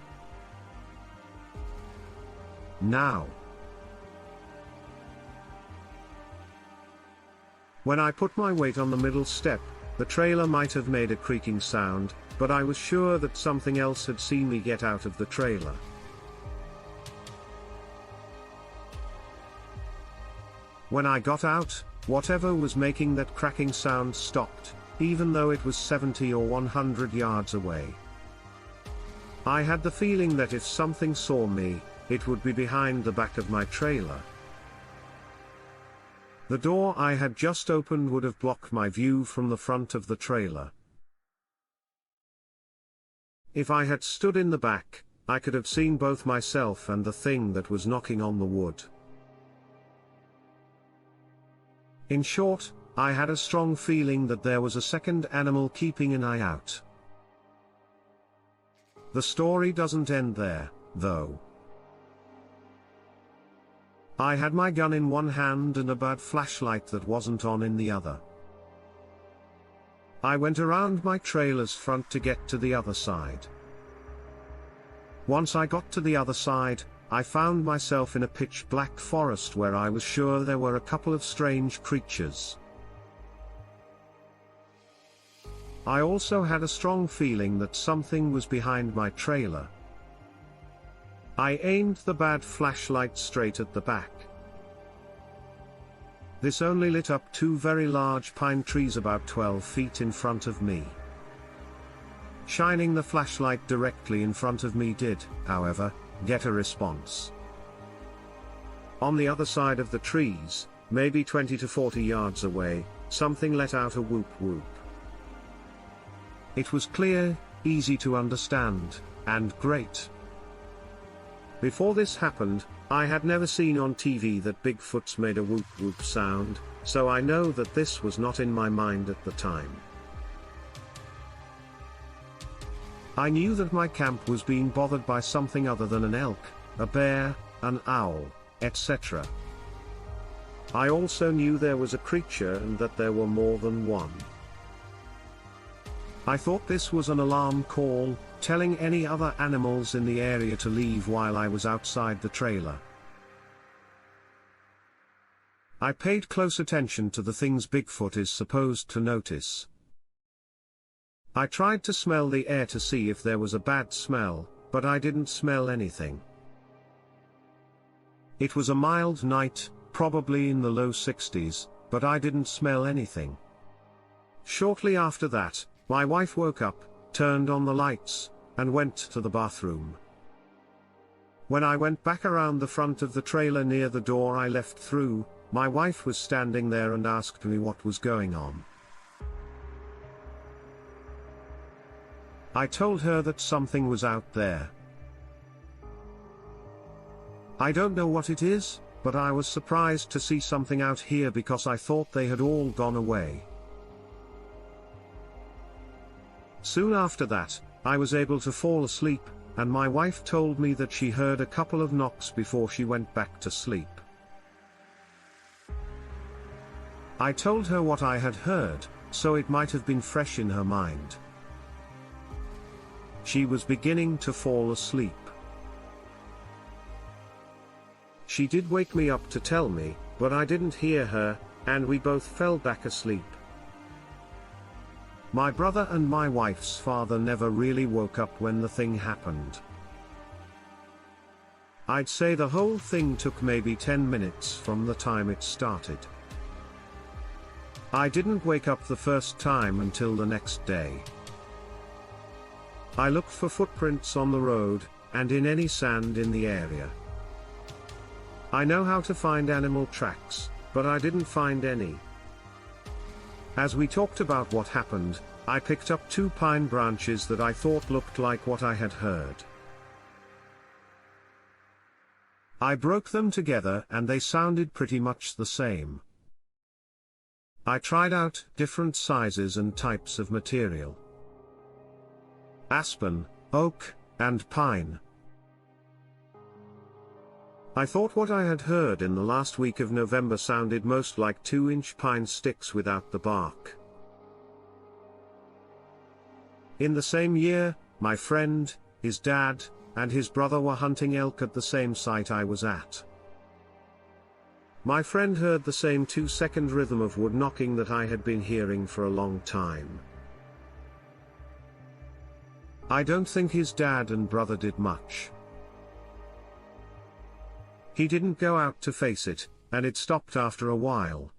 Now. When I put my weight on the middle step, the trailer might have made a creaking sound, but I was sure that something else had seen me get out of the trailer. When I got out, whatever was making that cracking sound stopped, even though it was 70 or 100 yards away. I had the feeling that if something saw me, it would be behind the back of my trailer. The door I had just opened would have blocked my view from the front of the trailer. If I had stood in the back, I could have seen both myself and the thing that was knocking on the wood. In short, I had a strong feeling that there was a second animal keeping an eye out. The story doesn't end there, though. I had my gun in one hand and a bad flashlight that wasn't on in the other. I went around my trailer's front to get to the other side. Once I got to the other side, I found myself in a pitch-black forest where I was sure there were a couple of strange creatures. I also had a strong feeling that something was behind my trailer. I aimed the bad flashlight straight at the back. This only lit up two very large pine trees about 12 feet in front of me. Shining the flashlight directly in front of me did, however, get a response. On the other side of the trees, maybe 20 to 40 yards away, something let out a whoop whoop. It was clear, easy to understand, and great. Before this happened, I had never seen on TV that Bigfoots made a whoop whoop sound, so I know that this was not in my mind at the time. I knew that my camp was being bothered by something other than an elk, a bear, an owl, etc. I also knew there was a creature and that there were more than one. I thought this was an alarm call, telling any other animals in the area to leave while I was outside the trailer. I paid close attention to the things Bigfoot is supposed to notice. I tried to smell the air to see if there was a bad smell, but I didn't smell anything. It was a mild night, probably in the low 60s, but I didn't smell anything. Shortly after that, my wife woke up, turned on the lights, and went to the bathroom. When I went back around the front of the trailer near the door I left through, my wife was standing there and asked me what was going on. I told her that something was out there. I don't know what it is, but I was surprised to see something out here because I thought they had all gone away. Soon after that, I was able to fall asleep, and my wife told me that she heard a couple of knocks before she went back to sleep. I told her what I had heard, so it might have been fresh in her mind. She was beginning to fall asleep. She did wake me up to tell me, but I didn't hear her, and we both fell back asleep. My brother and my wife's father never really woke up when the thing happened. I'd say the whole thing took maybe 10 minutes from the time it started. I didn't wake up the first time until the next day. I looked for footprints on the road, and in any sand in the area. I know how to find animal tracks, but I didn't find any. As we talked about what happened, I picked up two pine branches that I thought looked like what I had heard. I broke them together and they sounded pretty much the same. I tried out different sizes and types of material. Aspen, oak, and pine. I thought what I had heard in the last week of November sounded most like 2-inch pine sticks without the bark. In the same year, my friend, his dad, and his brother were hunting elk at the same site I was at. My friend heard the same 2-second rhythm of wood knocking that I had been hearing for a long time. I don't think his dad and brother did much. He didn't go out to face it, and it stopped after a while.